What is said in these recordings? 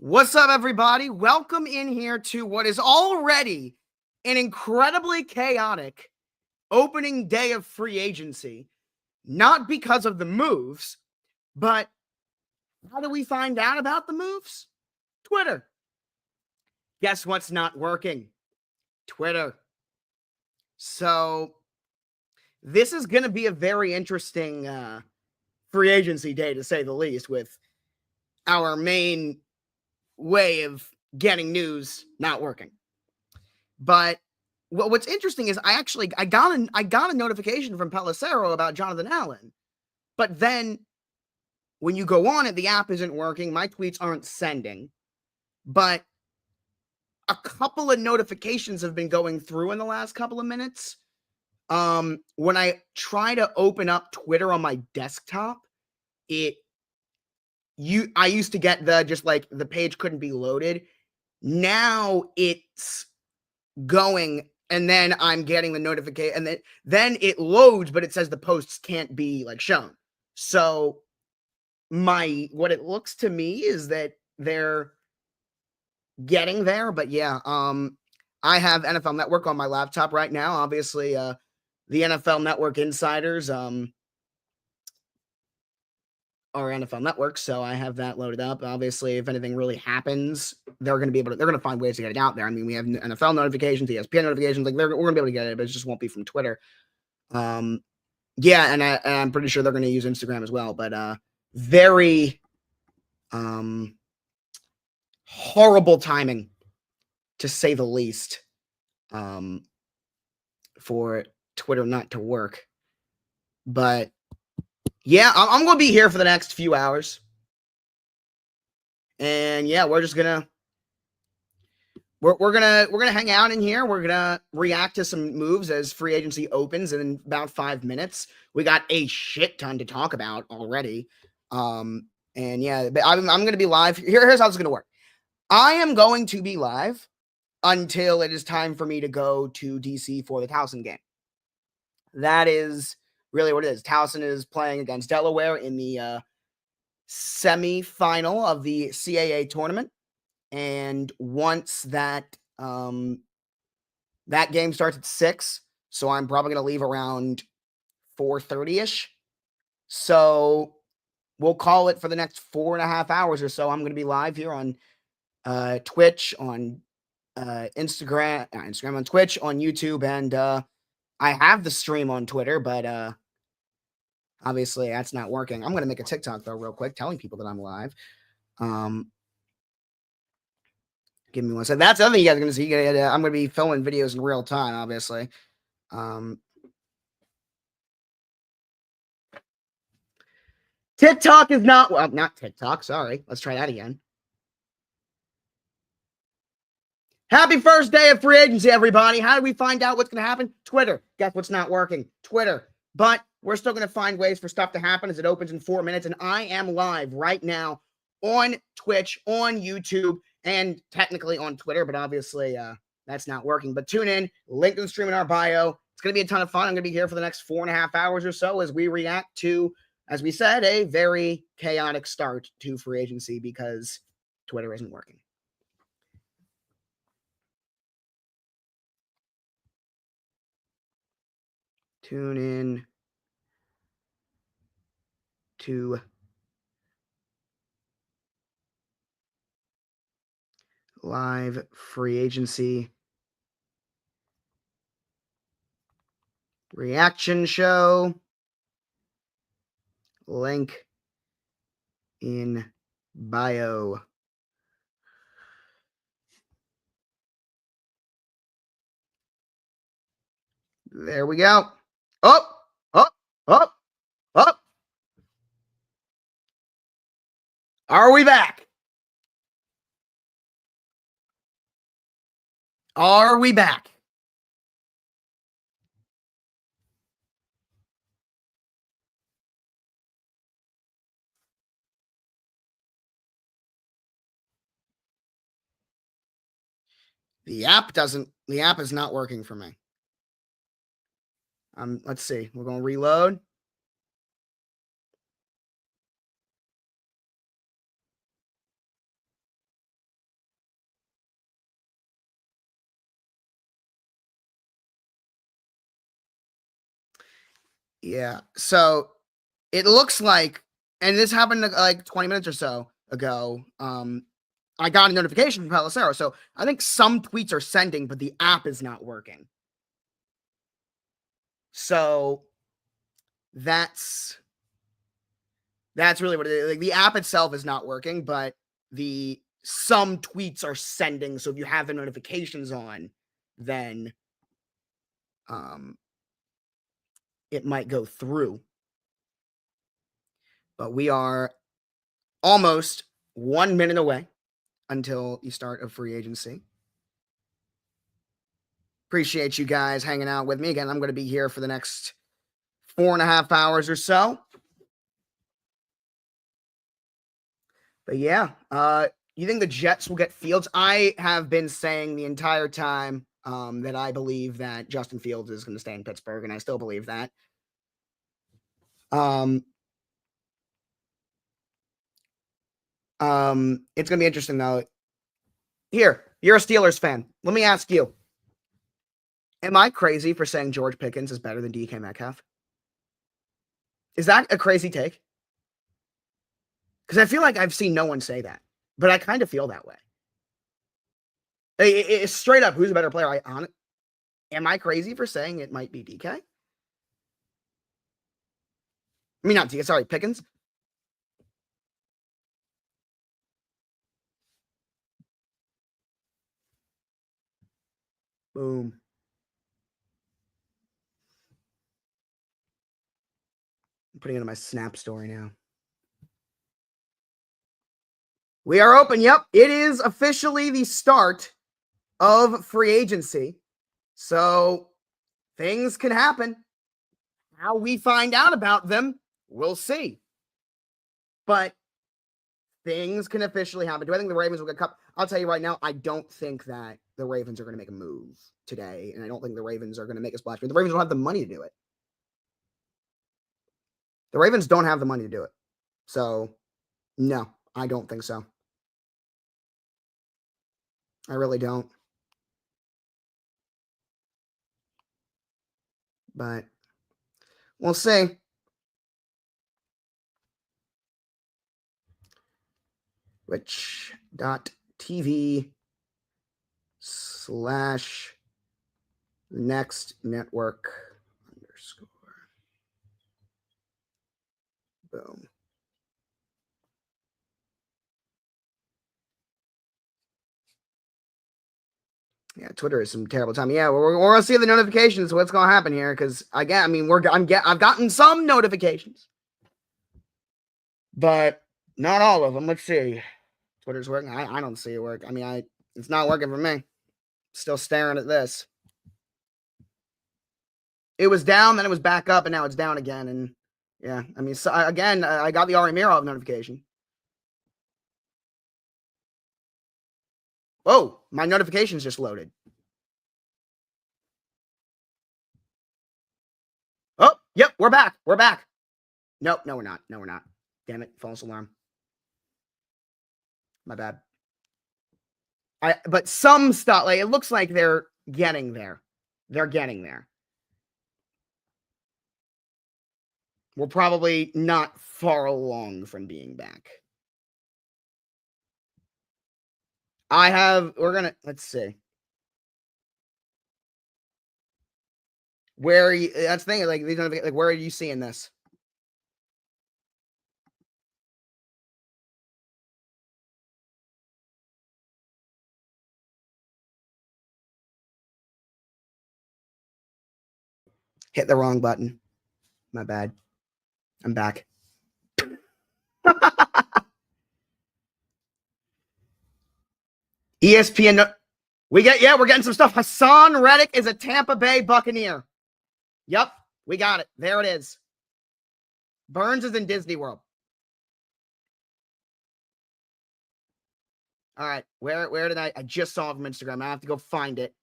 What's up, everybody? Welcome in here to what is already an incredibly chaotic opening day of free agency. Not because of the moves, but how do we find out about the moves? Twitter. Guess what's not working? Twitter. So, this is going to be a very interesting free agency day, to say the least, with our main way of getting news not working. But what's interesting is I got a notification from Pelissero about Jonathan Allen, but then when you go on it, the app isn't working. My tweets aren't sending, but a couple of notifications have been going through in the last couple of minutes. When I try to open up Twitter on my desktop, I used to get the page couldn't be loaded. Now it's going, and then I'm getting the notification, and then it loads, but it says the posts can't be shown. So what it looks to me is that they're getting there, but yeah, I have NFL Network on my laptop right now. Obviously, the NFL Network insiders are NFL Network, so I have that loaded up. Obviously, if anything really happens, they're going to find ways to get it out there. I mean, we have NFL notifications, ESPN notifications, we're going to be able to get it, but it just won't be from Twitter. Yeah, and I'm pretty sure they're going to use Instagram as well, but very horrible timing, to say the least, for Twitter not to work. But yeah, I'm going to be here for the next few hours. And yeah, we're gonna hang out in here. We're gonna react to some moves as free agency opens in about 5 minutes. We got a shit ton to talk about already. And yeah, I'm gonna be live. Here's how it's gonna work. I am going to be live until it is time for me to go to DC for the Towson game. That is really what it is. Towson is playing against Delaware in the semi-final of the CAA tournament. And once that game starts at 6, so I'm probably going to leave around 4:30ish. So we'll call it for the next 4.5 hours or so. I'm going to be live here on Twitch, on Instagram on Twitch, on YouTube, and I have the stream on Twitter, but obviously that's not working. I'm going to make a TikTok though real quick telling people that I'm live. Give me one second. That's the other thing you guys are going to see. I'm going to be filming videos in real time, obviously. TikTok is not TikTok. Sorry. Let's try that again. Happy first day of free agency, everybody. How do we find out what's going to happen? Twitter. Guess what's not working? Twitter. But we're still going to find ways for stuff to happen as it opens in 4 minutes. And I am live right now on Twitch, on YouTube, and technically on Twitter. But obviously, that's not working. But tune in. Link to the stream in our bio. It's going to be a ton of fun. I'm going to be here for the next 4.5 hours or so as we react to, as we said, a very chaotic start to free agency because Twitter isn't working. Tune in to live free agency reaction show. Link in bio. There we go. Up, up, up, up. Are we back? Are we back? The app is not working for me. Let's see. We're going to reload. Yeah. So it looks like, and this happened like 20 minutes or so ago. I got a notification from Pelissero. So I think some tweets are sending, but the app is not working. So that's really what it is. Like the app itself is not working, but the some tweets are sending. So if you have the notifications on, then um it might go through. But we are almost 1 minute away until the start of free agency. Appreciate you guys hanging out with me. Again, I'm going to be here for the next 4.5 hours or so. But yeah, you think the Jets will get Fields? I have been saying the entire time that I believe that Justin Fields is going to stay in Pittsburgh, and I still believe that. It's going to be interesting, though. Here, you're a Steelers fan. Let me ask you. Am I crazy for saying George Pickens is better than DK Metcalf? Is that a crazy take? Because I feel like I've seen no one say that, but I kind of feel that way. It's straight up, who's a better player? Am I crazy for saying it might be DK? I mean, not DK, sorry, Pickens. Boom. I'm putting it in my Snap story now. We are open. Yep. It is officially the start of free agency. So things can happen. How we find out about them, we'll see. But things can officially happen. Do I think the Ravens will get cut? I'll tell you right now, I don't think that the Ravens are going to make a move today. And I don't think the Ravens are going to make a splash. The Ravens don't have the money to do it. The Ravens don't have the money to do it. So, no, I don't think so. I really don't. But we'll see. Twitch.tv/next network _ boom. Yeah, Twitter is some terrible time. Yeah, we're gonna see the notifications. What's gonna happen here? Because again, I mean, I've gotten some notifications, but not all of them. Let's see. Twitter's working. I don't see it work. I mean, it's not working for me. Still staring at this. It was down, then it was back up, and now it's down again. And yeah, I mean, so, again, I got the Ari Mirov notification. Whoa, my notifications just loaded. Oh, yep, we're back. We're back. Nope, no, we're not. No, we're not. Damn it, false alarm. My bad. But some stuff, like, it looks like they're getting there. They're getting there. We're probably not far along from being back. Let's see. Where are you? That's the thing. Like, where are you seeing this? Hit the wrong button. My bad. I'm back. ESPN. We're getting some stuff. Hassan Reddick is a Tampa Bay Buccaneer. Yep, we got it. There it is. Burns is in Disney World. All right, where did I just saw it from Instagram. I have to go find it.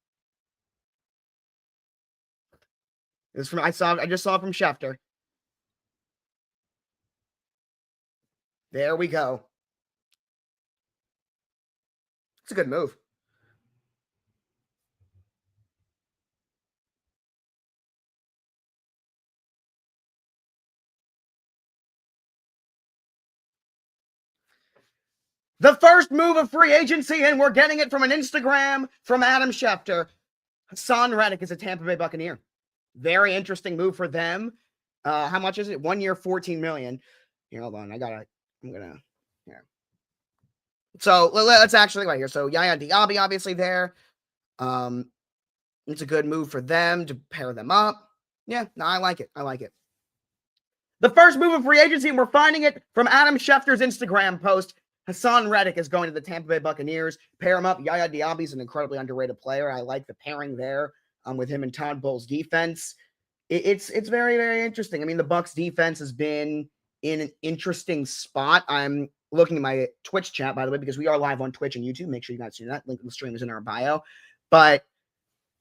It was I just saw it from Schefter. There we go. It's a good move. The first move of free agency, and we're getting it from an Instagram from Adam Schefter. Hassan Reddick is a Tampa Bay Buccaneer. Very interesting move for them. How much is it? 1 year, $14 million. Here, hold on. Here. So let's actually right here. So Yaya Diaby obviously there. It's a good move for them to pair them up. Yeah, no, I like it. I like it. The first move of free agency, and we're finding it from Adam Schefter's Instagram post. Hassan Reddick is going to the Tampa Bay Buccaneers. Pair him up. Yaya Diaby's an incredibly underrated player. I like the pairing there with him and Todd Bowles' defense. It's very, very interesting. I mean, the Bucs defense has been in an interesting spot. I'm looking at my Twitch chat, by the way, because we are live on Twitch and YouTube. Make sure you guys see that. Link to the stream is in our bio. But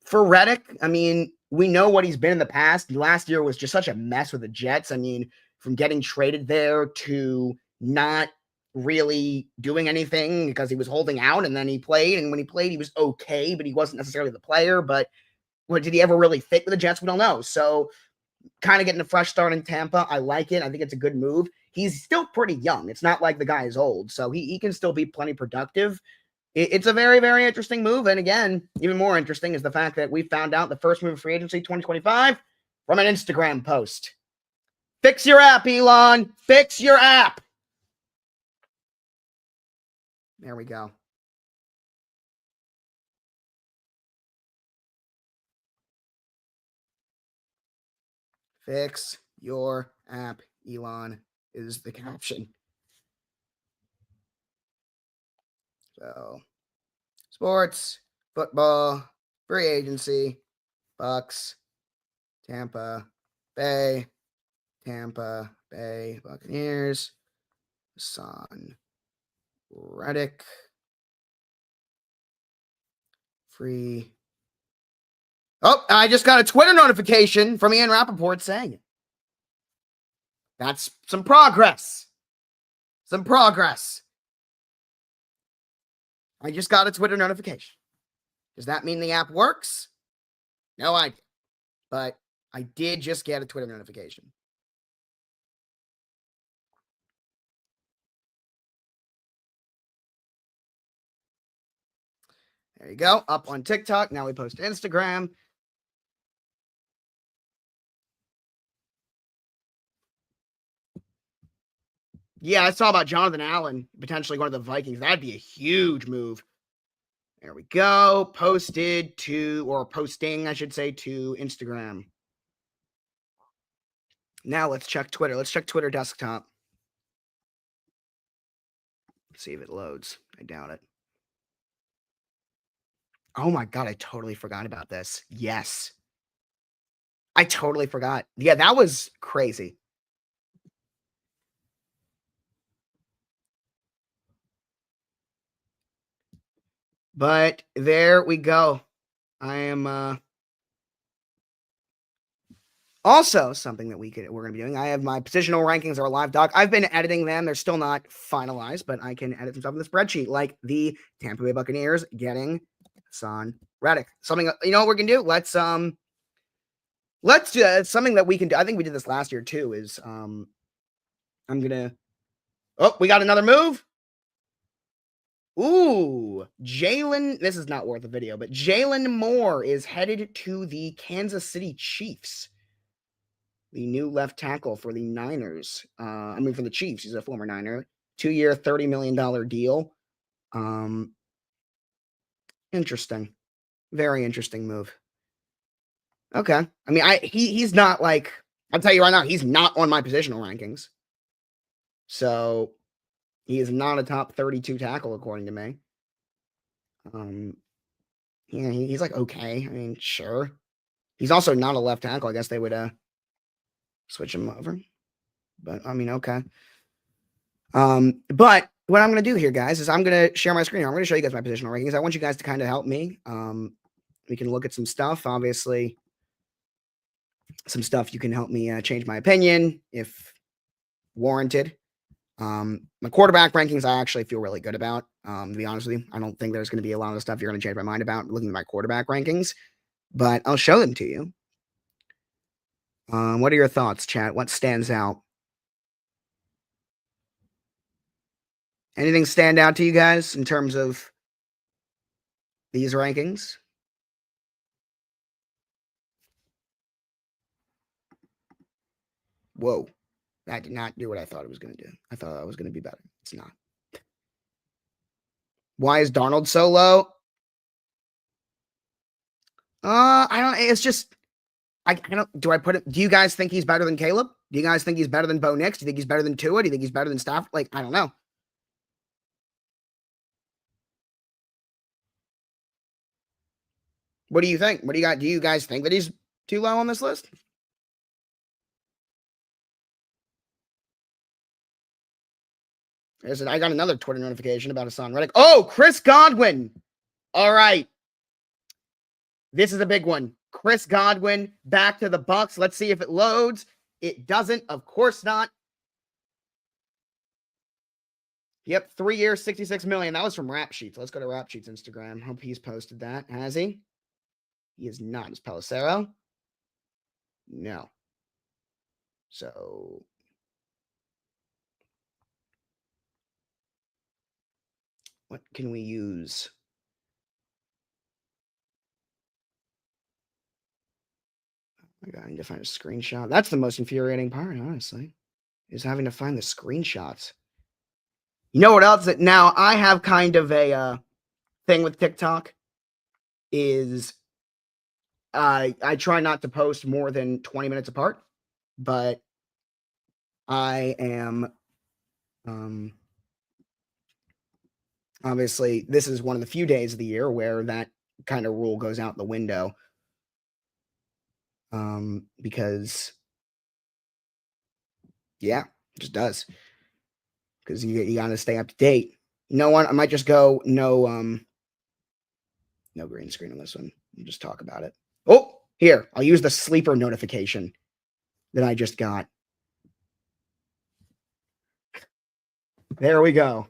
for Reddick, I mean, we know what he's been in the past. Last year was just such a mess with the Jets. I mean, from getting traded there to not really doing anything because he was holding out, and then he played, and when he played, he was okay, but he wasn't necessarily the player. But did he ever really fit with the Jets? We don't know. So kind of getting a fresh start in Tampa. I like it. I think it's a good move. He's still pretty young. It's not like the guy is old, so he can still be plenty productive. It's a very, very interesting move. And again, even more interesting is the fact that we found out the first move of free agency 2025 from an Instagram post. Fix your app, Elon. Fix your app. There we go. Fix your app, Elon, is the caption. So, sports, football, free agency, Bucks, Tampa Bay Buccaneers, Hassan Reddick, free. Oh, I just got a Twitter notification from Ian Rappaport saying it. That's some progress. Some progress. I just got a Twitter notification. Does that mean the app works? No idea. But I did just get a Twitter notification. There you go. Up on TikTok. Now we post to Instagram. Yeah, I saw about Jonathan Allen potentially going to the Vikings. That'd be a huge move. There we go. Posting, I should say, to Instagram. Now let's check Twitter. Let's check Twitter desktop. Let's see if it loads. I doubt it. Oh my God, I totally forgot about this. Yes. I totally forgot. Yeah, that was crazy. But there we go. I am also something that we're going to be doing. I have my positional rankings are a live doc. I've been editing them. They're still not finalized, but I can edit some stuff in the spreadsheet, like the Tampa Bay Buccaneers getting Hassan Reddick. Something, you know what we're going to do? Let's do that. It's something that we can do. I think we did this last year too, is I'm going to, oh, we got another move. Ooh, Jalen, this is not worth a video, but Jalen Moore is headed to the Kansas City Chiefs. The new left tackle for the Niners. For the Chiefs. He's a former Niner. 2-year, $30 million deal. Interesting. Very interesting move. Okay. I mean, he's not like, I'll tell you right now, he's not on my positional rankings. So he is not a top 32 tackle, according to me. Yeah, he's like, okay. I mean, sure. He's also not a left tackle. I guess they would switch him over. But I mean, okay. But what I'm going to do here, guys, is I'm going to share my screen. I'm going to show you guys my positional rankings. I want you guys to kind of help me. We can look at some stuff. Obviously, some stuff you can help me change my opinion if warranted. My quarterback rankings, I actually feel really good about. To be honest with you, I don't think there's going to be a lot of stuff you're going to change my mind about looking at my quarterback rankings, but I'll show them to you. What are your thoughts, chat? What stands out? Anything stand out to you guys in terms of these rankings? Whoa. That did not do what I thought it was going to do. I thought I was going to be better. It's not. Why is Darnold so low? I don't. It's just. I don't. Do I put it? Do you guys think he's better than Caleb? Do you guys think he's better than Bo Nix? Do you think he's better than Tua? Do you think he's better than Stafford? Like, I don't know. What do you think? What do you got? Do you guys think that he's too low on this list? I got another Twitter notification about Hassan Reddick. Oh, Chris Godwin. All right. This is a big one. Chris Godwin back to the Bucs. Let's see if it loads. It doesn't. Of course not. Yep, 3 years, 66 million. That was from Rap Sheets. Let's go to Rap Sheets Instagram. Hope he's posted that. Has he? He is not. Is Pelissero? No. So what can we use? Oh my God, I need to find a screenshot. That's the most infuriating part, honestly, is having to find the screenshots. You know what else? That now I have kind of a thing with TikTok is I try not to post more than 20 minutes apart, but I am obviously this is one of the few days of the year where that kind of rule goes out the window. Because yeah, it just does. Because you gotta stay up to date. You know what? I might just go no green screen on this one. We'll just talk about it. Oh, here, I'll use the sleeper notification that I just got. There we go.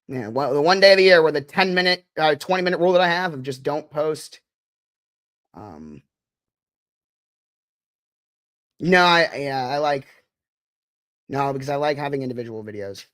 Yeah, well, the one day of the year where the 10-minute, 20-minute rule that I have of just don't post. No, I like no, because I like having individual videos.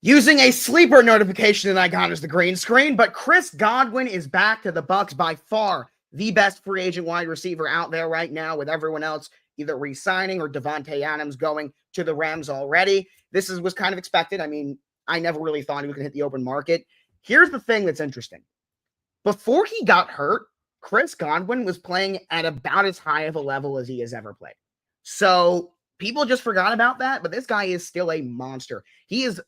Using a sleeper notification that I got as the green screen, but Chris Godwin is back to the Bucs, by far the best free agent wide receiver out there right now, with everyone else either re-signing or Devontae Adams going to the Rams already. This was kind of expected. I mean, I never really thought he was going to hit the open market. Here's the thing that's interesting. Before he got hurt, Chris Godwin was playing at about as high of a level as he has ever played. So people just forgot about that, but this guy is still a monster. He is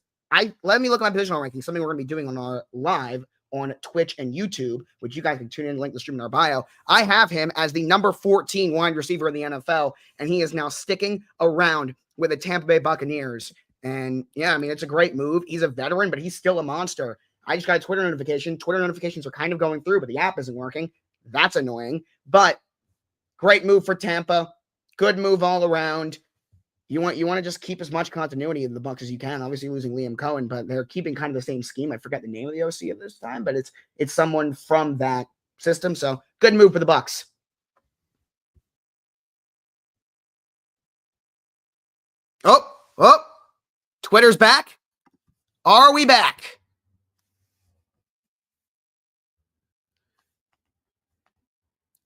let me look at my positional ranking, something we're going to be doing on our live on Twitch and YouTube, which you guys can tune in, link the stream in our bio. I have him as the number 14 wide receiver in the NFL, and he is now sticking around with the Tampa Bay Buccaneers. And yeah, I mean, it's a great move. He's a veteran, but he's still a monster. I just got a Twitter notification. Twitter notifications are kind of going through, but the app isn't working. That's annoying. But great move for Tampa. Good move all around. You want to just keep as much continuity in the Bucs as you can. Obviously losing Liam Cohen, but they're keeping kind of the same scheme. I forget the name of the OC at this time, but it's someone from that system. So good move for the Bucs. Oh, Twitter's back. Are we back?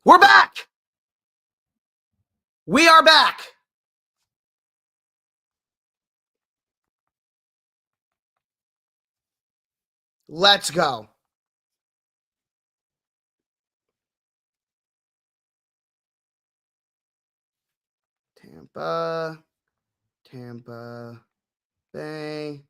We're back. We are back. Let's go. Tampa Bay.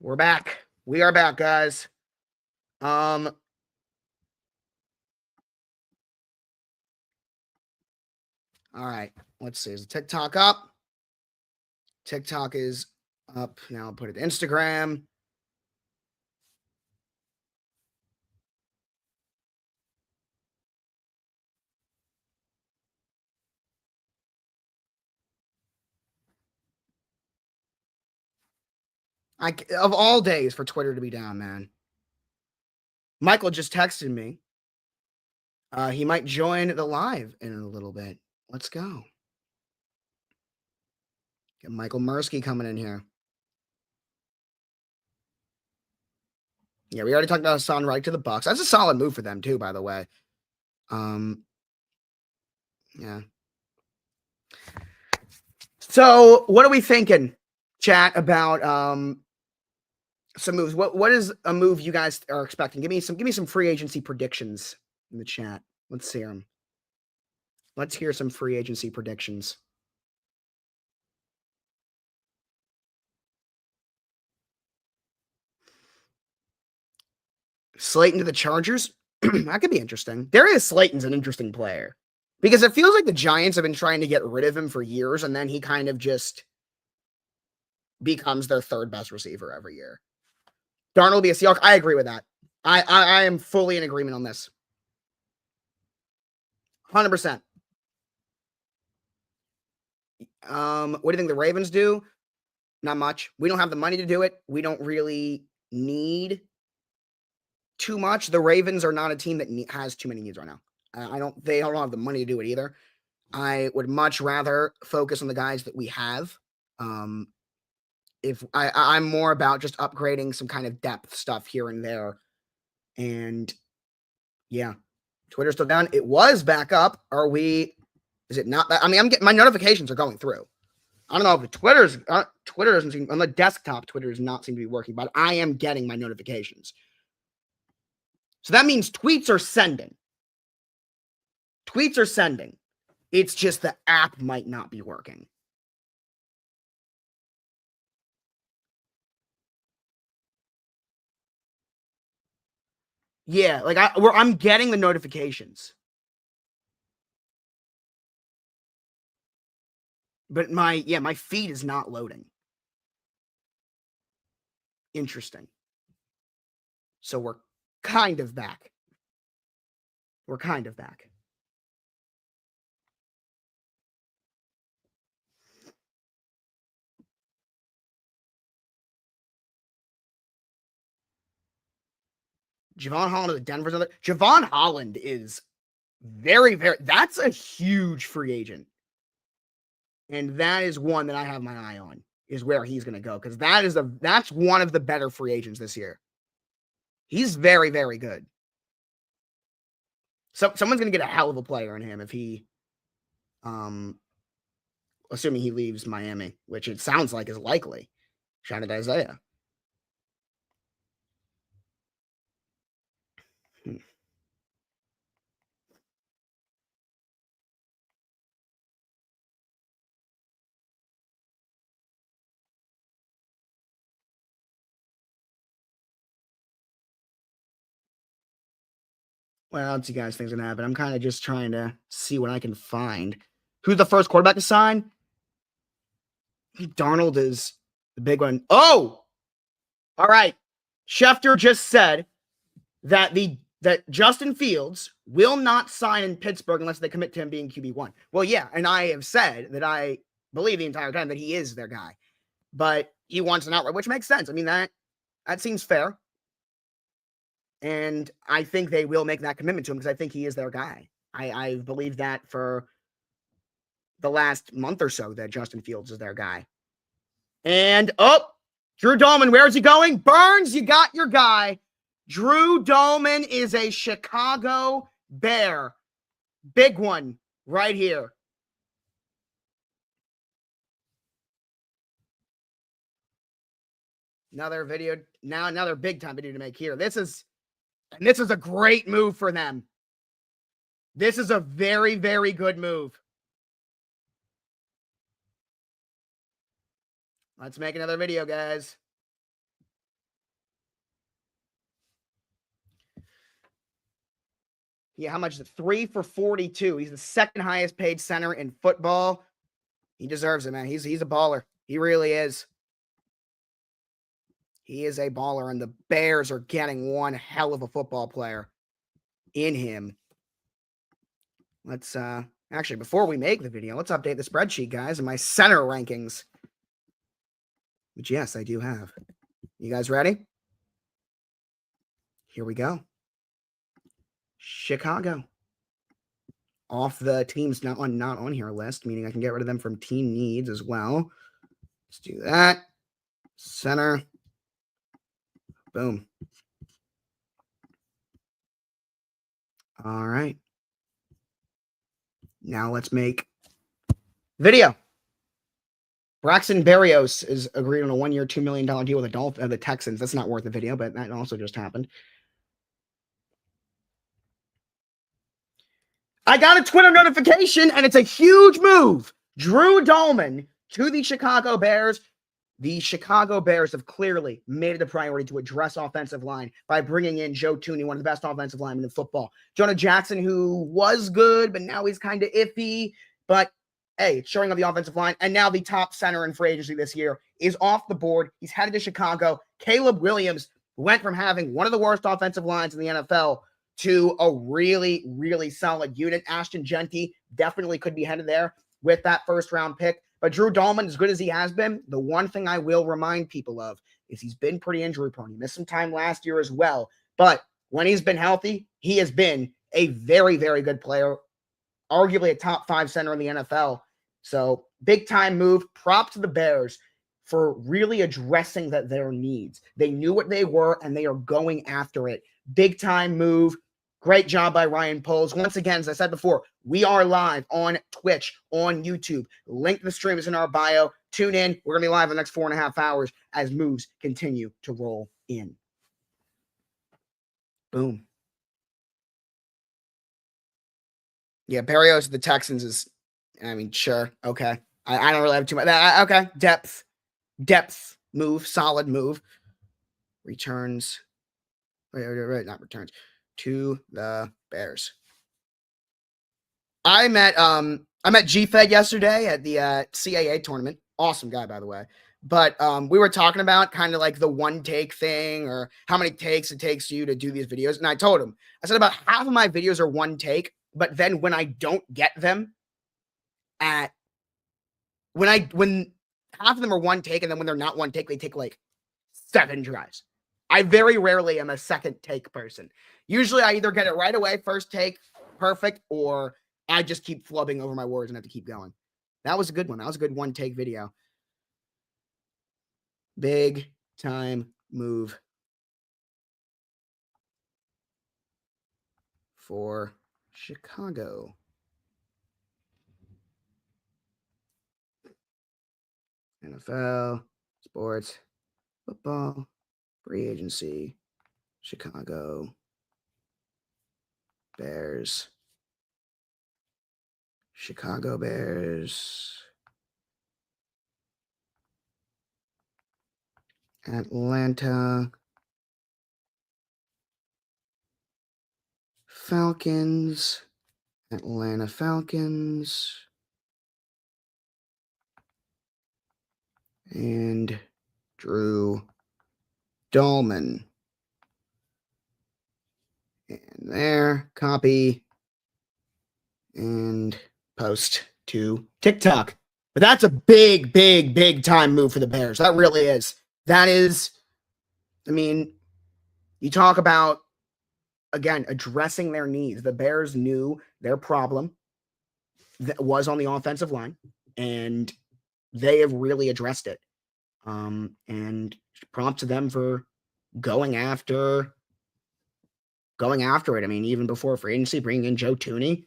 We're back. We are back, guys. All right. Let's see. Is TikTok up? TikTok is up. Now I'll put it to Instagram. Of all days for Twitter to be down, man. Michael just texted me. He might join the live in a little bit. Let's go. Get Michael Mursky coming in here. Yeah, we already talked about Hassan right to the Bucks. That's a solid move for them too, by the way. Yeah. So, what are we thinking, chat, about some moves? What is a move you guys are expecting? Give me some free agency predictions in the chat. Let's see them. Let's hear some free agency predictions. Slayton to the Chargers? That could be interesting. Darius Slayton's an interesting player because it feels like the Giants have been trying to get rid of him for years, and then he kind of just becomes their third best receiver every year. Darnold will be a Seahawk. I agree with that. I am fully in agreement on this. 100%. What do you think the Ravens do? Not much. We don't have the money to do it. We don't really need too much. The Ravens are not a team that has too many needs right now. They don't have the money to do it either. I would much rather focus on the guys that we have. If I'm more about just upgrading some kind of depth stuff here and there. And yeah, Twitter's still down. It was back up. Is it not? I mean, I'm getting my notifications are going through. I don't know if the Twitter doesn't seem on the desktop. Twitter does not seem to be working, but I am getting my notifications. So that means tweets are sending. Tweets are sending. It's just the app might not be working. Yeah, like I'm getting the notifications. But my feed is not loading. Interesting. So we're kind of back. We're kind of back. Javon Holland of the Denver's other. Javon Holland is very, very. That's a huge free agent, and that is one that I have my eye on. Is where he's going to go because that's one of the better free agents this year. He's very, very good. So someone's going to get a hell of a player in him if he, assuming he leaves Miami, which it sounds like is likely. Shout out to Isaiah. What else you guys think is going to happen? I'm kind of just trying to see what I can find. Who's the first quarterback to sign? Darnold is the big one. Oh, all right. Schefter just said that Justin Fields will not sign in Pittsburgh unless they commit to him being QB1. Well, yeah, and I have said that I believe the entire time that he is their guy, but he wants an outright, which makes sense. I mean, that seems fair. And I think they will make that commitment to him because I think he is their guy. I believe that for the last month or so that Justin Fields is their guy. And Drew Dolman, where's he going? Burns, you got your guy. Drew Dolman is a Chicago Bear. Big one right here. Another video, now another big time video to make here. This is a great move for them. This is a very, very good move. Let's make another video, guys. Yeah, how much is it? 3 for 42. He's the second highest paid center in football. He deserves it, man. He's a baller. He really is. He is a baller, and the Bears are getting one hell of a football player in him. Let's actually, before we make the video, let's update the spreadsheet, guys, and my center rankings. Which, yes, I do have. You guys ready? Here we go. Chicago. Off the teams not on here list, meaning I can get rid of them from team needs as well. Let's do that. Center. Boom. All right. Now let's make video. Braxton Berrios is agreed on a 1-year, $2 million deal with the Texans. That's not worth the video, but that also just happened. I got a Twitter notification, and it's a huge move. Drew Dolman to the Chicago Bears. The Chicago Bears have clearly made it a priority to address offensive line by bringing in Joe Thuney, one of the best offensive linemen in football. Jonah Jackson, who was good, but now he's kind of iffy. But hey, it's showing up the offensive line. And now the top center in free agency this year is off the board. He's headed to Chicago. Caleb Williams went from having one of the worst offensive lines in the NFL to a really, really solid unit. Ashton Genty definitely could be headed there with that first-round pick. But Drew Dolman, as good as he has been, the one thing I will remind people of is he's been pretty injury-prone. He missed some time last year as well. But when he's been healthy, he has been a very, very good player, arguably a top 5 center in the NFL. So big-time move. Prop to the Bears for really addressing their needs. They knew what they were, and they are going after it. Big-time move. Great job by Ryan Poles. Once again, as I said before, we are live on Twitch, on YouTube. Link to the stream is in our bio. Tune in. We're going to be live in the next 4.5 hours as moves continue to roll in. Boom. Yeah, Berrios of the Texans is, I mean, sure. Okay. I don't really have too much. Okay. Depth move. Solid move. Returns. Right. Not returns. To the Bears. I met G-Fed yesterday at the CAA tournament. Awesome guy, by the way. But we were talking about kind of like the one take thing or how many takes it takes you to do these videos. And I told him, I said about half of my videos are one take, but then when I don't get them when half of them are one take, and then when they're not one take, they take like 7 tries. I very rarely am a second take person. Usually I either get it right away, first take, perfect, or I just keep flubbing over my words and have to keep going. That was a good one. That was a good one take video. Big time move for Chicago. NFL, sports, football, free agency, Chicago, Bears, Chicago Bears, Atlanta Falcons, Atlanta Falcons, and Drew Dolman. And there, copy, and post to TikTok. But that's a big, big, big time move for the Bears. That really is. That is, I mean, you talk about, again, addressing their needs. The Bears knew their problem that was on the offensive line, and they have really addressed it. And props to them for going after it. I mean, even before free agency, bringing in Joe Thuney.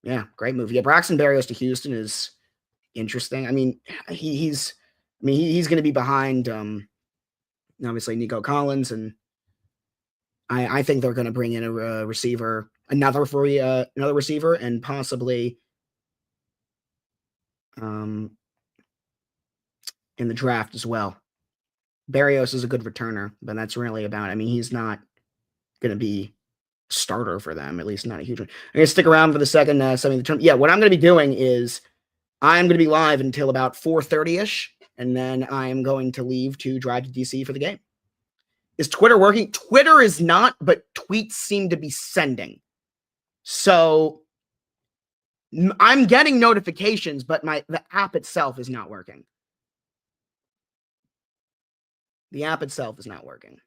Yeah, great move. Yeah, Braxton Berrios to Houston is interesting. I mean, he's going to be behind, obviously, Nico Collins, and I think they're going to bring in a receiver, another receiver, and possibly in the draft as well. Berrios is a good returner, but that's really about it. I mean, he's not going to be starter for them, at least not a huge one. I'm gonna stick around for the second semi of the tournament. Yeah, what I'm gonna be doing is I'm gonna be live until about 4:30ish, and then I'm going to leave to drive to DC for the game. Is Twitter working? Twitter is not, but tweets seem to be sending. So I'm getting notifications, but the app itself is not working. The app itself is not working.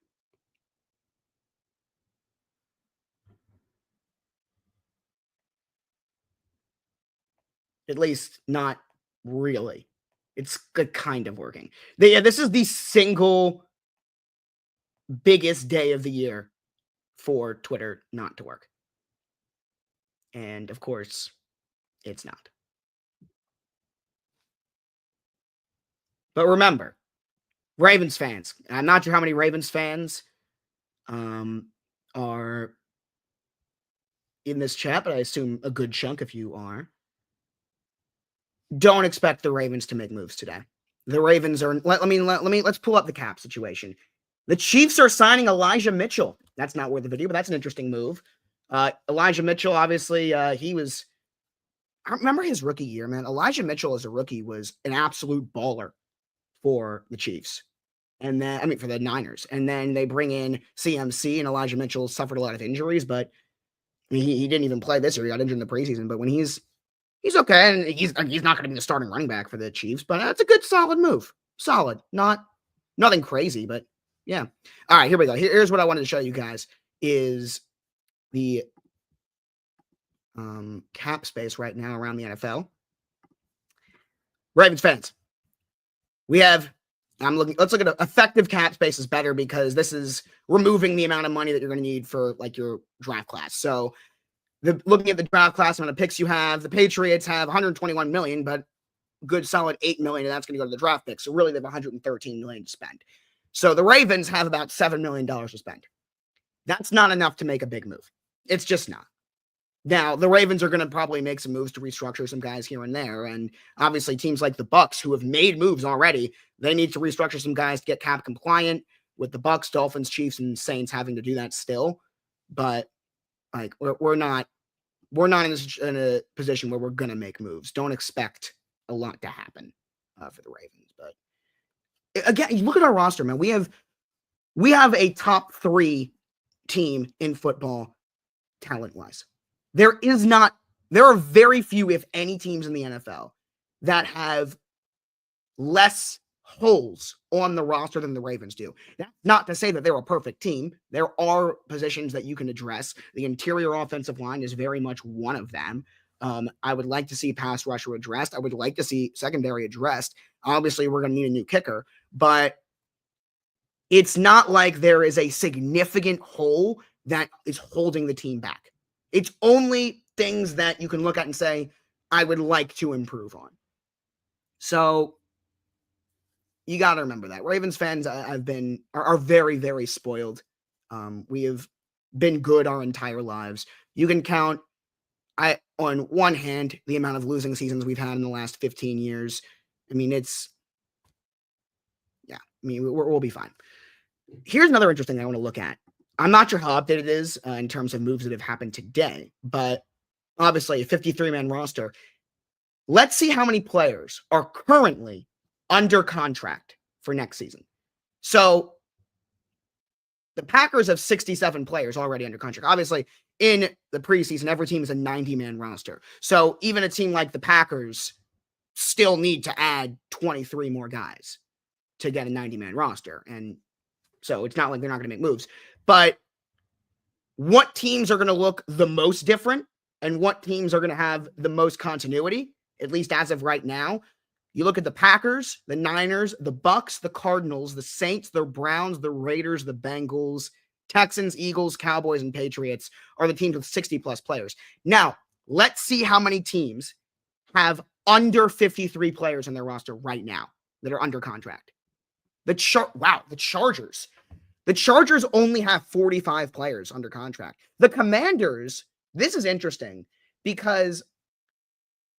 At least not really. It's kind of working. This is the single biggest day of the year for Twitter not to work. And of course, it's not. But remember, Ravens fans, I'm not sure how many Ravens fans are in this chat, but I assume a good chunk if you are. Don't expect the Ravens to make moves today. The Ravens are, let's pull up the cap situation. The Chiefs are signing Elijah Mitchell. That's not worth the video, but that's an interesting move. Elijah Mitchell, obviously, I remember his rookie year, man. Elijah Mitchell as a rookie was an absolute baller for the Chiefs. And then, for the Niners. And then they bring in CMC, and Elijah Mitchell suffered a lot of injuries, but he didn't even play this year. He got injured in the preseason. But when he's okay, and he's not going to be the starting running back for the Chiefs, but that's a good, solid move. Solid. Nothing crazy, but yeah. All right, here we go. Here's what I wanted to show you guys is the cap space right now around the NFL. Ravens fans, let's look at effective cap space is better because this is removing the amount of money that you're going to need for like your draft class. So looking at the draft class, amount of picks you have, the Patriots have 121 million, but good solid 8 million, and that's going to go to the draft picks. So really they have 113 million to spend. So the Ravens have about $7 million to spend. That's not enough to make a big move. It's just not. Now, the Ravens are going to probably make some moves to restructure some guys here and there. And obviously teams like the Bucks who have made moves already, they need to restructure some guys to get cap compliant, with the Bucks, Dolphins, Chiefs, and Saints having to do that still. But like we're not in a position where we're going to make moves. Don't expect a lot to happen for the Ravens. But again, look at our roster, man. We have a top 3 team in football talent-wise. There are very few, if any, teams in the NFL that have less holes on the roster than the Ravens do. That's not to say that they're a perfect team. There are positions that you can address. The interior offensive line is very much one of them. I would like to see pass rusher addressed. I would like to see secondary addressed. Obviously, we're going to need a new kicker, but it's not like there is a significant hole that is holding the team back. It's only things that you can look at and say, I would like to improve on. So you got to remember that. Ravens fans are very, very spoiled. We have been good our entire lives. You can count, on one hand, the amount of losing seasons we've had in the last 15 years. We'll be fine. Here's another interesting thing I want to look at. I'm not sure how updated it is in terms of moves that have happened today, but obviously a 53-man roster. Let's see how many players are currently under contract for next season. So the Packers have 67 players already under contract. Obviously, in the preseason, every team is a 90-man roster. So even a team like the Packers still need to add 23 more guys to get a 90-man roster. And so it's not like they're not going to make moves. But what teams are going to look the most different and what teams are going to have the most continuity, at least as of right now? You look at the Packers, the Niners, the Bucks, the Cardinals, the Saints, the Browns, the Raiders, the Bengals, Texans, Eagles, Cowboys, and Patriots are the teams with 60-plus players. Now, let's see how many teams have under 53 players in their roster right now that are under contract. The Chargers. The Chargers only have 45 players under contract. The Commanders, this is interesting because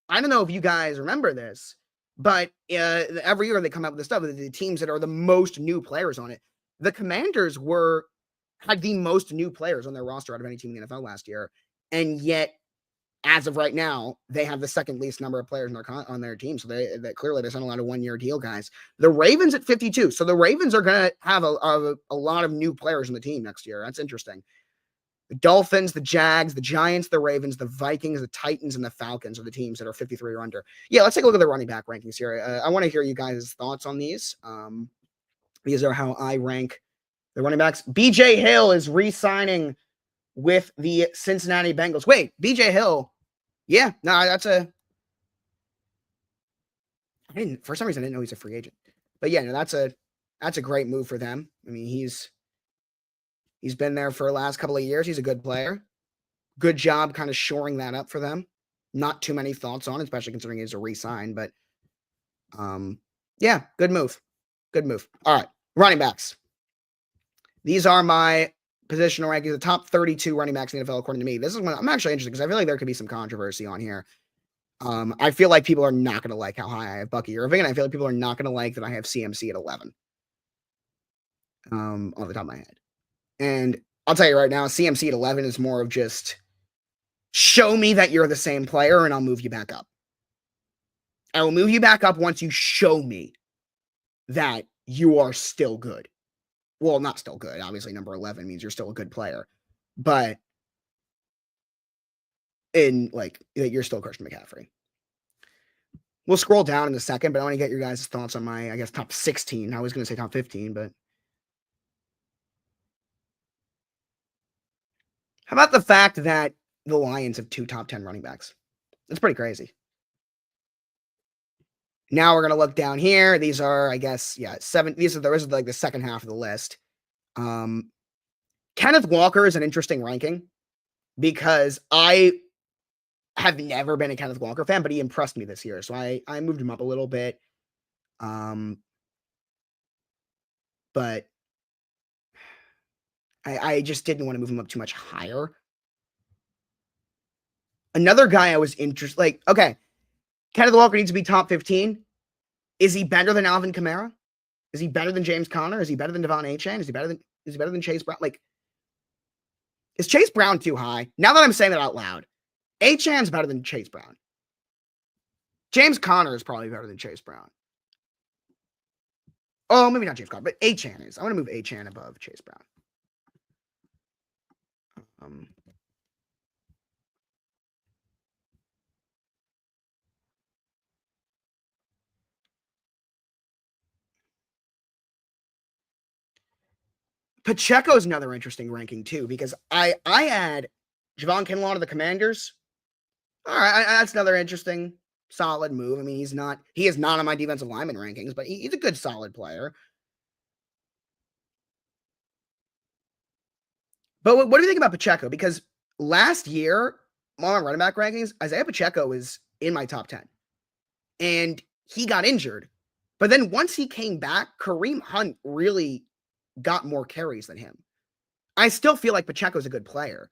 I don't know if you guys remember this, but every year they come out with this stuff, the teams that are the most new players on it. The Commanders were had the most new players on their roster out of any team in the NFL last year. And yet, as of right now, they have the second least number of players on their team. So they clearly they signed a lot of one-year deal guys. The Ravens at 52. So the Ravens are going to have a lot of new players on the team next year. That's interesting. The Dolphins, the Jags, the Giants, the Ravens, the Vikings, the Titans, and the Falcons are the teams that are 53 or under. Yeah, let's take a look at the running back rankings here. I want to hear you guys' thoughts on these. These are how I rank the running backs. BJ Hill is re-signing with the Cincinnati Bengals. Wait, BJ Hill. Yeah, no, that's for some reason I didn't know he's a free agent. But yeah, no, that's a great move for them. I mean, he's been there for the last couple of years. He's a good player. Good job kind of shoring that up for them. Not too many thoughts on it, especially considering he's a re-sign, but yeah, good move. Good move. All right, running backs. These are my positional rankings, the top 32 running backs in the NFL, according to me. This is one I'm actually interested because I feel like there could be some controversy on here. I feel like people are not going to like how high I have Bucky Irving, and I feel like people are not going to like that I have CMC at 11. Off the top of my head. And I'll tell you right now, CMC at 11 is more of just show me that you're the same player, and I'll move you back up. I will move you back up once you show me that you are still good. Well, not still good. Obviously, number 11 means you're still a good player. But you're still Christian McCaffrey. We'll scroll down in a second, but I want to get your guys' thoughts on my, I guess, top 16. I was going to say top 15, but how about the fact that the Lions have 2 top 10 running backs? That's pretty crazy. Now we're going to look down here. These are, I guess, 7. This is like the second half of the list. Kenneth Walker is an interesting ranking because I have never been a Kenneth Walker fan, but he impressed me this year. So I moved him up a little bit. But I just didn't want to move him up too much higher. Another guy I was interested, okay, Kenneth Walker needs to be top 15. Is he better than Alvin Kamara? Is he better than James Conner? Is he better than Devon Achane? Is he better than Chase Brown? Is Chase Brown too high? Now that I'm saying that out loud, Achane's better than Chase Brown. James Conner is probably better than Chase Brown. Oh, maybe not James Conner, but Achane is. I want to move Achane above Chase Brown. Pacheco is another interesting ranking too, because I add Javon Kinlaw to the Commanders. All right, that's another interesting, solid move. I mean, he is not on my defensive lineman rankings, but he's a good, solid player. But what do you think about Pacheco? Because last year, on my running back rankings, Isaiah Pacheco was in my top 10. And he got injured. But then once he came back, Kareem Hunt really got more carries than him. I still feel like Pacheco's a good player,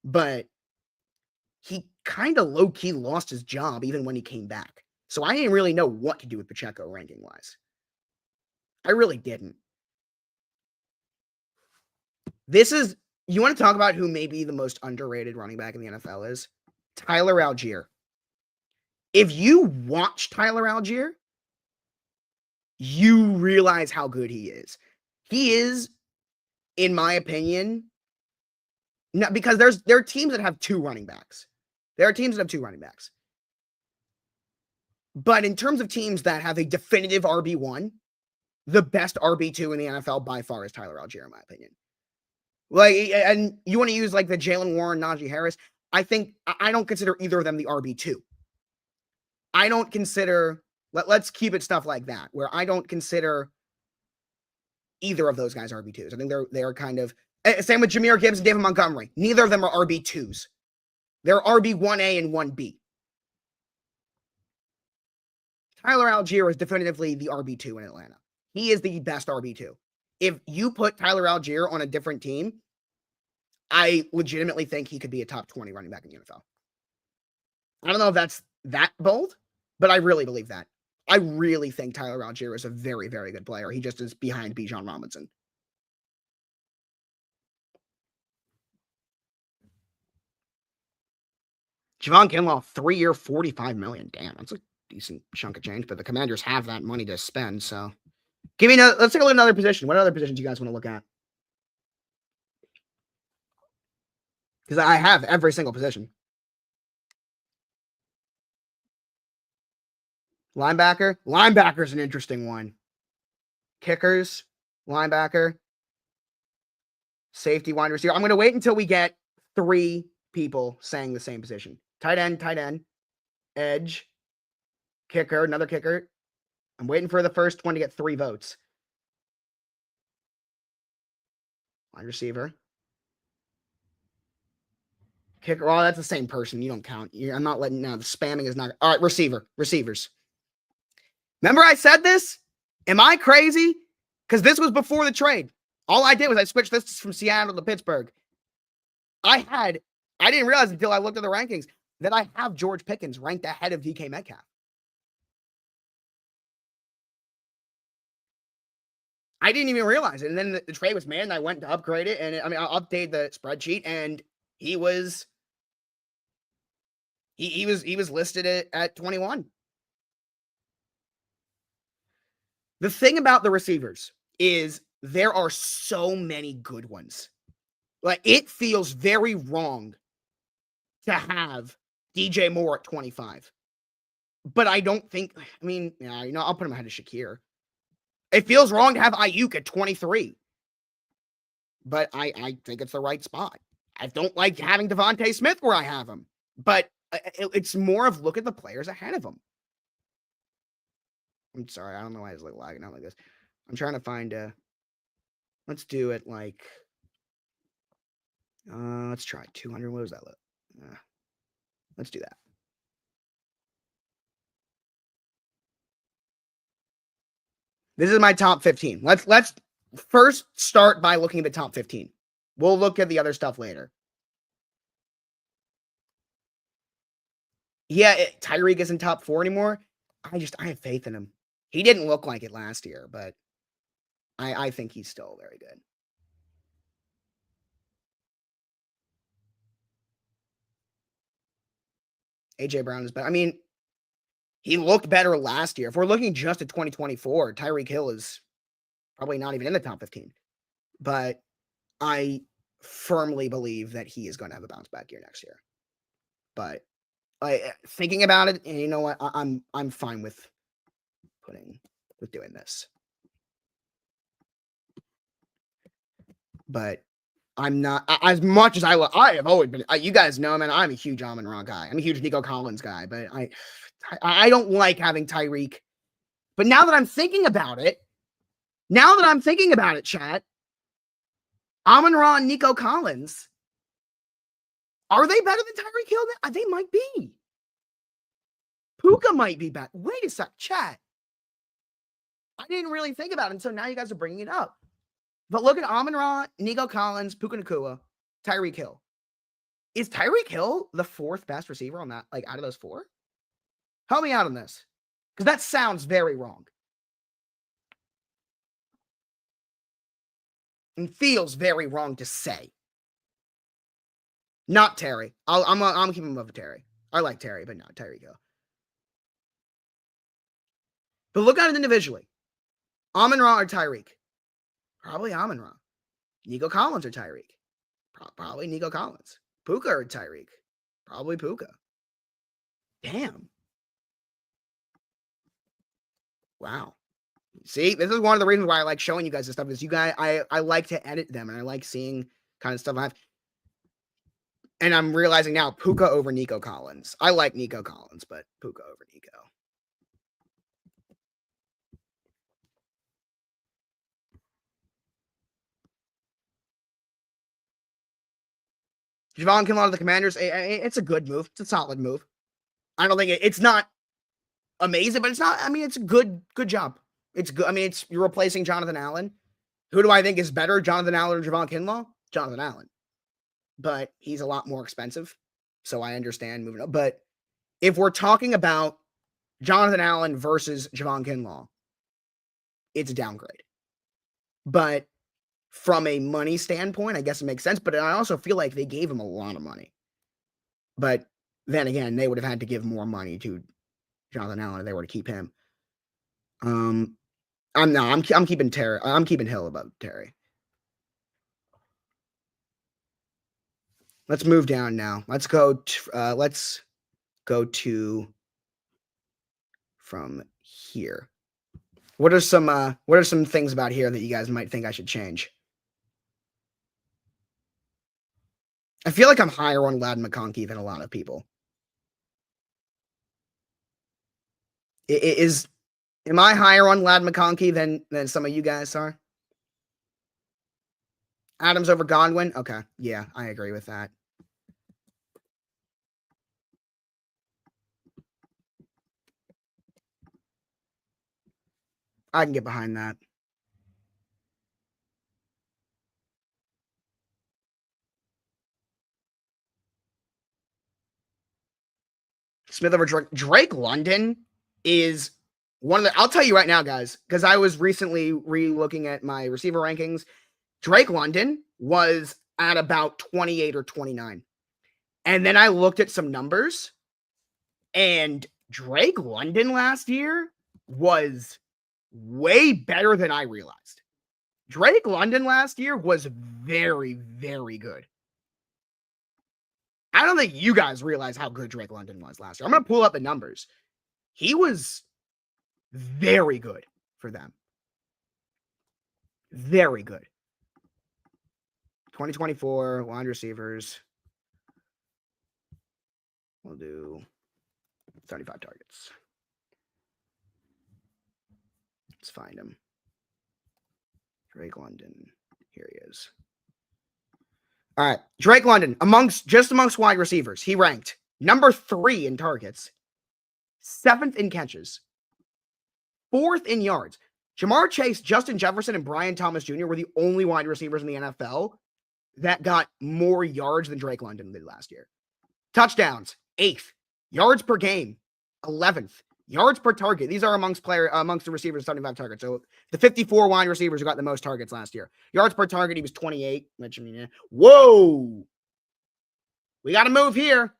but he kind of low-key lost his job even when he came back. So I didn't really know what to do with Pacheco ranking-wise. I really didn't. You want to talk about who maybe the most underrated running back in the NFL is? Tyler Algier. If you watch Tyler Algier, you realize how good he is. He is, in my opinion, not because there are teams that have 2 running backs. There are teams that have 2 running backs. But in terms of teams that have a definitive RB1, the best RB2 in the NFL by far is Tyler Algier, in my opinion. And you want to use the Jalen Warren, Najee Harris. I don't consider either of them the RB2. I don't consider, let's keep it stuff like that, where I don't consider either of those guys RB2s. I think they're kind of, same with Jahmyr Gibbs and David Montgomery. Neither of them are RB2s. They're RB1A and 1B. Tyler Algier is definitively the RB2 in Atlanta. He is the best RB2. If you put Tyler Algier on a different team, I legitimately think he could be a top 20 running back in the NFL. I don't know if that's that bold, but I really believe that. I really think Tyler Algier is a very, very good player. He just is behind Bijan Robinson. Javon Kinlaw, 3-year, $45 million. Damn, that's a decent chunk of change, but the Commanders have that money to spend, so. Let's take a look at another position. What other positions you guys want to look at? Because I have every single position. Linebacker. Linebacker's an interesting one. Kickers, linebacker, safety, wide receiver. I'm going to wait until we get 3 people saying the same position. Tight end, edge, kicker, another kicker. I'm waiting for the first one to get 3 votes. Wide receiver. Kicker. Oh, that's the same person. You don't count. I'm not letting. No, the spamming is not. All right, receivers. Remember I said this? Am I crazy? Because this was before the trade. All I did was I switched this from Seattle to Pittsburgh. I didn't realize until I looked at the rankings that I have George Pickens ranked ahead of DK Metcalf. I didn't even realize it. And then the trade was made and I went to upgrade it. And I updated the spreadsheet and he was listed at 21. The thing about the receivers is there are so many good ones. Like, it feels very wrong to have DJ Moore at 25. But I don't think, I'll put him ahead of Shakir. It feels wrong to have Ayuk at 23. But I think it's the right spot. I don't like having Devontae Smith where I have him. But it's more of look at the players ahead of him. I'm sorry, I don't know why it's like lagging out like this. I'm trying to find let's do it like let's try 200. What does that look? Let's do that. This is my top 15. Let's first start by looking at the top 15. We'll look at the other stuff later. Yeah, Tyreek isn't top 4 anymore. I have faith in him. He didn't look like it last year, but I think he's still very good. AJ Brown is better. He looked better last year. If we're looking just at 2024, Tyreek Hill is probably not even in the top 15. But I firmly believe that he is going to have a bounce back year next year. But thinking about it, and you know what, I'm fine with doing this. But I'm not, as much as I have always been, you guys know, man, I'm a huge Amon-Ra guy. I'm a huge Nico Collins guy, but I don't like having Tyreek. But now that I'm thinking about it, chat, Amon-Ra and Nico Collins, are they better than Tyreek Hill? They might be. Puka might be better. Wait a sec, chat. I didn't really think about it until now you guys are bringing it up. But look at Amon-Ra, Nico Collins, Puka Nacua, Tyreek Hill. Is Tyreek Hill the 4th best receiver on that, out of those 4? Help me out on this. Because that sounds very wrong. And feels very wrong to say. Not Terry. I'm keeping him above Terry. I like Terry, but not Tyreek Hill. But look at it individually. Amon-Ra or Tyreek? Probably Amon-Ra. Nico Collins or Tyreek? Probably Nico Collins. Puka or Tyreek? Probably Puka. Damn. Wow. See, this is one of the reasons why I like showing you guys this stuff, is you guys, I like to edit them, and I like seeing kind of stuff I have. And I'm realizing now, Puka over Nico Collins. I like Nico Collins, but Puka over Nico. Javon Kinlaw to the Commanders, it's a good move. It's a solid move. I don't think it's not amazing, but it's not, it's a good job. It's good. You're replacing Jonathan Allen. Who do I think is better, Jonathan Allen or Javon Kinlaw? Jonathan Allen. But he's a lot more expensive, so I understand moving up. But if we're talking about Jonathan Allen versus Javon Kinlaw, it's a downgrade. But from a money standpoint, I guess it makes sense. But I also feel like they gave him a lot of money. But Then again, they would have had to give more money to Jonathan Allen if they were to keep him. I'm keeping Terry. I'm keeping Hill above Terry. Let's move down now. Let's go to from here. What are some things about here that you guys might think I should change? I feel like I'm higher on Ladd McConkey than a lot of people. Am I higher on Ladd McConkey than some of you guys are? Adams over Godwin? Okay. Yeah, I agree with that. I can get behind that. Smith over Drake London is one of the. I'll tell you right now, guys, because I was recently re-looking at my receiver rankings. Drake London was at about 28 or 29. And then I looked at some numbers, and Drake London last year was way better than I realized. Drake London last year was very, very good. I don't think you guys realize how good Drake London was last year. I'm going to pull up the numbers. He was very good for them. Very good. 2024 wide receivers. We'll do 35 targets. Let's find him. Drake London. Here he is. All right. Drake London, amongst wide receivers, he ranked number 3 in targets, 7th in catches, 4th in yards. Jamar Chase, Justin Jefferson, and Brian Thomas Jr. were the only wide receivers in the NFL that got more yards than Drake London did last year. Touchdowns, 8th. Yards per game, 11th. Yards per target. These are amongst the receivers, 75 targets. So the 54 wide receivers who got the most targets last year. Yards per target, he was 28, which I mean, whoa. We got to move here.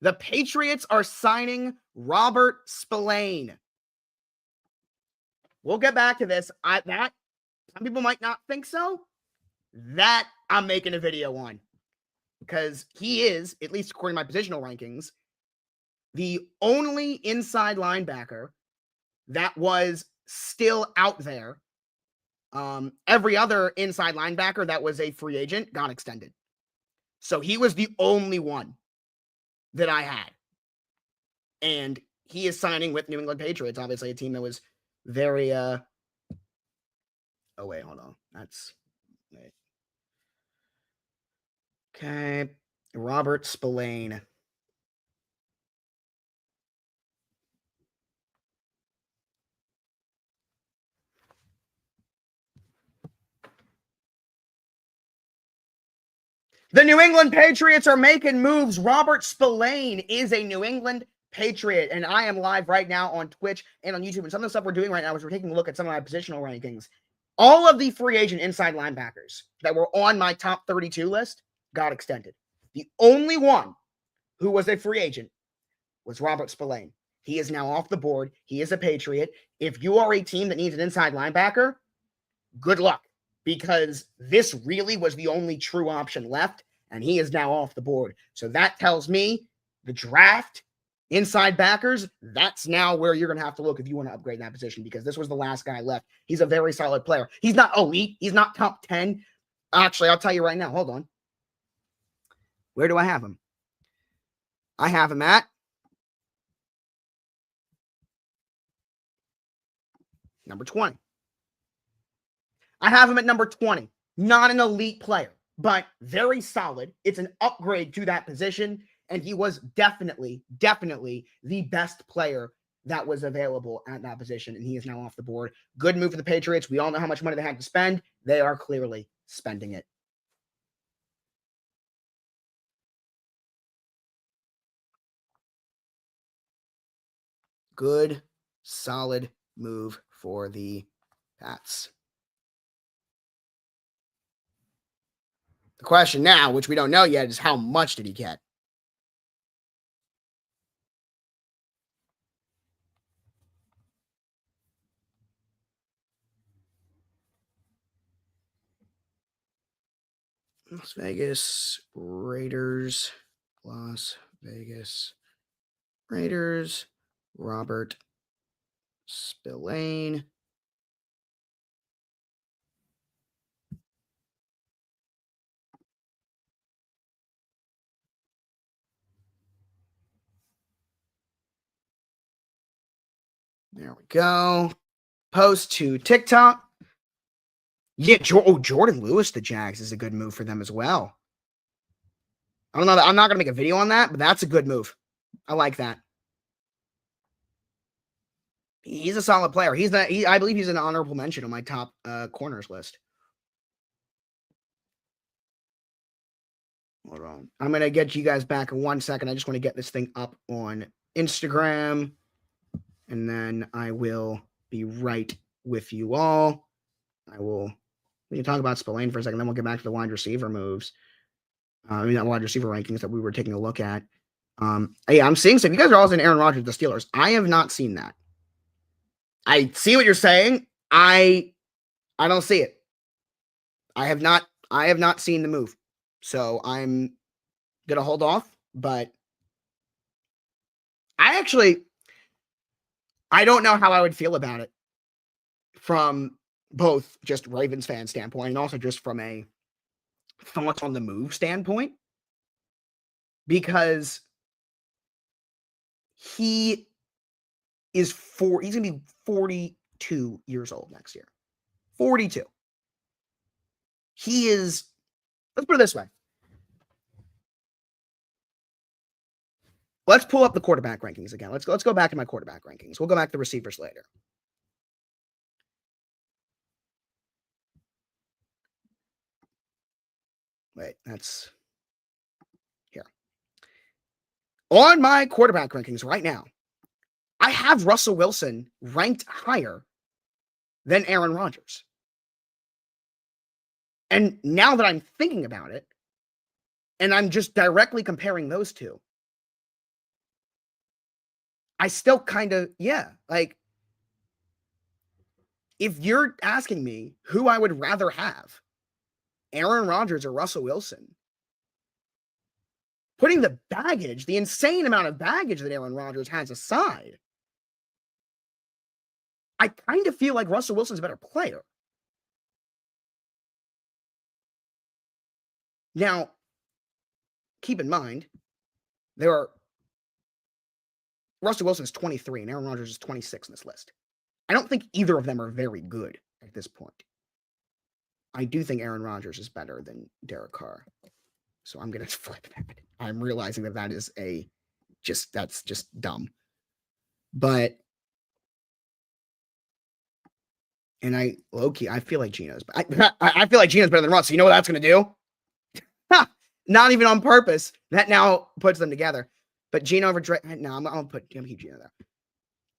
The Patriots are signing Robert Spillane. We'll get back to this. Some people might not think so. That I'm making a video on. Because he is, at least according to my positional rankings, the only inside linebacker that was still out there. Every other inside linebacker that was a free agent got extended. So he was the only one that I had. And he is signing with New England Patriots, obviously a team that was very oh wait, hold on. Okay. Robert Spillane. The New England Patriots are making moves. Robert Spillane is a New England Patriot, and I am live right now on Twitch and on YouTube. And some of the stuff we're doing right now is we're taking a look at some of my positional rankings. All of the free agent inside linebackers that were on my top 32 list got extended. The only one who was a free agent was Robert Spillane. He is now off the board. He is a Patriot. If you are a team that needs an inside linebacker, good luck, because this really was the only true option left, and he is now off the board. So that tells me the draft, inside backers, that's now where you're going to have to look if you want to upgrade that position, because this was the last guy left. He's a very solid player. He's not elite. He's not top 10. Actually, I'll tell you right now. Hold on. Where do I have him? I have him at number 20. I have him at number 20. Not an elite player, but very solid. It's an upgrade to that position, and he was definitely the best player that was available at that position, and he is now off the board. Good move for the Patriots. We all know how much money they had to spend. They are clearly spending it. Good, solid move for the Pats. The question now, which we don't know yet, is how much did he get? Las Vegas Raiders. Las Vegas Raiders. Robert Spillane. There we go. Post to TikTok. Yeah, Jordan Lewis, the Jags, is a good move for them as well. I don't know. I'm not going to make a video on that, but that's a good move. I like that. He's a solid player. I believe he's an honorable mention on my top corners list. Hold on. I'm going to get you guys back in 1 second. I just want to get this thing up on Instagram, and then I will be right with you all. We can talk about Spillane for a second, then we'll get back to the wide receiver moves. Not wide receiver rankings that we were taking a look at. Hey, I'm seeing some. You guys are all in Aaron Rodgers, the Steelers. I have not seen that. I see what you're saying. I don't see it. I have not seen the move. So I'm gonna hold off, but I don't know how I would feel about it from both just Ravens fan standpoint and also just from a thoughts on the move standpoint, because he's gonna be 42 years old next year. 42. He is, let's put it this way. Let's pull up the quarterback rankings again. Let's go back to my quarterback rankings. We'll go back to receivers later. Wait, that's here. On my quarterback rankings right now, I have Russell Wilson ranked higher than Aaron Rodgers. And now that I'm thinking about it, and I'm just directly comparing those two, I still kind of, like, if you're asking me who I would rather have, Aaron Rodgers or Russell Wilson, putting the insane amount of baggage that Aaron Rodgers has aside, I kind of feel like Russell Wilson's a better player. Now, keep in mind, Russell Wilson is 23 and Aaron Rodgers is 26 in this list. I don't think either of them are very good at this point. I do think Aaron Rodgers is better than Derek Carr. So I'm going to flip that. I'm realizing that is that's just dumb. But, and I feel like Gino's, I feel like Gino's better than Russ. So you know what that's going to do? Not even on purpose. That now puts them together. But Gino over Drake. No, I'm going to keep Gino there.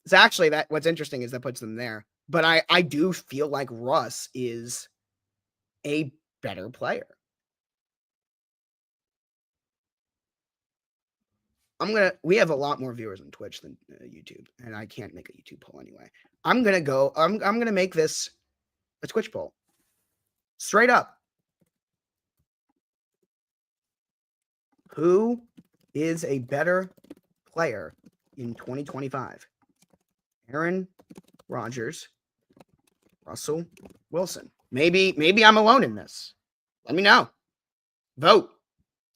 It's actually what's interesting is that puts them there. But I do feel like Russ is a better player. We have a lot more viewers on Twitch than YouTube, and I can't make a YouTube poll anyway. I'm going to make this a Twitch poll. Straight up. Who is a better player in 2025? Aaron Rodgers, Russell Wilson. Maybe I'm alone in this. Let me know. Vote.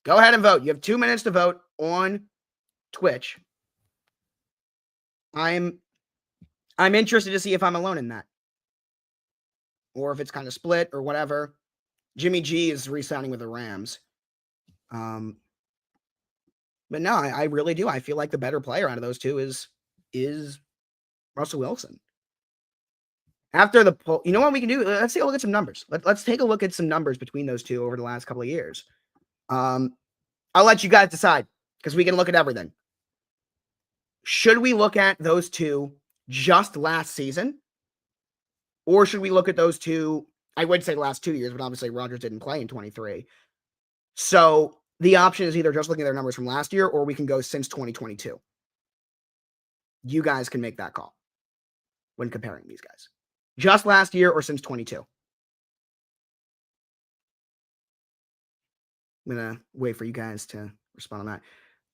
Go ahead and vote. You have 2 minutes to vote on Twitch. I'm interested to see if I'm alone in that, or if it's kind of split or whatever. Jimmy G is re-signing with the Rams. But no, I really do. I feel like the better player out of those two is Russell Wilson. After the poll, you know what we can do? Let's take a look at some numbers. Let's take a look at some numbers between those two over the last couple of years. I'll let you guys decide because we can look at everything. Should we look at those two just last season? Or should we look at those two? I would say the last 2 years, but obviously Rodgers didn't play in 23. So the option is either just looking at their numbers from last year, or we can go since 2022. You guys can make that call when comparing these guys. Just last year or since 22. I'm going to wait for you guys to respond on that.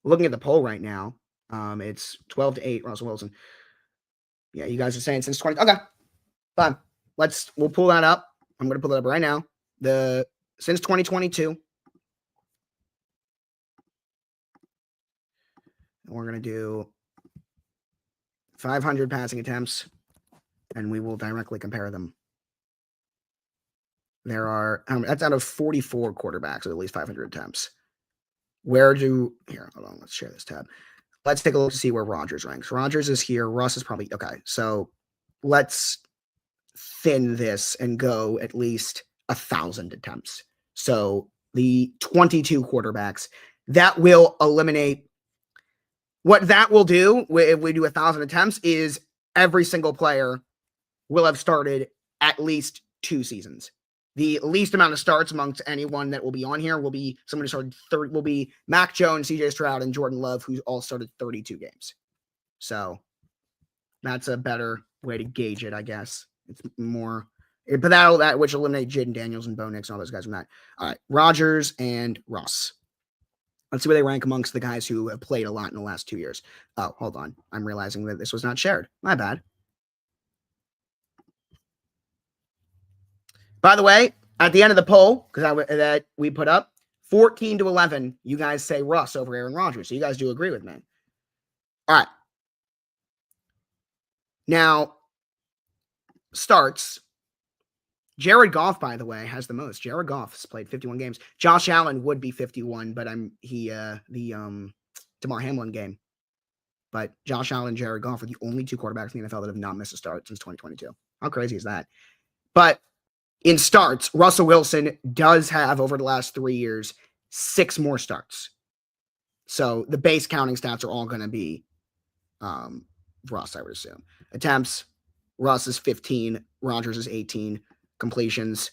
Looking at the poll right now, it's 12-8, Russell Wilson. Yeah, you guys are saying since 20. Okay, fine. We'll pull that up. I'm going to pull it up right now. Since 2022. And we're going to do 500 passing attempts, and we will directly compare them. There are, that's out of 44 quarterbacks with at least 500 attempts. Here, hold on, let's share this tab. Let's take a look to see where Rodgers ranks. Rodgers is here. Russ is probably, okay. So let's thin this and go at least 1,000 attempts. So the 22 quarterbacks, that will eliminate, what that will do if we do 1,000 attempts is every single player will have started at least 2 seasons. The least amount of starts amongst anyone that will be on here will be someone who started will be Mac Jones, CJ Stroud, and Jordan Love, who all started 32 games. So that's a better way to gauge it, I guess. It's more, but that which eliminate Jaden Daniels and Bo Nix and all those guys from that. All right, Rodgers and Russ. Let's see where they rank amongst the guys who have played a lot in the last 2 years. Oh, hold on. I'm realizing that this was not shared. My bad. By the way, at the end of the poll, that we put up, 14-11, you guys say Russ over Aaron Rodgers. So you guys do agree with me. All right. Now, starts. Jared Goff, by the way, has the most. Jared Goff has played 51 games. Josh Allen would be 51, but the Damar Hamlin game. But Josh Allen and Jared Goff are the only 2 quarterbacks in the NFL that have not missed a start since 2022. How crazy is that? But in starts, Russell Wilson does have, over the last 3 years, 6 more starts. So the base counting stats are all going to be Russ, I would assume. Attempts, Russ is 15, Rodgers is 18. Completions,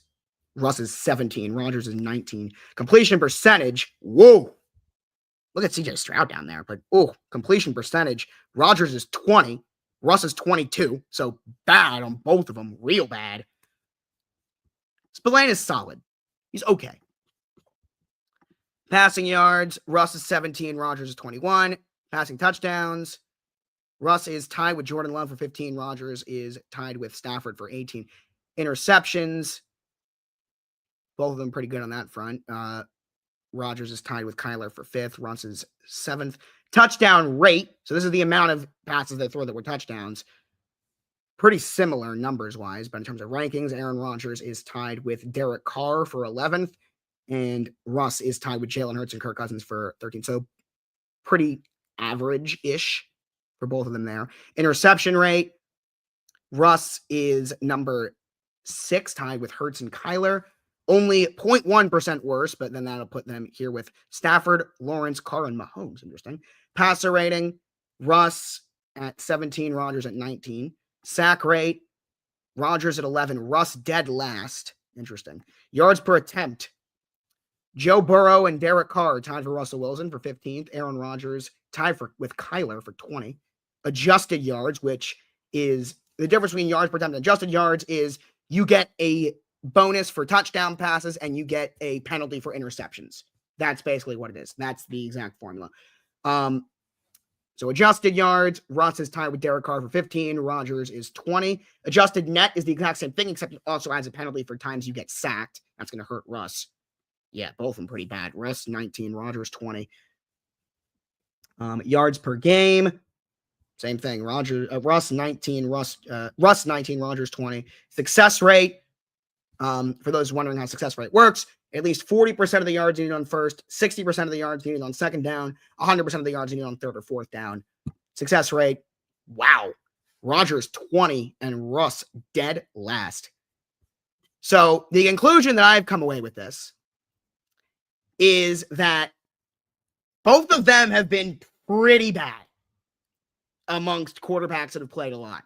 Russ is 17, Rodgers is 19. Completion percentage, whoa. Look at CJ Stroud down there. But, completion percentage, Rodgers is 20, Russ is 22. So bad on both of them, real bad. Spillane is solid. He's okay. Passing yards, Russ is 17, Rodgers is 21. Passing touchdowns, Russ is tied with Jordan Love for 15. Rodgers is tied with Stafford for 18. Interceptions, both of them pretty good on that front. Rodgers is tied with Kyler for 5th. Russ is 7th. Touchdown rate, so this is the amount of passes they throw that were touchdowns. Pretty similar numbers-wise, but in terms of rankings, Aaron Rodgers is tied with Derek Carr for 11th, and Russ is tied with Jalen Hurts and Kirk Cousins for 13th. So pretty average-ish for both of them there. Interception rate, Russ is number 6, tied with Hurts and Kyler. Only 0.1% worse, but then that'll put them here with Stafford, Lawrence, Carr, and Mahomes. Interesting. Passer rating, Russ at 17, Rodgers at 19. Sack rate, Rodgers at 11, Russ dead last. Interesting. Yards per attempt, Joe Burrow and Derek Carr tied for Russell Wilson for 15th. Aaron Rodgers tied with Kyler for 20. Adjusted yards, which is the difference between yards per attempt and adjusted yards, is you get a bonus for touchdown passes and you get a penalty for interceptions. That's basically what it is. That's the exact formula. So adjusted yards, Russ is tied with Derek Carr for 15. Rodgers is 20. Adjusted net is the exact same thing, except it also adds a penalty for times you get sacked. That's going to hurt Russ. Yeah, both of them pretty bad. Russ 19, Rodgers 20. Yards per game, same thing. Russ 19, Russ 19, Rodgers 20. Success rate, for those wondering how success rate works, at least 40% of the yards needed on first, 60% of the yards needed on second down, 100% of the yards needed on third or fourth down. Success rate, wow. Rodgers 20 and Russ dead last. So the conclusion that I've come away with this is that both of them have been pretty bad amongst quarterbacks that have played a lot.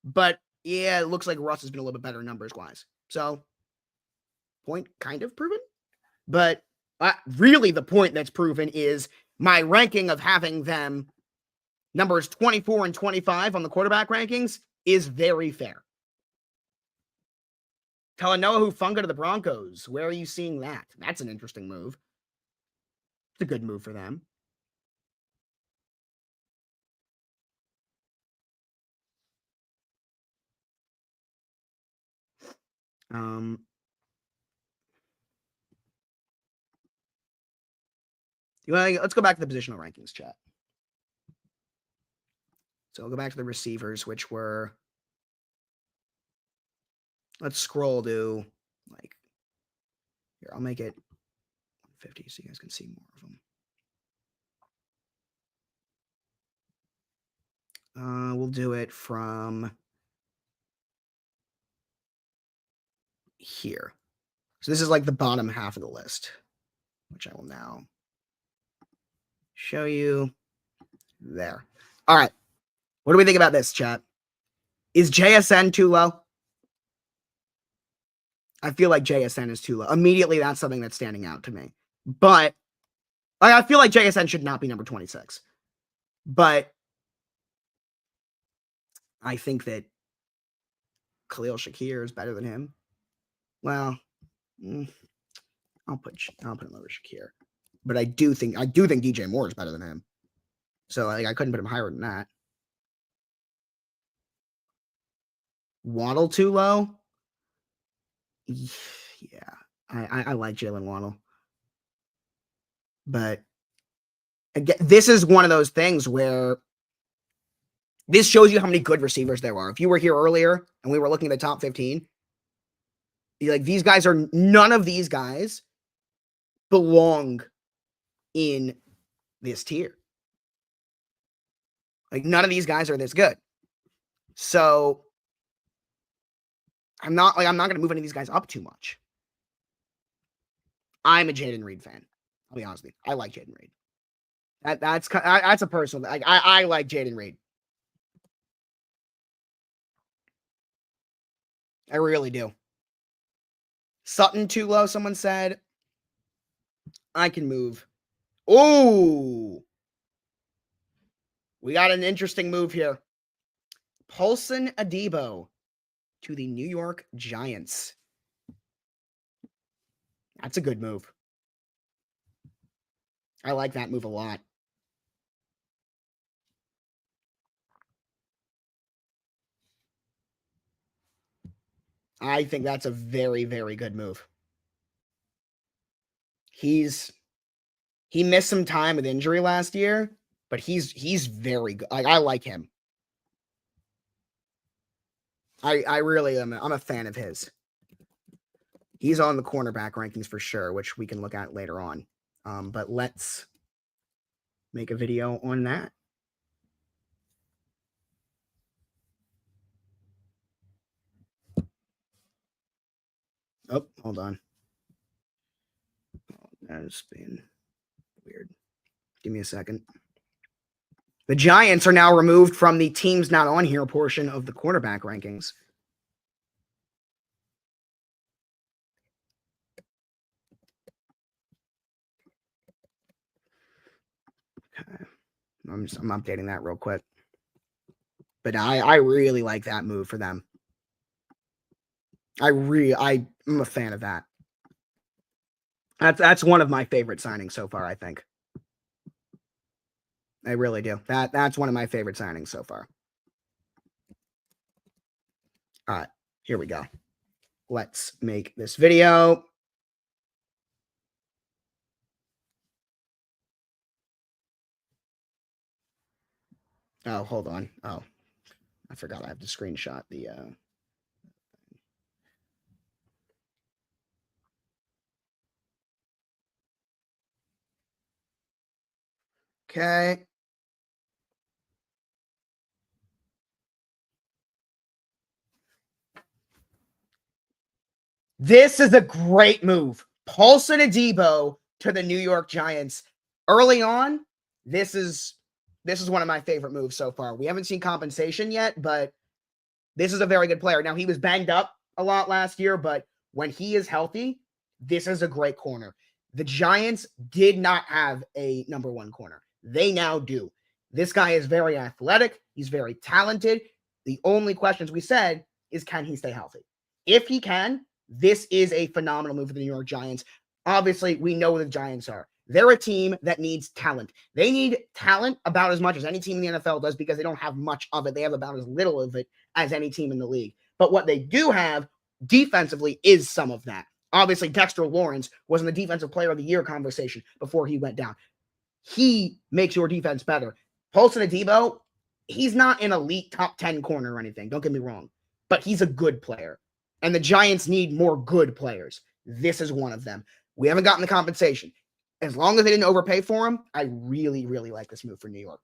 But yeah, it looks like Russ has been a little bit better numbers-wise. So, point kind of proven. But really the point that's proven is my ranking of having them numbers 24 and 25 on the quarterback rankings is very fair. Talanoa Hufanga to the Broncos. Where are you seeing that? That's an interesting move. It's a good move for them. Let's go back to the positional rankings, chat. So we'll go back to the receivers, which were, let's scroll to, like, here, I'll make it 150 so you guys can see more of them. We'll do it from here. So this is like the bottom half of the list, which I will now show you there. All right. What do we think about this, chat? Is JSN too low? I feel like JSN is too low. Immediately, that's something that's standing out to me. But I feel like JSN should not be number 26. But I think that Khalil Shakir is better than him. Well, I'll put him over Shakir. But I do think DJ Moore is better than him. So I couldn't put him higher than that. Waddle too low? Yeah. I like Jalen Waddle. But again, this is one of those things where this shows you how many good receivers there are. If you were here earlier and we were looking at the top 15, like, these guys are, none of these guys belong in this tier. Like, none of these guys are this good. So I'm not going to move any of these guys up too much. I'm a Jaden Reed fan. I'll be honest with you. I like Jaden Reed. That's a personal. I like Jaden Reed. I really do. Sutton too low, someone said. I can move. Oh, we got an interesting move here. Paulson Adebo to the New York Giants. That's a good move. I like that move a lot. I think that's a very, very good move. He missed some time with injury last year, but he's very good. I like him. I really am. I'm a fan of his. He's on the cornerback rankings for sure, which we can look at later on. But let's make a video on that. Oh, hold on. Oh, that has been weird. Give me a second. The Giants are now removed from the teams not on here portion of the quarterback rankings. Okay. I'm updating that real quick. But I really like that move for them. I'm a fan of that. That's one of my favorite signings so far, I think. I really do. That's one of my favorite signings so far. All right, here we go. Let's make this video. Oh, hold on. Oh, I forgot I have to screenshot the Okay. This is a great move. Paulson Adebo to the New York Giants. Early on, this is one of my favorite moves so far. We haven't seen compensation yet, but this is a very good player. Now, he was banged up a lot last year, but when he is healthy, this is a great corner. The Giants did not have a number one corner. They now do. This guy is very athletic. He's very talented. The only questions we said is, can he stay healthy? If he can, this is a phenomenal move for the New York Giants. Obviously, we know what the Giants are. They're a team that needs talent. They need talent about as much as any team in the NFL does because they don't have much of it. They have about as little of it as any team in the league. But what they do have defensively is some of that. Obviously, Dexter Lawrence was in the Defensive Player of the Year conversation before he went down. He makes your defense better. Paulson Adebo, he's not an elite top 10 corner or anything. Don't get me wrong. But he's a good player. And the Giants need more good players. This is one of them. We haven't gotten the compensation. As long as they didn't overpay for him, I really, really like this move for New York.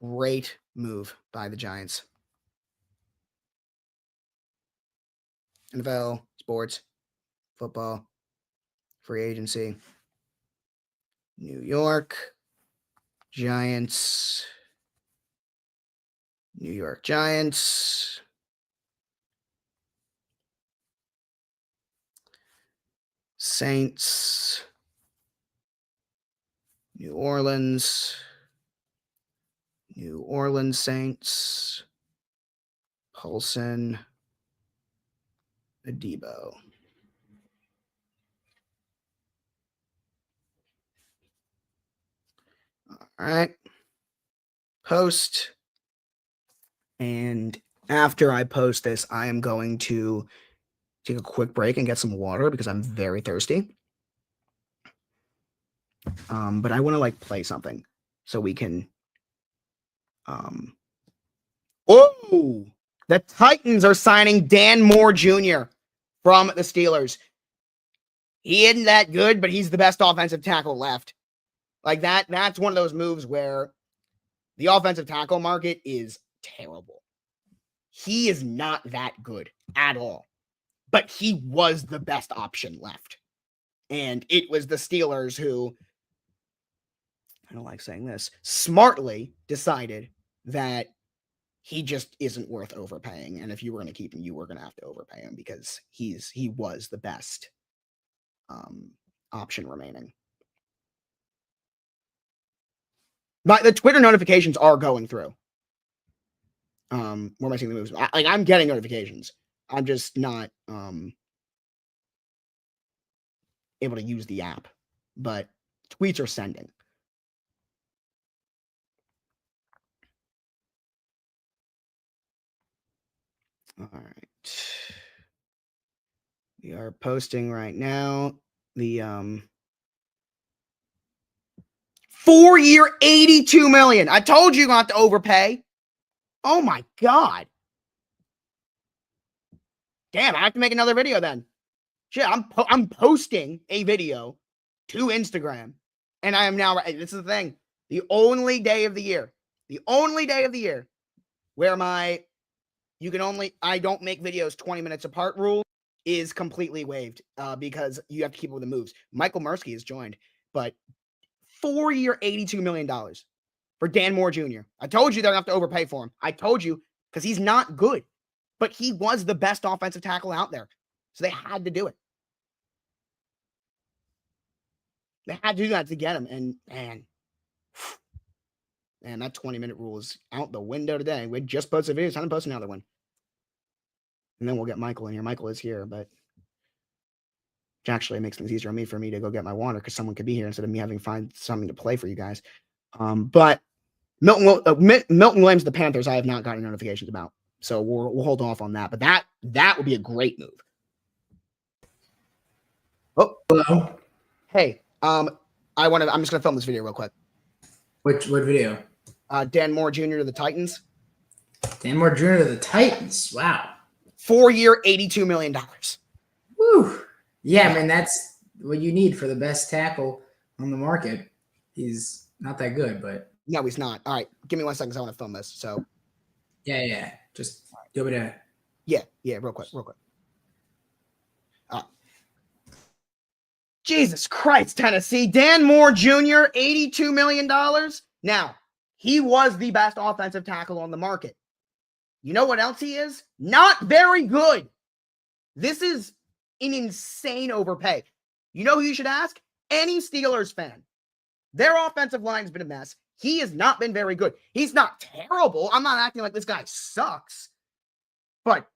Great move by the Giants. NFL, sports, football, free agency, New York, Giants, New York Giants, Saints, New Orleans Saints, Paulson Adebo. All right. Post. And after I post this, I am going to take a quick break and get some water because I'm very thirsty. But I want to play something so we can. Oh, the Titans are signing Dan Moore Jr. from the Steelers. He isn't that good, but he's the best offensive tackle left. That's one of those moves where the offensive tackle market is terrible. He is not that good at all, but he was the best option left. And it was the Steelers who, I don't like saying this, smartly decided that he just isn't worth overpaying. And if you were going to keep him, you were going to have to overpay him because he was the best option remaining. But the Twitter notifications are going through. Where am I seeing the moves? I'm getting notifications. I'm just not able to use the app. But tweets are sending. All right. We are posting right now the 4-year, $82 million. I told you you're going to have to overpay. Oh my God. Damn, I have to make another video then. Shit, I'm posting a video to Instagram. And I am now, this is the thing, the only day of the year where I don't make videos 20 minutes apart rule is completely waived because you have to keep up with the moves. Michael Mursky has joined, but 4-year, $82 million for Dan Moore Jr. I told you they're going to have to overpay for him. I told you because he's not good, but he was the best offensive tackle out there. So they had to do it. They had to do that to get him. And man, that 20-minute rule is out the window today. We just posted a video. It's time to post another one. And then we'll get Michael in here. Michael is here, but actually it makes things easier on me for me to go get my water because someone could be here instead of me having to find something to play for you guys. But Milton Williams, the Panthers, I have not gotten notifications about. So we'll hold off on that. But that would be a great move. Oh, hello. Hey, I'm just gonna film this video real quick. What video? Dan Moore Jr. to the Titans. Dan Moore Jr. to the Titans. Wow. 4-year, $82 million. Woo. Yeah, man, that's what you need for the best tackle on the market. He's not that good, but no, he's not. All right, give me 1 second. I want to film this. So, yeah. Just do it. Yeah, real quick. Jesus Christ, Tennessee. Dan Moore Jr., $82 million. Now, he was the best offensive tackle on the market. You know what else he is? Not very good. This is an insane overpay. You know who you should ask? Any Steelers fan. Their offensive line's been a mess. He has not been very good. He's not terrible. I'm not acting like this guy sucks. But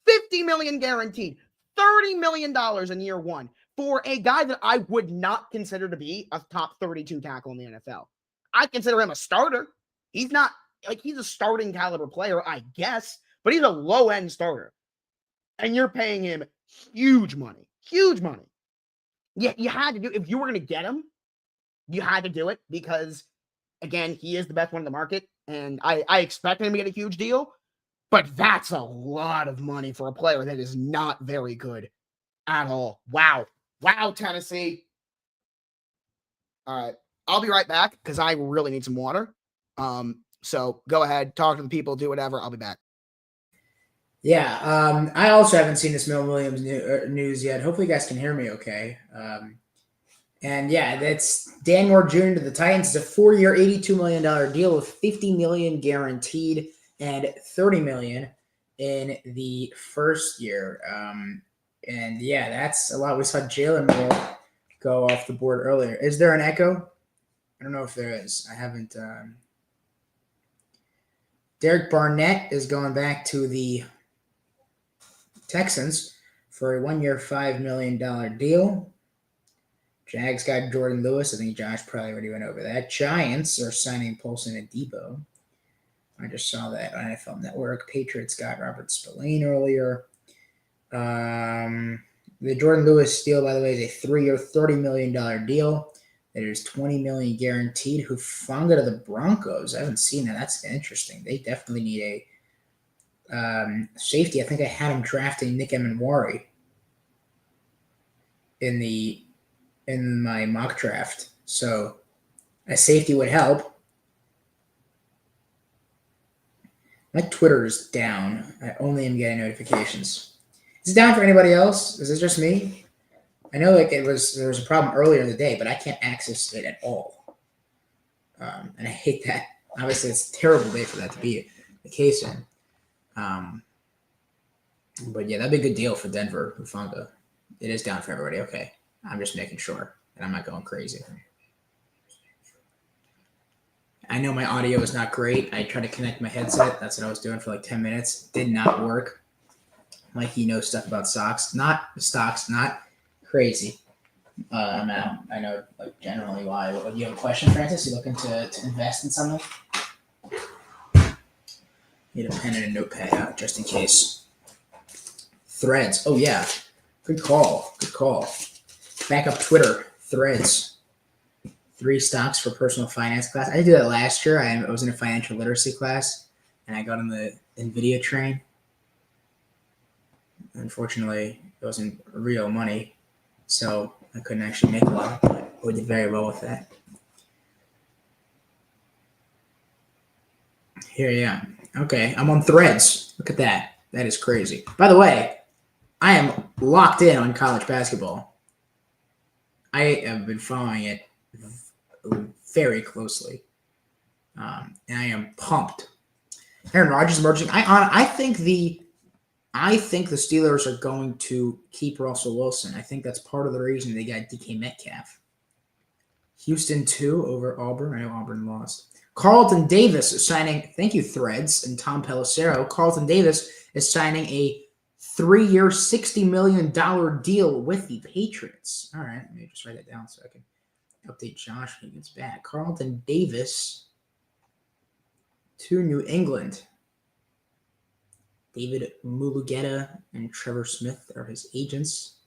$50 million guaranteed, $30 million in year one for a guy that I would not consider to be a top 32 tackle in the NFL. I consider him a starter. He's not like he's a starting caliber player, I guess, but he's a low end starter. And you're paying him huge money. Yeah, you had to do if you were going to get him, you had to do it because, again, he is the best one in the market, and I expect him to get a huge deal, but that's a lot of money for a player that is not very good at all. Wow, Tennessee. All right, I'll be right back because I really need some water. So go ahead, talk to the people, do whatever. I'll be back. Yeah, I also haven't seen this Mel Williams news yet. Hopefully, you guys can hear me okay. And yeah, that's Dan Moore Jr. to the Titans. It's a 4-year, $82 million deal with $50 million guaranteed and $30 million in the first year. And yeah, that's a lot. We saw Jalen Moore go off the board earlier. Is there an echo? I don't know if there is. I haven't. Derek Barnett is going back to the Texans for a 1-year, $5 million deal. Jags got Jordan Lewis. I think Josh probably already went over that. Giants are signing Paulson and Depot. I just saw that on NFL Network. Patriots got Robert Spillane earlier. The Jordan Lewis deal, by the way, is a 3-year, $30 million deal. There's $20 million guaranteed. Hufanga to the Broncos. I haven't seen that. That's interesting. They definitely need a safety. I think I had him drafting Nick Emanwari in my mock draft. So a safety would help. My Twitter is down. I only am getting notifications. Is it down for anybody else? Is it just me? I know there was a problem earlier in the day, but I can't access it at all. And I hate that. Obviously, it's a terrible day for that to be the case in. But yeah, that'd be a good deal for Denver, Hufanga. It is down for everybody. Okay. I'm just making sure that I'm not going crazy. I know my audio is not great. I tried to connect my headset. That's what I was doing for like 10 minutes. Did not work. Mikey knows stuff about stocks, not crazy. I'm out. I know like generally why. You have a question, Francis? You looking to invest in something? Need a pen and a notepad out just in case. Threads. Oh yeah. Good call. Back up Twitter. Threads. 3 stocks for personal finance class. I did that last year. I was in a financial literacy class, and I got on the NVIDIA train. Unfortunately, it wasn't real money, so I couldn't actually make a lot, but we did very well with that. Here I am. Okay, I'm on Threads. Look at that. That is crazy. By the way, I am locked in on college basketball. I have been following it very closely, and I am pumped. Aaron Rodgers emerging. I think the Steelers are going to keep Russell Wilson. I think that's part of the reason they got DK Metcalf. Houston 2 over Auburn. I know Auburn lost. Carlton Davis is signing. Thank you, Threads and Tom Pelissero. Carlton Davis is signing a 3-year, $60 million deal with the Patriots. All right, let me just write that down so I can update Josh when he gets back. Carlton Davis to New England. David Mulugeta and Trevor Smith are his agents.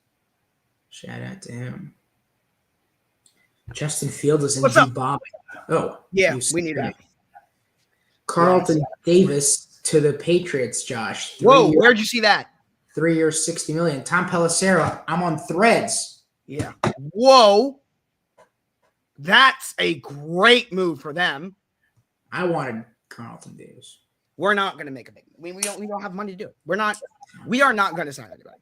Shout out to him. Justin Fields is in Zimbabwe. Oh, yeah, we need that. Carlton Davis to the Patriots, Josh. Whoa, where'd you see that? 3 years, $60 million. Tom Pelissero, I'm on Threads. Yeah. Whoa. That's a great move for them. I wanted Carlton Davis. We're not going to make a big move. We don't have money to do it. We are not going to sign anybody.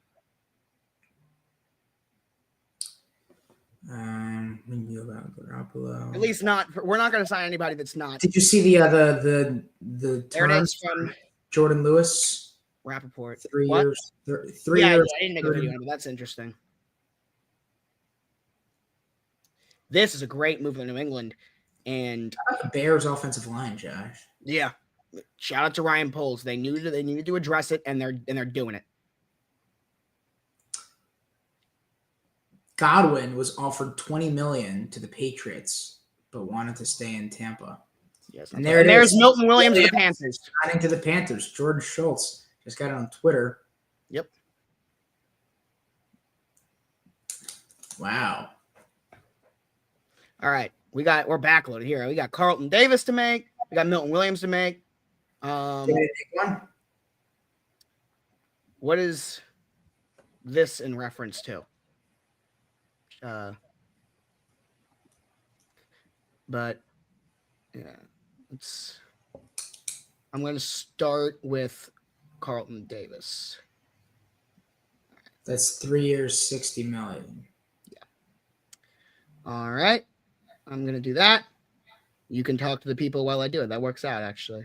At least not. We're not going to sign anybody that's not. Did you see the terms from Jordan Lewis? Rappaport. 3 years. 3 years. Yeah, I didn't make a video on it, but that's interesting. This is a great move in New England, and the Bears' offensive line, Josh. Yeah. Shout out to Ryan Poles. They needed to address it, and they're doing it. Godwin was offered $20 million to the Patriots, but wanted to stay in Tampa. Yes, and there it there's is. Milton Williams of the Panthers. Signing to the Panthers. George Schultz just got it on Twitter. Yep. Wow. All right, we're backloaded here. We got Carlton Davis to make. We got Milton Williams to make. One. What is this in reference to? But yeah, I'm going to start with Carlton Davis. That's 3 years, $60 million. Yeah. All right. I'm going to do that. You can talk to the people while I do it. That works out, actually.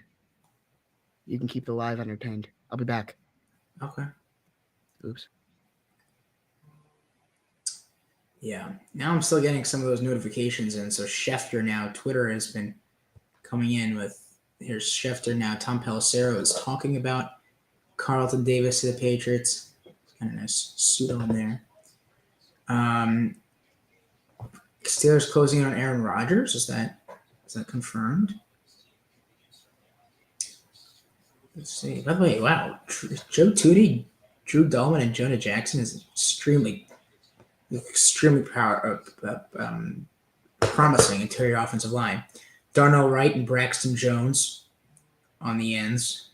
You can keep the live entertained. I'll be back. Okay. Oops. Yeah. Now I'm still getting some of those notifications in. So Schefter now, Twitter has been coming in with, here's Schefter now. Tom Pelissero is talking about Carlton Davis to the Patriots. Kind of nice suit on there. Steelers closing in on Aaron Rodgers. Is that confirmed? Let's see. By the way, wow. Joe Tootie, Drew Dahlman, and Jonah Jackson is extremely promising interior offensive line. Darnell Wright and Braxton Jones on the ends.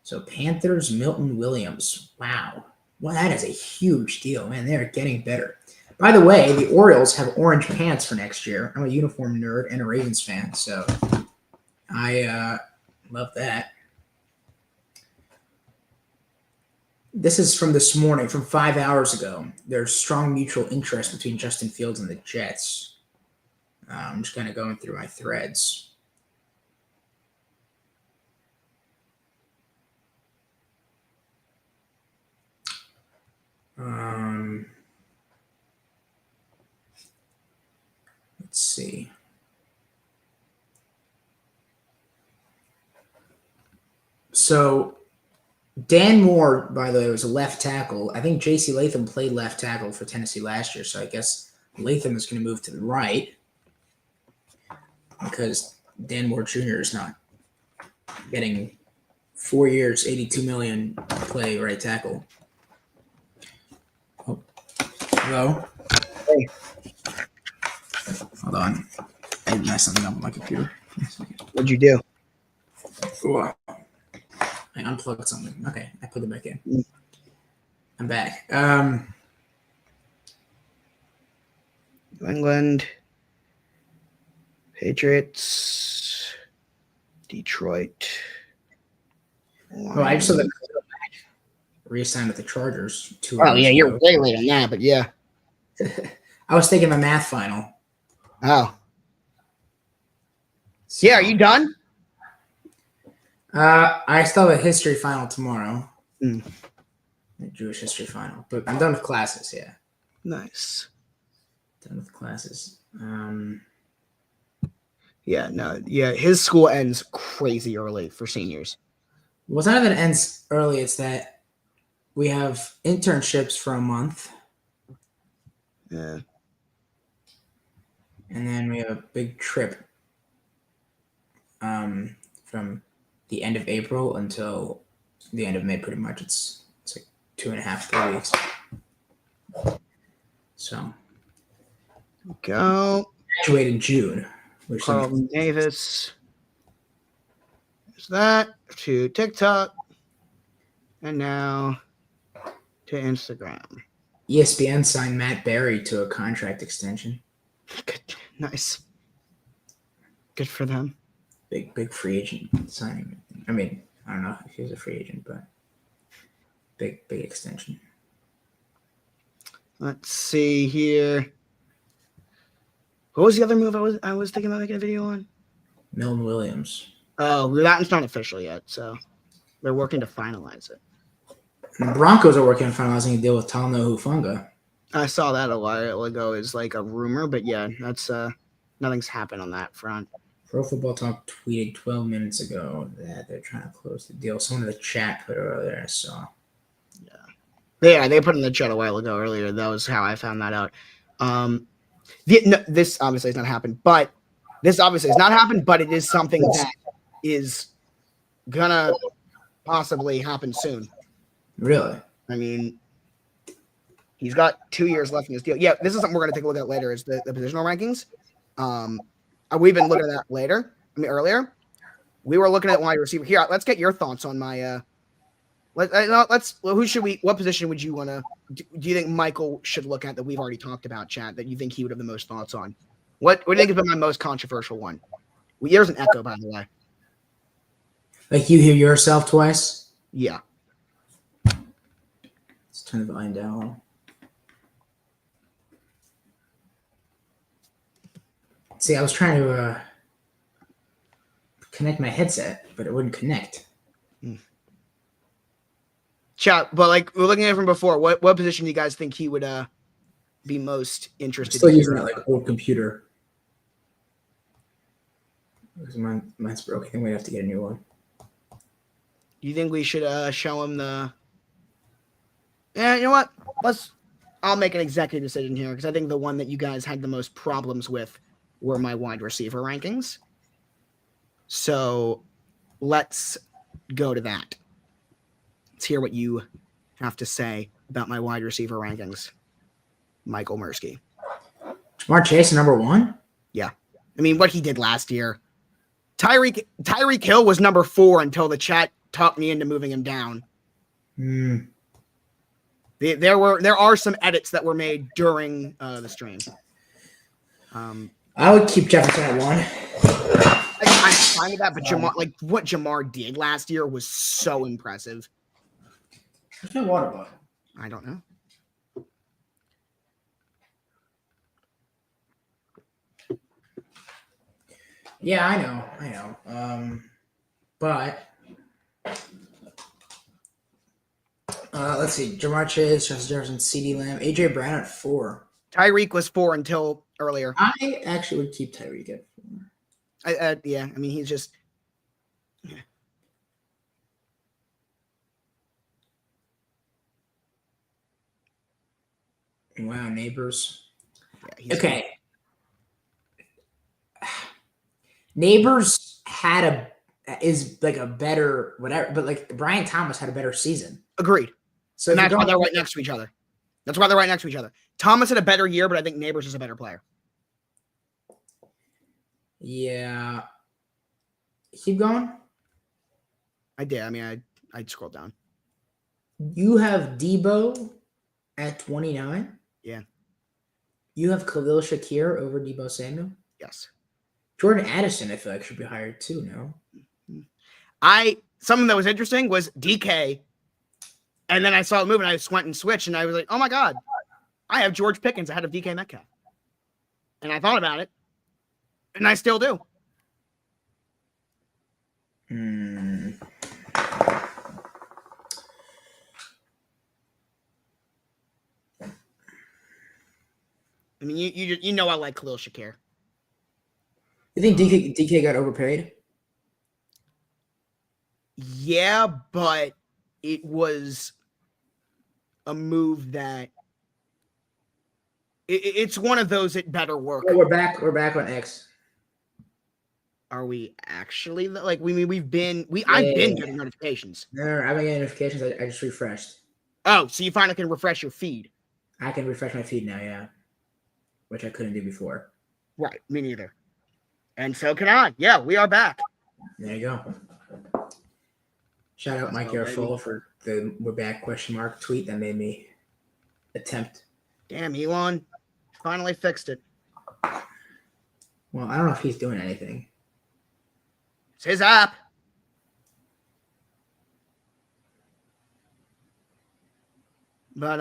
So Panthers, Milton Williams. Wow. Well, that is a huge deal, man. They're getting better. By the way, the Orioles have orange pants for next year. I'm a uniform nerd and a Ravens fan, so I love that. This is from this morning, from 5 hours ago. There's strong mutual interest between Justin Fields and the Jets. I'm just kind of going through my threads. Let's see. So Dan Moore, by the way, was a left tackle. I think J.C. Latham played left tackle for Tennessee last year, so I guess Latham is going to move to the right because Dan Moore Jr. is not getting 4 years, $82 million play right tackle. Oh. Hello? Hey. Hold on. I messed something up on my computer. What'd you do? Ooh. I unplugged something. Okay, I put it back in. I'm back. New England, Patriots, Detroit. Oh, I just saw that re-signed with the Chargers. Oh, yeah, you're way late on that, but yeah. I was taking my math final. Oh. So, yeah, are you done? I still have a history final tomorrow. A Jewish history final. But I'm done with classes, yeah. Nice. Done with classes. Yeah, no. Yeah, his school ends crazy early for seniors. Well, it's not that it ends early. It's that we have internships for a month. Yeah. And then we have a big trip from the end of April until the end of May, pretty much. It's like 2.5, 3 weeks. So. Go. Graduate in June. Carlton Davis. There's that to TikTok. And now to Instagram. ESPN signed Matt Berry to a contract extension. Good. Nice. Good for them. Big free agent signing. I mean, I don't know if he's a free agent, but big extension. Let's see here. What was the other move I was thinking about making a video on? Milton Williams. Oh, that one's not official yet, so they're working to finalize it. And the Broncos are working on finalizing a deal with Talno Hufanga. I saw that a while ago as like a rumor, but yeah, that's nothing's happened on that front. Pro Football Talk tweeted 12 minutes ago that they're trying to close the deal. Someone in the chat put it earlier, I saw. Yeah. Yeah, they put in the chat a while ago earlier. That was how I found that out. This obviously has not happened, but this obviously has not happened, but it is something that is gonna possibly happen soon. Really? I mean, he's got 2 years left in his deal. Yeah, this is something we're gonna take a look at later. Is the positional rankings? We've been looking at that later. I mean, earlier we were looking at wide receiver. Here, let's get your thoughts on my. Let's. Well, who should we? What position would you want to? Do you think Michael should look at that we've already talked about, Chad? That you think he would have the most thoughts on? What do you think has been my most controversial one? Well, there's an echo, by the way. Like you hear yourself twice? Yeah. Let's turn the volume down. See, I was trying to connect my headset, but it wouldn't connect. Chat, but like we're looking at it from before. What position do you guys think he would be most interested I'm still in? using that like old computer. Mine's broken. I think we have to get a new one. Do you think we should show him the? Yeah, you know what? I'll make an executive decision here because I think the one that you guys had the most problems with were my wide receiver rankings. So let's go to that. Let's hear what you have to say about my wide receiver rankings, Michael Mursky. Jamar Chase, number 1? Yeah. I mean, what he did last year. Tyreek Hill was number 4 until the chat talked me into moving him down. There are some edits that were made during the stream. I would keep Jefferson at 1. I'm fine with that, but what Jamar did last year was so impressive. There's no water bottle. I don't know. Yeah, I know. But let's see. Jamar Chase, Justin Jefferson, CeeDee Lamb, AJ Brown at 4. Tyreek was 4 until earlier. I actually would keep Tyreek at 4. Yeah, I mean, he's just. Yeah. Wow, Neighbors. Yeah, okay. Neighbors is like a better whatever, but like Brian Thomas had a better season. Agreed. So and that's why they're right next to each other. That's why they're right next to each other. Thomas had a better year, but I think Neighbors is a better player. Yeah. Keep going. I did. I mean, I'd scroll down. You have Debo at 29. Yeah. You have Khalil Shakir over Debo Samuel. Yes. Jordan Addison, I feel like, should be hired too, no? Something that was interesting was DK. And then I saw it move and I just went and switched and I was like, oh my God, I have George Pickens ahead of DK Metcalf. And I thought about it. And I still do. I mean, you know I like Khalil Shakir. You think DK got overpaid? Yeah, but it was a move that it's one of those that better work. Oh, we're back on X. Are we actually like I've been getting notifications. No, I've been getting notifications. I just refreshed. Oh, so you finally can refresh your feed. I can refresh my feed now, yeah. Which I couldn't do before. Right, me neither. And so can I. Yeah, we are back. There you go. Shout out Mike Garofalo for the "we're back?" ? Tweet that made me attempt. Damn, Elon finally fixed it. Well, I don't know if he's doing anything. It's his app. But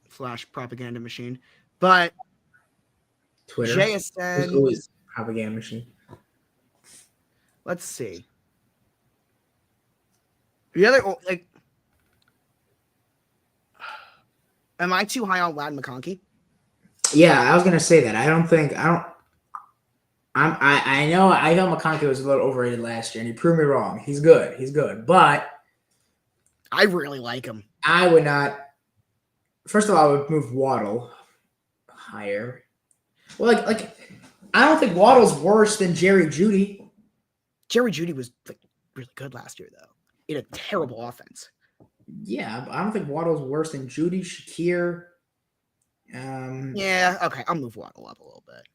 Flash propaganda machine. But Twitter. JSN is always propaganda machine. Let's see. The other am I too high on Lad McConkey? Yeah, I was gonna say that. I know I thought McConkey was a little overrated last year, and he proved me wrong. He's good, but I really like him. I would not. First of all, I would move Waddle higher. Well, like I don't think Waddle's worse than Jerry Jeudy. Jerry Jeudy was like really good last year, though, in a terrible offense. Yeah, but I don't think Waddle's worse than Jeudy, Shakir. Yeah, okay, I'll move Waddle up a little bit.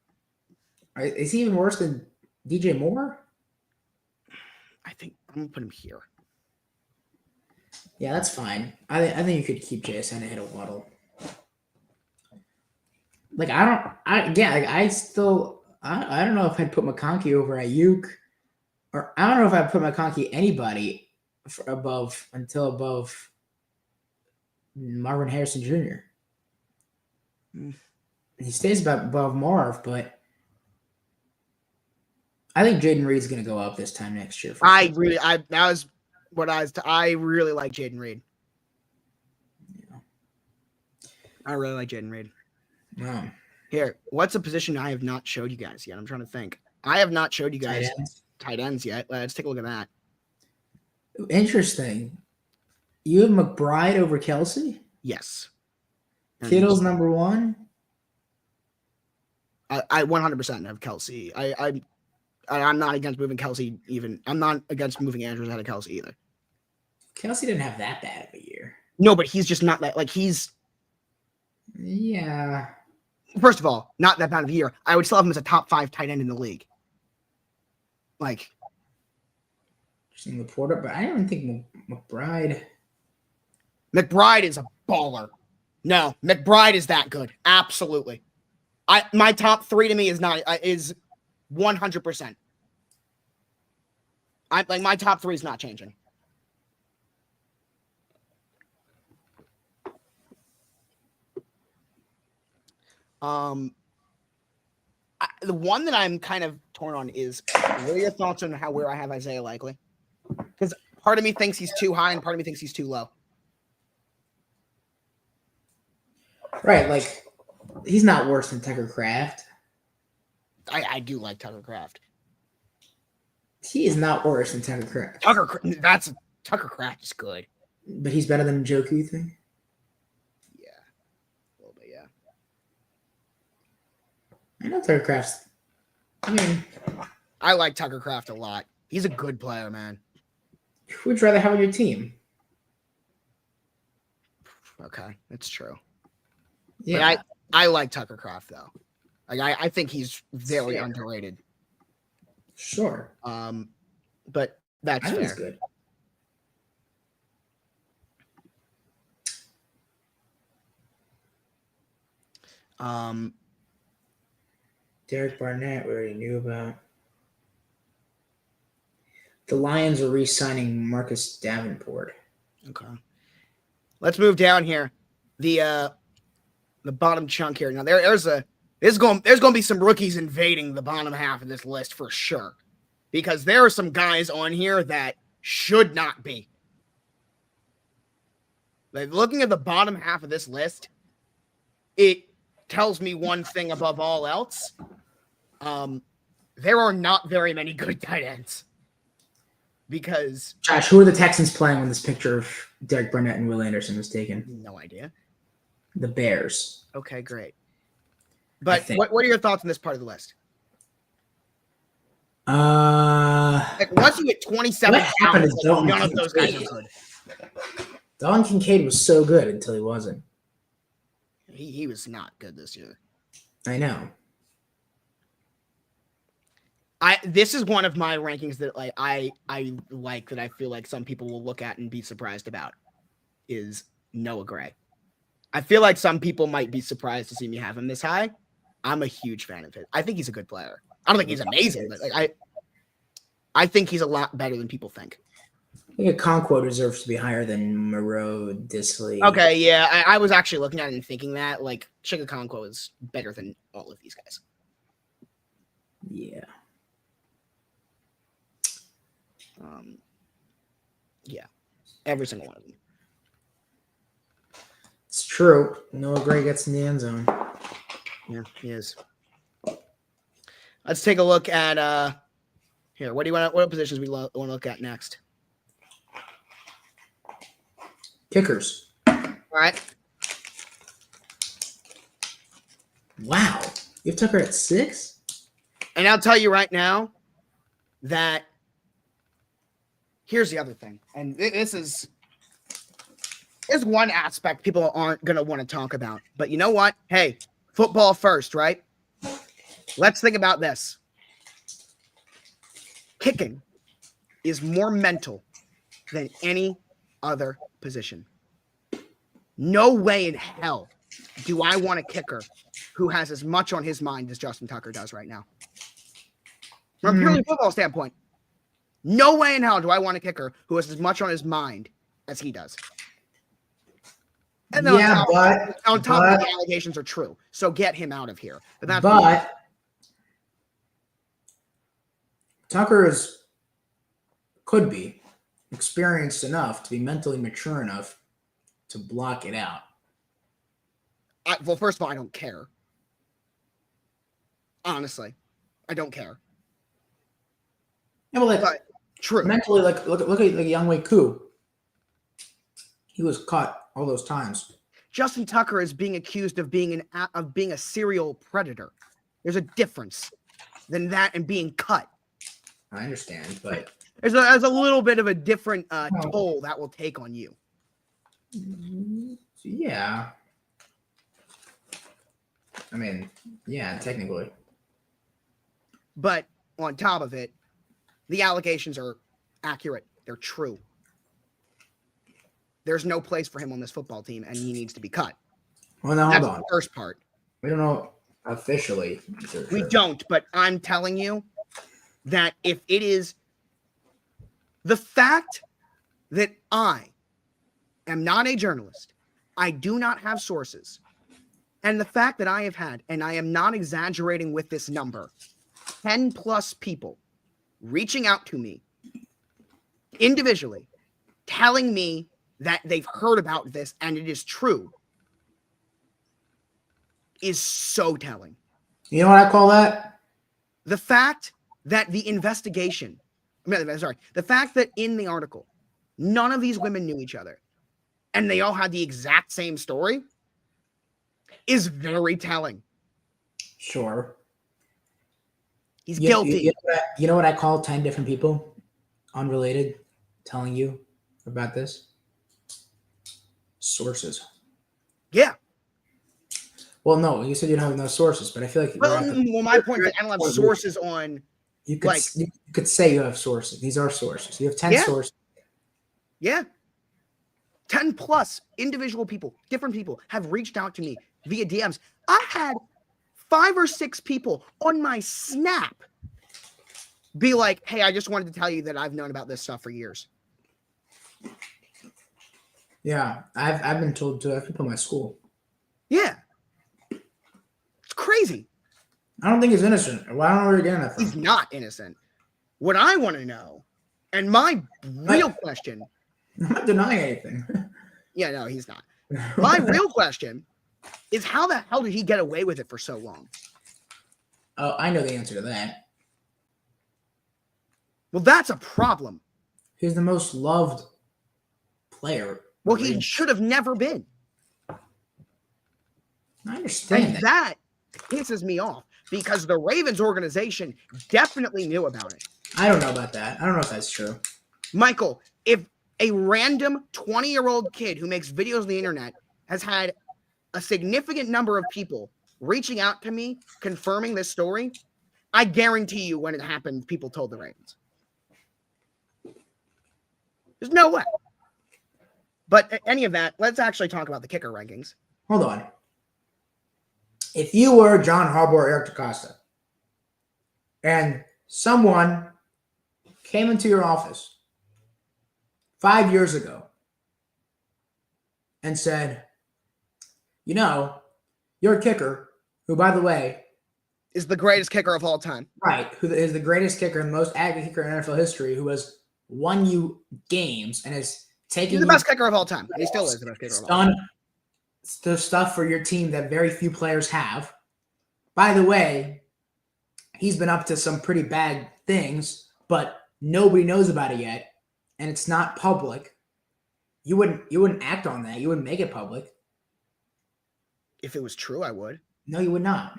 Is he even worse than DJ Moore? I think I'm gonna put him here. Yeah, that's fine. I think you could keep JSN ahead of Waddle. Like I don't know if I'd put McConkey over Ayuk, or I don't know if I'd put McConkey anybody above Marvin Harrison Jr. He stays above Marv, but I think Jaden Reed's going to go up this time next year. I really like Jaden Reed. Yeah. I really like Jaden Reed. Wow. Here, what's a position I have not showed you guys yet? I'm trying to think. I have not showed you guys tight ends yet. Let's take a look at that. Interesting. You have McBride over Kelsey? Yes. Kittle's number one? I 100% have Kelsey. I'm not against moving Kelsey even. I'm not against moving Andrews out of Kelsey either. Kelsey didn't have that bad of a year. No, but he's just not that, like, he's... Yeah. First of all, not that bad of a year. I would still have him as a top 5 tight end in the league. Like... Interesting Laporta, but I don't think McBride... McBride is a baller. No, McBride is that good. Absolutely. My top 3 to me is 100%. My top 3 is not changing. The one that I'm kind of torn on is, what are your thoughts on where I have Isaiah Likely? Because part of me thinks he's too high and part of me thinks he's too low. Right, like he's not worse than Tucker Kraft. I do like Tucker Kraft. He is not worse than Tucker Kraft. Tucker Kraft is good. But he's better than Joe Kuthing? Yeah. A little bit, yeah. I know Tucker Kraft's... I like Tucker Kraft a lot. He's a good player, man. Who would you rather have on your team? Okay, that's true. Yeah. But I like Tucker Kraft, though. Like I think he's very underrated. Sure. But that's fair. That's good. Derek Barnett, we already knew about. The Lions are re-signing Marcus Davenport. Okay. Let's move down here. The bottom chunk here. Now there's going to be some rookies invading the bottom half of this list for sure, because there are some guys on here that should not be. Like, looking at the bottom half of this list, it tells me one thing above all else. There are not very many good tight ends. Because Josh, who are the Texans playing when this picture of Derek Barnett and Will Anderson was taken? No idea. The Bears. Okay, great. But what are your thoughts on this part of the list? Like, once you hit 27, none of those guys are good. Dalton Kincaid was so good until he wasn't. He was not good this year. I know. This is one of my rankings that I like, that I feel like some people will look at and be surprised about, is Noah Gray. I feel like some people might be surprised to see me have him this high. I'm a huge fan of his. I think he's a good player. I don't think he's amazing, but I think he's a lot better than people think. I think Okonkwo deserves to be higher than Moreau, Disley. Okay, yeah, I was actually looking at it and thinking that, like, Chig Okonkwo is better than all of these guys. Yeah. Yeah, every single one of them. It's true. Noah Gray gets in the end zone. Yeah, he is. Let's take a look at here. What positions we want to look at next? Kickers. All right. Wow. You have Tucker at 6? And I'll tell you right now that here's the other thing. And this is one aspect people aren't going to want to talk about. But you know what? Hey, football first, right? Let's think about this. Kicking is more mental than any other position. No way in hell do I want a kicker who has as much on his mind as Justin Tucker does right now. From a purely football standpoint, no way in hell do I want a kicker who has as much on his mind as he does. And then on top of the allegations are true, so get him out of here. But Tucker could be experienced enough to be mentally mature enough to block it out. Well, first of all, I don't care. Honestly, I don't care. Yeah, well, but true. Mentally, look at Young Wei Koo. He was caught all those times. Justin Tucker is being accused of being a serial predator. There's a difference than that and being cut. I understand, but there's a little bit of a different toll that will take on you. Yeah. I mean, yeah, technically. But on top of it, the allegations are accurate. They're true. There's no place for him on this football team, and he needs to be cut. Well, now That's hold on. The first part. We don't know officially. We don't, but I'm telling you that if it is the fact that I am not a journalist, I do not have sources, and the fact that I have had, and I am not exaggerating with this number, 10 plus people reaching out to me individually, telling me that they've heard about this and it is true, is so telling. You know what I call that? The fact that the investigation, the fact that in the article, none of these women knew each other and they all had the exact same story is very telling. Sure. He's guilty. You know what I call 10 different people, unrelated, telling you about this? Sources. Yeah. Well, no, you said you don't have no sources, but I feel like my point is I don't have sources on. You could say you have sources. These are sources. You have 10 sources. Yeah. 10 plus individual people, different people have reached out to me via DMs. I had 5 or 6 people on my Snap be like, hey, I just wanted to tell you that I've known about this stuff for years. Yeah, I've been told to. I have people in my school. Yeah. It's crazy. I don't think he's innocent. Well, I don't know where you're getting that from. He's not innocent. What I want to know, and my real question. I'm not denying anything. Yeah, no, he's not. My real question is how the hell did he get away with it for so long? Oh, I know the answer to that. Well, that's a problem. He's the most loved player. Well, he should have never been. I understand and that pisses me off because the Ravens organization definitely knew about it. I don't know about that. I don't know if that's true. Michael, if a random 20-year-old kid who makes videos on the internet has had a significant number of people reaching out to me confirming this story, I guarantee you when it happened, people told the Ravens. There's no way. But any of that, let's actually talk about the kicker rankings. Hold on. If you were John Harbaugh or Eric DeCosta, and someone came into your office 5 years ago and said, you know, your kicker, who, by the way, is the greatest kicker of all time. Right, who is the greatest kicker and the most accurate kicker in NFL history, who has won you games and is taking He's the best kicker of all time. He still is the best kicker of all time. Done the stuff for your team that very few players have. By the way, he's been up to some pretty bad things, but nobody knows about it yet, and it's not public. You wouldn't act on that. You wouldn't make it public. If it was true, I would. No, you would not.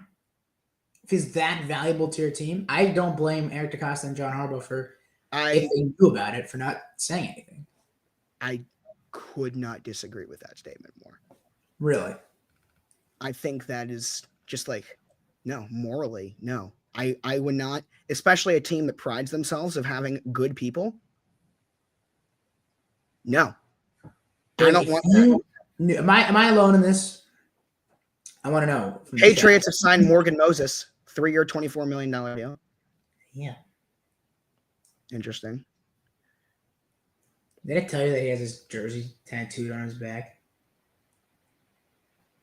If he's that valuable to your team, I don't blame Eric DeCosta and John Harbaugh for if they knew about it for not saying anything. I could not disagree with that statement more. Really? I think that is just like, no, morally, no. I would not, especially a team that prides themselves of having good people. No. I don't want that. Am I alone in this? I want to know. Patriots have signed Morgan Moses, 3-year, $24 million deal. Yeah. Interesting. Did I tell you that he has his jersey tattooed on his back?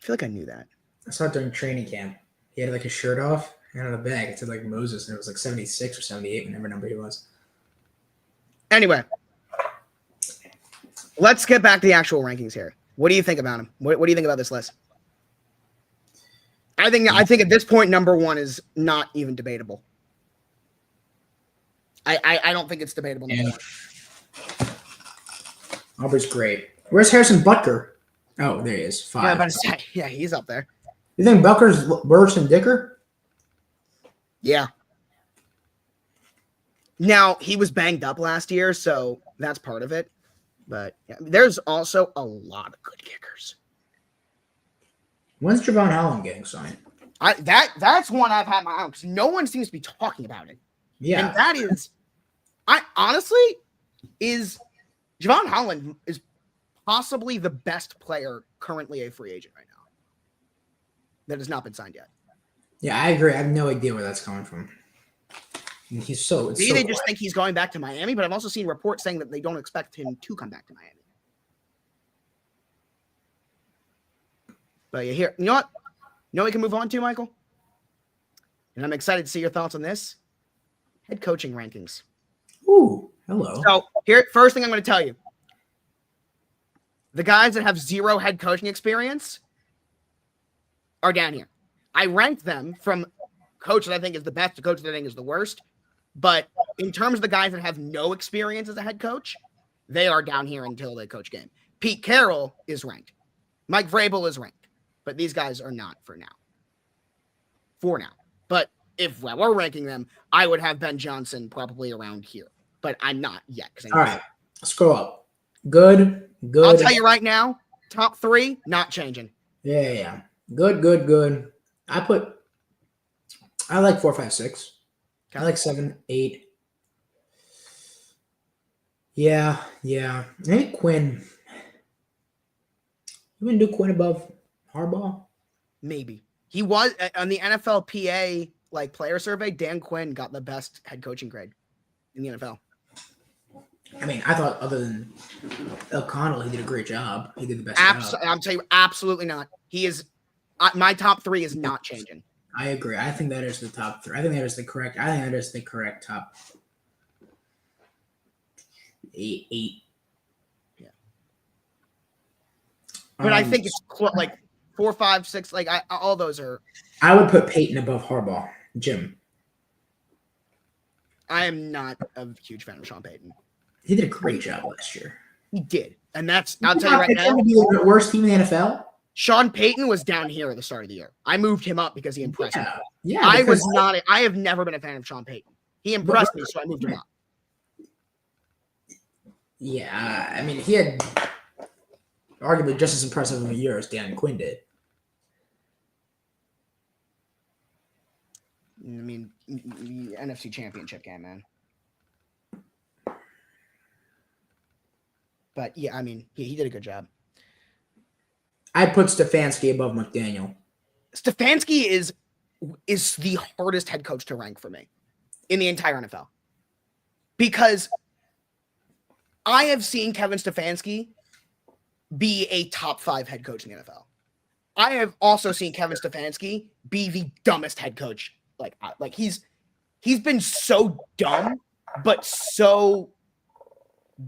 I feel like I knew that. I saw it during training camp. He had like his shirt off, and on the back it said like Moses, and it was like 76 or 78, whatever number he was. Anyway, let's get back to the actual rankings here. What do you think about him? What do you think about this list? I think at this point, number one is not even debatable. I don't think it's debatable. Number one. Auburn's great. Where's Harrison Butker? Oh, there he is. 5. Yeah, I'm about to say, yeah, he's up there. You think Butker's worse than Dicker? Yeah. Now, he was banged up last year, so that's part of it. But yeah, there's also a lot of good kickers. When's Javon Holland getting signed? That's one I've had my eye on because no one seems to be talking about it. Yeah. And that is, Javon Holland is possibly the best player currently a free agent right now that has not been signed yet. Yeah, I agree. I have no idea where that's coming from. He's so. Maybe they just think he's going back to Miami, but I've also seen reports saying that they don't expect him to come back to Miami. But you know what? You know what we can move on to, Michael? And I'm excited to see your thoughts on this. Head coaching rankings. Ooh, hello. So here, first thing I'm going to tell you. The guys that have 0 head coaching experience are down here. I ranked them from coach that I think is the best to coach that I think is the worst. But in terms of the guys that have no experience as a head coach, they are down here until they coach game. Pete Carroll is ranked. Mike Vrabel is ranked. But these guys are not for now. For now. But if we're ranking them, I would have Ben Johnson probably around here. But I'm not yet. All right. Scroll up. Good. I'll tell you right now, top 3, not changing. Yeah. Good. I like 4, 5, 6. Okay. I like 7, 8. Yeah. Maybe Quinn. You wouldn't do Quinn above Harbaugh? Maybe. He was on the NFLPA player survey. Dan Quinn got the best head coaching grade in the NFL. I mean, I thought other than O'Connell, he did a great job. He did the best job. I'm telling you, absolutely not. He is my top 3 is not changing. I agree. I think that is the top 3. I think that is the correct top 8. Yeah. But I think it's 4, 5, 6. All those are. I would put Peyton above Harbaugh. Jim. I am not a huge fan of Sean Payton. He did a great job last year. He did. And I'll tell you right now. Be the worst team in the NFL? Sean Payton was down here at the start of the year. I moved him up because he impressed me. Yeah. I have never been a fan of Sean Payton. He impressed me, so I moved him up. Yeah. I mean, he had arguably just as impressive of a year as Dan Quinn did. I mean, NFC Championship game, man. But yeah, I mean, he did a good job. I'd put Stefanski above McDaniel. Stefanski is the hardest head coach to rank for me in the entire NFL. Because I have seen Kevin Stefanski be a top 5 head coach in the NFL. I have also seen Kevin Stefanski be the dumbest head coach. He's been so dumb, but so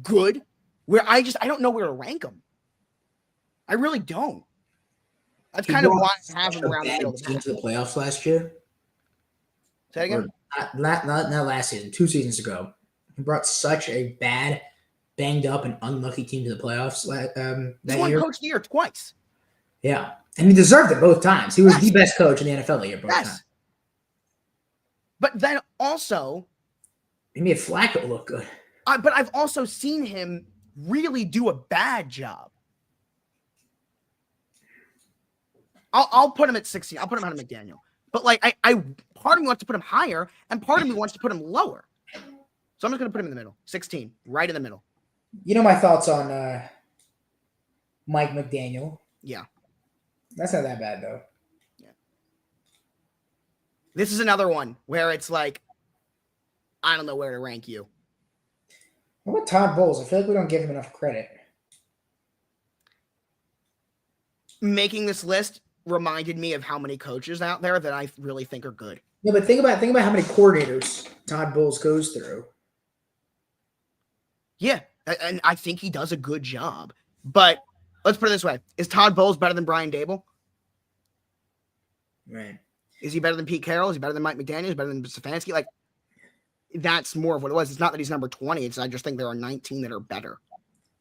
good where I don't know where to rank him. I really don't. That's kind of why I have him around the middle of the team to the playoffs last year. Say that again? Not last season, 2 seasons ago. He brought such a bad banged up and unlucky team to the playoffs He's that won year. Coach of the Year twice. Yeah. And he deserved it both times. He was Yes. the best coach in the NFL that year both Yes. times. But then also, He made Flacco look good. but I've also seen him really do a bad job. I'll put him at 16. I'll put him ahead of McDaniel. But like I part of me wants to put him higher, and part of me wants to put him lower. So I'm just gonna put him in the middle. 16, right in the middle. You know my thoughts on Mike McDaniel. Yeah. That's not that bad though. Yeah. This is another one where it's like, I don't know where to rank you. What about Todd Bowles? I feel like we don't give him enough credit. Making this list reminded me of how many coaches out there that I really think are good. No, but think about how many coordinators Todd Bowles goes through. Yeah, and I think he does a good job. But let's put it this way. Is Todd Bowles better than Brian Dable? Right. Is he better than Pete Carroll? Is he better than Mike McDaniel? Is he better than Stefanski? Like, that's more of what it was. It's not that he's number 20. I just think there are 19 that are better.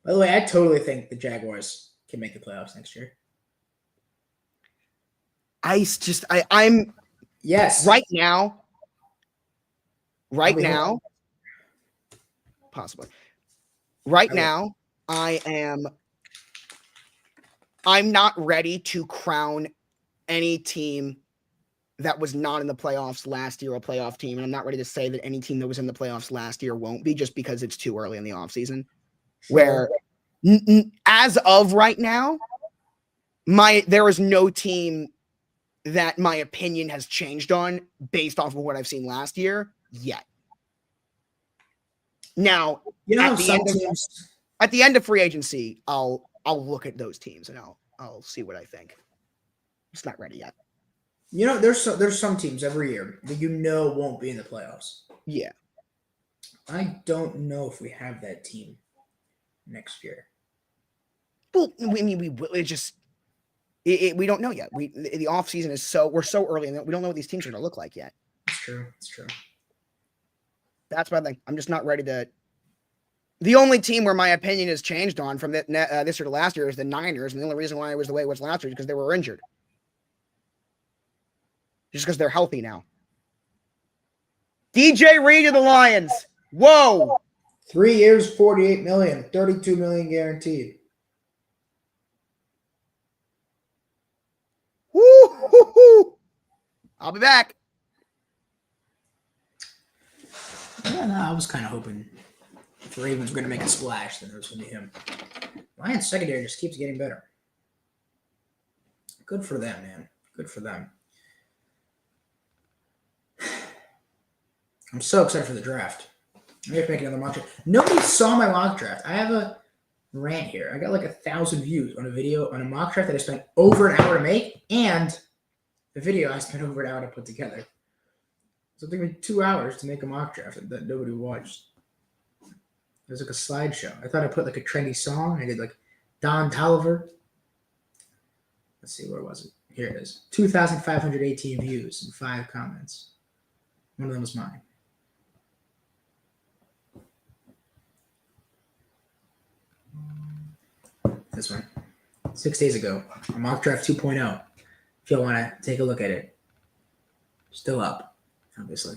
By the way, I totally think the Jaguars can make the playoffs next year. I'm yes. Right now, possibly. Right now, I'm not ready to crown any team that was not in the playoffs last year a playoff team. And I'm not ready to say that any team that was in the playoffs last year won't be, just because it's too early in the offseason. Where as of right now, there is no team that my opinion has changed on based off of what I've seen last year yet. Now, at the end of free agency, I'll look at those teams and I'll see what I think. It's not ready yet. You know, there's some teams every year that won't be in the playoffs. Yeah. I don't know if we have that team next year. Well, we don't know yet. The offseason is we're so early in that we don't know what these teams are going to look like yet. It's true. It's true. That's what I think. I'm just not ready to. The only team where my opinion has changed on from this year to last year is the Niners, and the only reason why it was the way it was last year is because they were injured. Just because they're healthy now. DJ Reed of the Lions. Whoa. 3 years, $48 million, $32 million guaranteed. Woo! I'll be back. Yeah, no, I was kind of hoping if the Ravens were going to make a splash, then it was going to be him. Lions secondary just keeps getting better. Good for them, man. Good for them. I'm so excited for the draft. I have to make another mock draft. Nobody saw my mock draft. I have a rant here. I got like 1,000 views on a video on a mock draft that I spent over an hour to make, and the video I spent over an hour to put together. So it took me 2 hours to make a mock draft that nobody watched. It was like a slideshow. I thought I put like a trendy song. I did like Don Tolliver. Let's see, where was it? Here it is. 2,518 views and 5 comments. One of them was mine. This one. 6 days ago. A mock draft 2.0. If you want to take a look at it. Still up, obviously.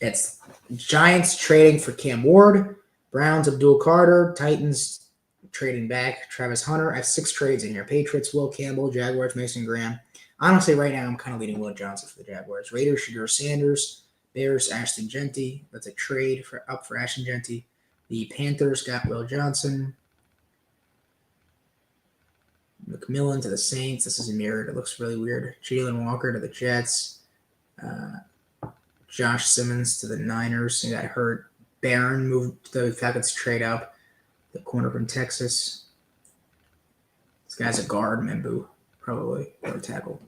It's Giants trading for Cam Ward. Browns, Abdul Carter. Titans trading back Travis Hunter. I have 6 trades in here. Patriots, Will Campbell. Jaguars, Mason Graham. Honestly, right now, I'm kind of leading Will Johnson for the Jaguars. Raiders, Shedeur Sanders. Bears, Ashton Genty. That's a trade up for Ashton Genty. The Panthers got Will Johnson. McMillan to the Saints. This is mirrored. It looks really weird. Jalen Walker to the Jets. Josh Simmons to the Niners. He got hurt. Barron moved to the Falcons to trade up. The corner from Texas. This guy's a guard, Membu, probably, or a tackle.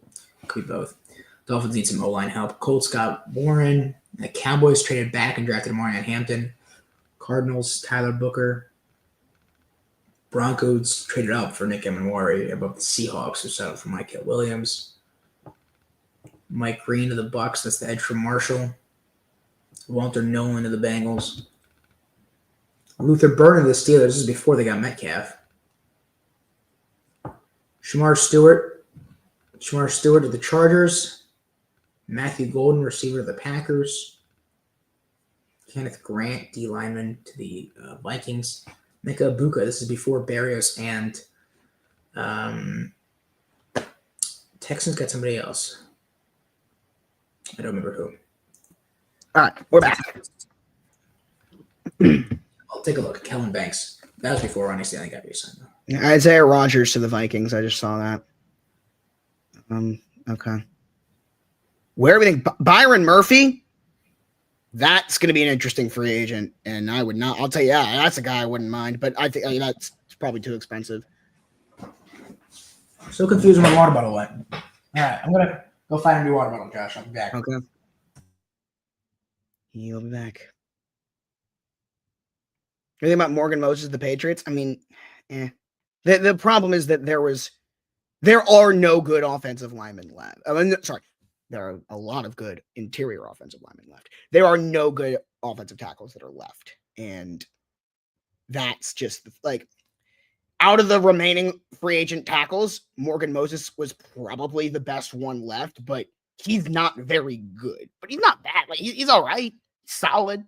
Could be both. Dolphins need some O-line help. Colts got Warren. The Cowboys traded back and drafted Marion Hampton. Cardinals, Tyler Booker. Broncos traded up for Nick Emanwari above the Seahawks, who settled for Mike Williams. Mike Green to the Bucks. That's the edge from Marshall. Walter Nolan to the Bengals. Luther Burden of the Steelers. This is before they got Metcalf. Shamar Stewart of the Chargers. Matthew Golden, receiver of the Packers. Kenneth Grant, D lineman to the Vikings. Mika Ibuka. This is before Barrios and Texans got somebody else. I don't remember who. All right, we're back. I'll take a look. Kellen Banks. That was before Ronnie Stanley got re-signed. Isaiah Rodgers to the Vikings. I just saw that. Okay. Where do we think Byron Murphy? That's going to be an interesting free agent, and I would not. I'll tell you, yeah, that's a guy I wouldn't mind, but I think that's probably too expensive. So confused when my water bottle went. All right, I'm gonna go find a new water bottle, Josh. I'll be back. Okay. He'll be back. Anything about Morgan Moses, the Patriots? I mean, The problem is that there are no good offensive linemen left. There are a lot of good interior offensive linemen left. There are no good offensive tackles that are left. And that's just like, out of the remaining free agent tackles, Morgan Moses was probably the best one left, but he's not very good. But he's not bad. Like, he's all right. Solid.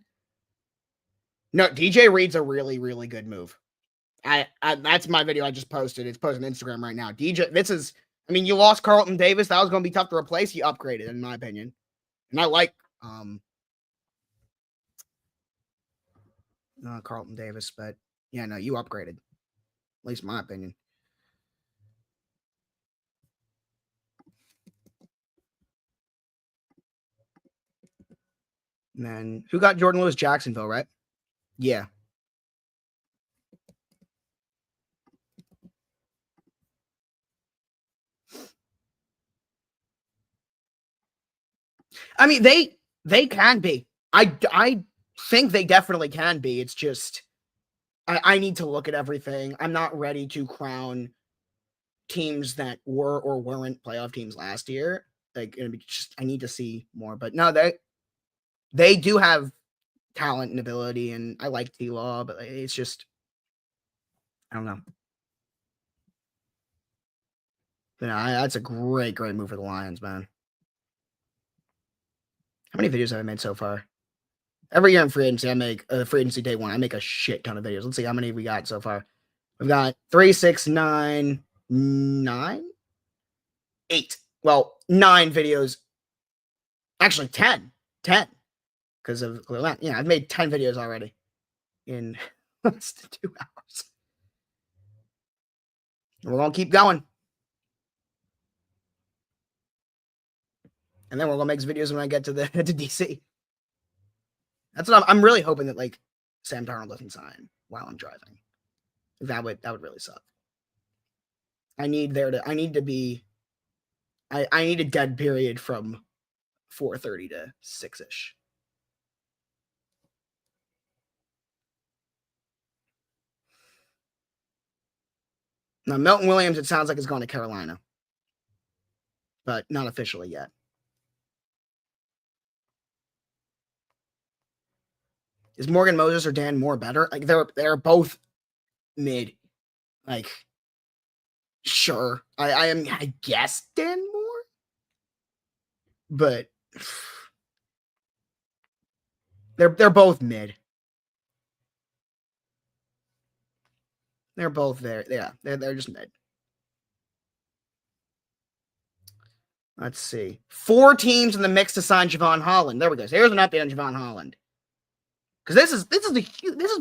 No, DJ Reed's a really, really good move. I that's my video I just posted. It's posted on Instagram right now. You lost Carlton Davis. That was going to be tough to replace. He upgraded, in my opinion. And I like Carlton Davis, but yeah, no, you upgraded. At least in my opinion. And then who got Jordan Lewis? Jacksonville, right? Yeah. I mean, they can be. I think they definitely can be. It's just I need to look at everything. I'm not ready to crown teams that were or weren't playoff teams last year. Like, I need to see more. But no, they do have talent and ability, and I like T-Law, but it's just, I don't know. But no, that's a great move for the Lions, man. How many videos have I made so far? Every year in free agency, I make free agency day 1. I make a shit ton of videos. Let's see how many we got so far. We've got 3, 6, 9, 9, 8. Well, 9 videos. Actually, 10. Because of I've made 10 videos already in less than 2 hours. We're gonna keep going. And then we're gonna make videos when I get to DC. That's what I'm really hoping that, like, Sam Darnold doesn't sign while I'm driving. That would really suck. I need a dead period from 4:30 to 6-ish. Now, Milton Williams, it sounds like, is going to Carolina, but not officially yet. Is Morgan Moses or Dan Moore better? Like, they're both mid. Like, sure, I guess Dan Moore, but they're both mid. They're both there. Yeah, they're just mid. Let's see. 4 teams in the mix to sign Javon Holland. There we go. So here's an update on Javon Holland. Because this is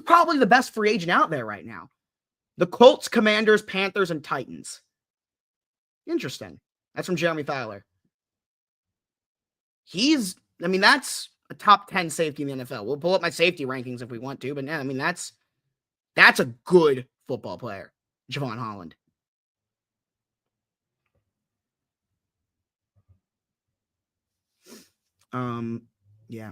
probably the best free agent out there right now. The Colts, Commanders, Panthers, and Titans. Interesting. That's from Jeremy Fowler. That's a top 10 safety in the NFL. We'll pull up my safety rankings if we want to, but yeah, that's a good football player, Javon Holland. Yeah.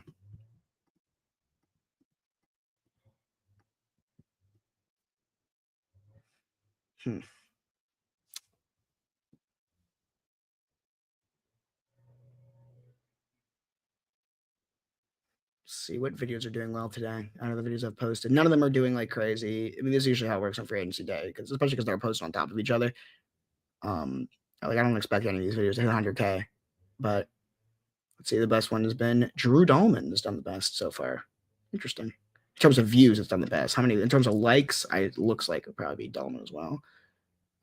see what videos are doing well today. I know the videos I've posted. None of them are doing like crazy. I mean, this is usually how it works on free agency day, especially because they're posted on top of each other. Like I don't expect any of these videos to hit 100K, but let's see. The best one has been Drew Dolman has done the best so far. Interesting. In terms of views, it's done the best. How many in terms of likes? It looks like it'll probably be Dolman as well.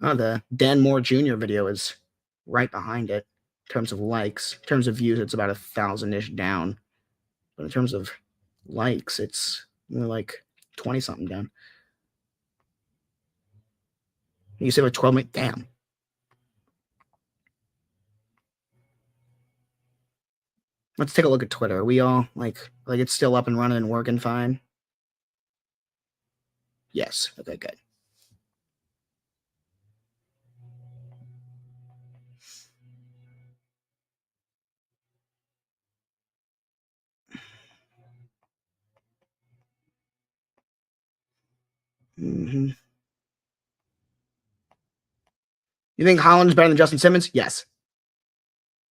Oh, the Dan Moore Jr. video is right behind it. In terms of likes, in terms of views, it's about 1,000-ish down. But in terms of likes, it's only like 20 something down. You say like 12 minutes. Damn. Let's take a look at Twitter. Are we all like it's still up and running and working fine? Yes. Okay, good. Mm-hmm. You think Holland's better than Justin Simmons? Yes.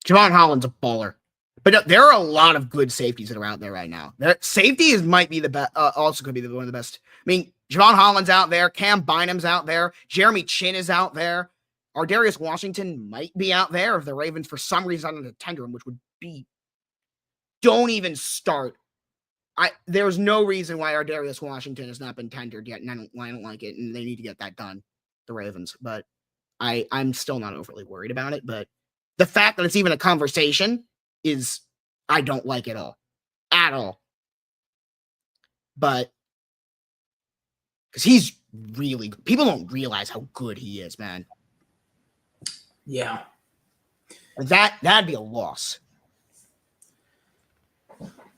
Javon Holland's a baller. But there are a lot of good safeties that are out there right now. Safety might be the best. Also, could be one of the best. I mean, Javon Holland's out there. Cam Bynum's out there. Jeremy Chin is out there. Ardarius Washington might be out there if the Ravens, for some reason, to tender him, which would be. Don't even start. There's no reason why Ardarius Washington has not been tendered yet, and I don't like it, and they need to get that done, the Ravens. But I'm still not overly worried about it. But the fact that it's even a conversation is I don't like it at all. But because he's really good. People don't realize how good he is, man. Yeah. That'd be a loss.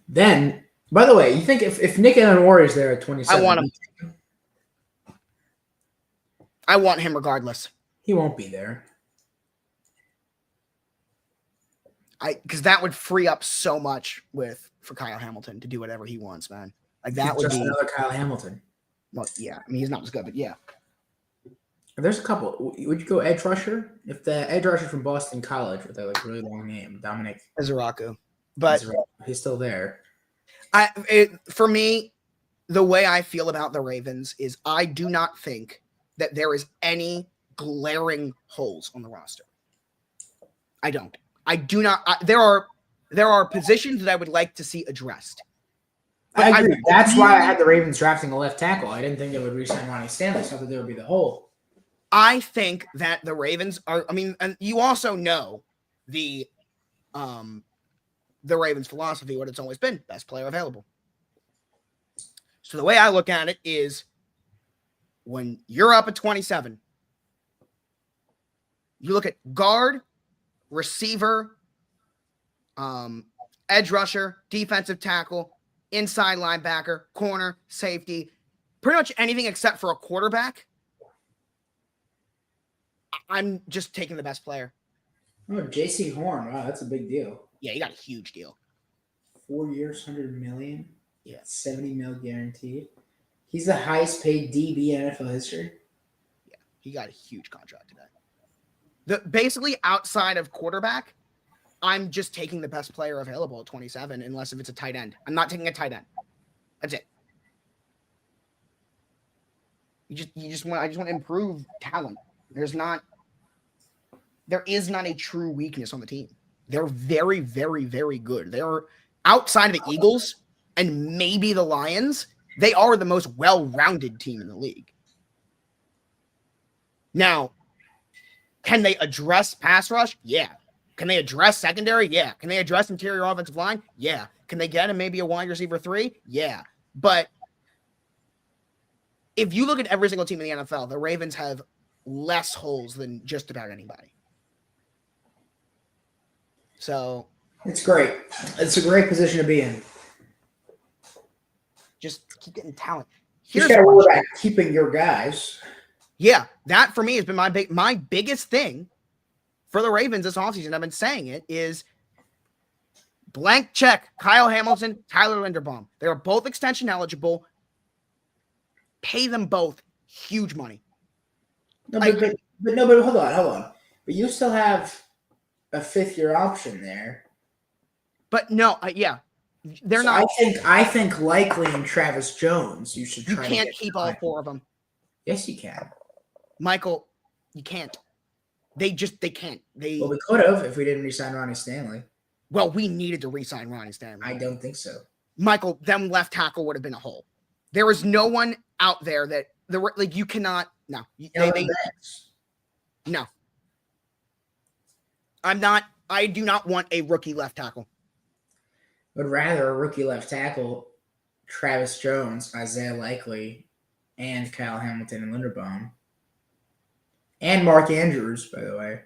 Then, by the way, you think if Nick Ellenor is there at 27, I want him. I want him regardless. He won't be there. Because that would free up so much for Kyle Hamilton to do whatever he wants, man. Like that would just be another Kyle Hamilton. Well, yeah. I mean, he's not as good, but yeah. There's a couple. Would you go edge rusher? If the edge rusher from Boston College with that like really long name, Dominic Ezeraku, but he's still there. For me, the way I feel about the Ravens is I do not think that there is any glaring holes on the roster. I don't. I do not. There are positions that I would like to see addressed. I agree. That's why I had the Ravens drafting a left tackle. I didn't think they would re-sign Ronnie Stanley. So that there would be the hole. I think that the Ravens are. I mean, and you also know the Ravens' philosophy, what it's always been: best player available. So the way I look at it is, when you're up at 27, you look at guard, receiver, edge rusher, defensive tackle, inside linebacker, corner, safety, pretty much anything except for a quarterback. I'm just taking the best player. Oh, J.C. Horn. Wow, that's a big deal. Yeah, he got a huge deal. 4 years, $100 million. Yeah, $70 million guaranteed. He's the highest paid DB in NFL history. Yeah, he got a huge contract today. Basically, outside of quarterback, I'm just taking the best player available at 27, unless if it's a tight end. I'm not taking a tight end. That's it. I just want to improve talent. There is not a true weakness on the team. They're very, very, very good. They're outside of the Eagles and maybe the Lions. They are the most well-rounded team in the league. Now, can they address pass rush? Yeah. Can they address secondary? Yeah. Can they address interior offensive line? Yeah. Can they get him maybe a wide receiver 3? Yeah. But if you look at every single team in the NFL, the Ravens have less holes than just about anybody. So it's great. It's a great position to be in. Just keep getting talent. You got to worry about keeping your guys. Yeah, that for me has been my biggest thing for the Ravens this offseason. I've been saying it is blank check. Kyle Hamilton, Tyler Linderbaum. They are both extension eligible. Pay them both huge money. No, but hold on. But you still have a 5th-year option there. But no, yeah. They're So not. I think likely in Travis Jones, you should You try to can't get keep all behind. 4 of them. Yes, you can. Michael, you can't. They can't. Well, we could have if we didn't re-sign Ronnie Stanley. Well, we needed to re-sign Ronnie Stanley. I don't think so. Michael, them left tackle would have been a hole. There is no one out there that you cannot. No, no. I do not want a rookie left tackle. Would rather a rookie left tackle, Travis Jones, Isaiah Likely, and Kyle Hamilton and Linderbaum, and Mark Andrews, by the way.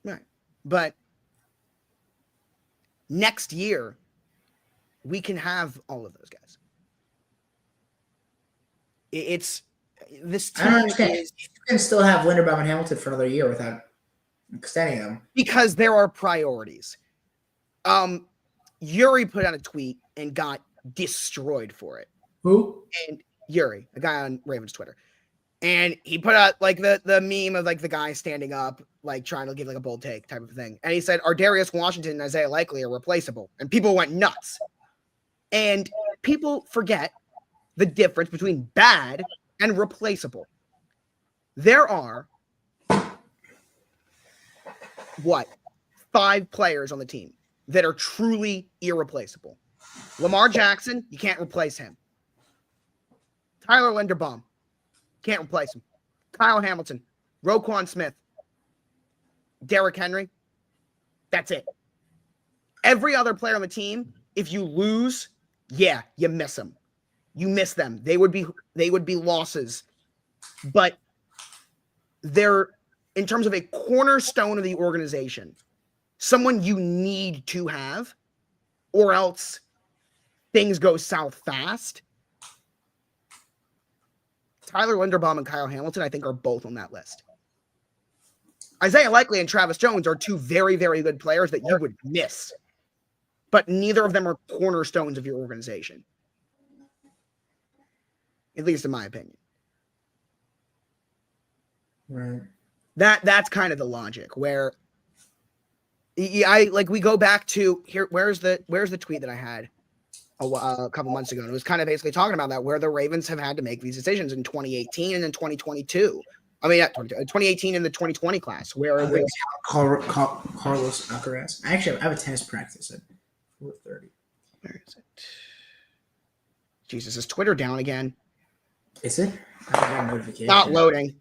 Right, but next year we can have all of those guys. It's this team I don't understand. You can still have Linderbaum and Hamilton for another year without extending them because there are priorities. Yuri put out a tweet and got destroyed for it. Who? And Yuri, a guy on Ravens Twitter. And he put out like the meme of like the guy standing up, like trying to give like a bold take type of thing. And he said, Darius Washington and Isaiah Likely are replaceable. And people went nuts. And people forget the difference between bad and replaceable. There are 5 players on the team that are truly irreplaceable. Lamar Jackson, you can't replace him. Tyler Linderbaum, can't replace him. Kyle Hamilton, Roquan Smith, Derrick Henry, that's it. Every other player on the team, if you lose, yeah, you miss them. You miss them. They would be losses. But they're, in terms of a cornerstone of the organization, someone you need to have, or else things go south fast. Tyler Linderbaum and Kyle Hamilton, I think, are both on that list. Isaiah Likely and Travis Jones are 2 very, very good players that you would miss. But neither of them are cornerstones of your organization. At least in my opinion. Right. That's kind of the logic where we go back to here. Where's the tweet that I had a couple months ago? And it was kind of basically talking about that, where the Ravens have had to make these decisions in 2018 and in 2022. I mean, 2018 and the 2020 class, where Carlos Alcaraz. Actually, I have a tennis practice at 4:30. Where is it? Jesus, is Twitter down again? Is it? I got a notification. Not loading.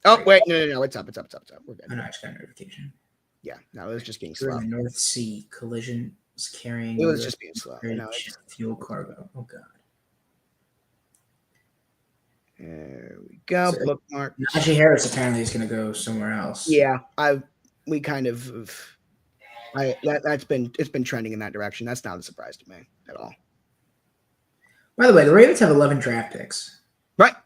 Oh, wait, no. It's up. We're good. I know, I just got a notification. Yeah, no, it was just being During slow. the North Sea collision was carrying. It was just being slow. Fuel cargo. Oh god. There we go. So, Bookmark. Najee Harris apparently is going to go somewhere else. Yeah, it's been trending in that direction. That's not a surprise to me at all. By the way, the Ravens have 11 draft picks. Right.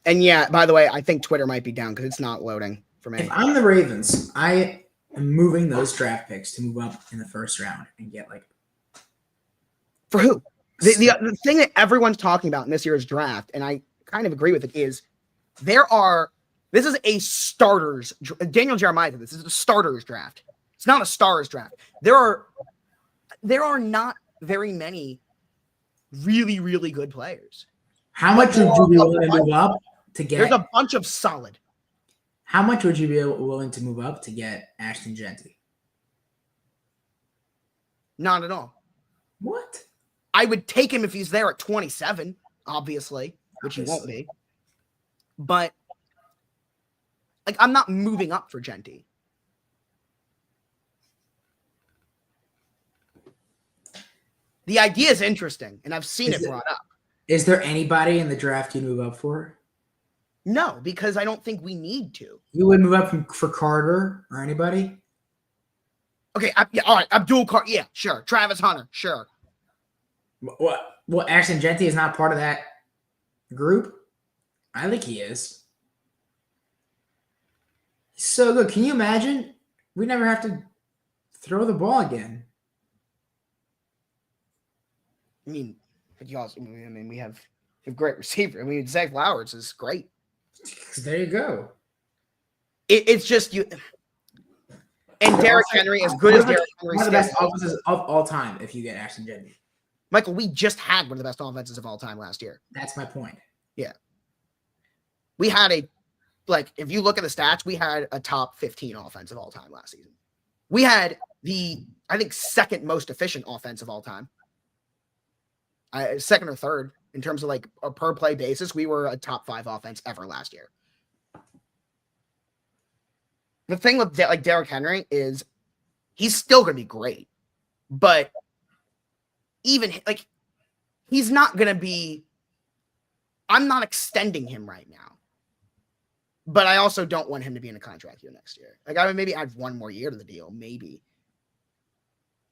And yeah, by the way, I think Twitter might be down because it's not loading for me. If I'm the Ravens, I am moving those draft picks to move up in the first round and get like. For who? The thing that everyone's talking about in this year's draft, and I kind of agree with it, is this is a starters. Daniel Jeremiah said this is a starters draft. It's not a stars draft. There are not very many really, really good players. How much would you be willing to move up to get? There's a bunch of solid. How much would you be willing to move up to get Ashton Genty? Not at all. What? I would take him if he's there at 27, obviously, which he won't be. But like, I'm not moving up for Genty. The idea is interesting, and I've seen it brought up. Is there anybody in the draft you'd move up for? No, because I don't think we need to. You would move up for Carter or anybody? Okay, all right. Abdul Carter, yeah, sure. Travis Hunter, sure. What? Well, Ashton Genty is not part of that group? I think he is. He's so good. Can you imagine? We never have to throw the ball again. I mean, but you also, we have a great receiver. I mean, Zach Flowers is great. There you go. It's just you. And Derrick Henry, as good as Derrick Henry, one of the best offenses of all time. If you get Ashton Jennings, Michael, we just had one of the best offenses of all time last year. That's my point. Yeah, we had if you look at the stats, we had a top 15 offense of all time last season. We had I think, second most efficient offense of all time. Second or third in terms of like a per play basis. We were a top 5 offense ever last year. The thing with Derrick Henry is he's still going to be great, but even he's not going to be. I'm not extending him right now, but I also don't want him to be in a contract year next year. I would maybe add 1 more year to the deal, maybe,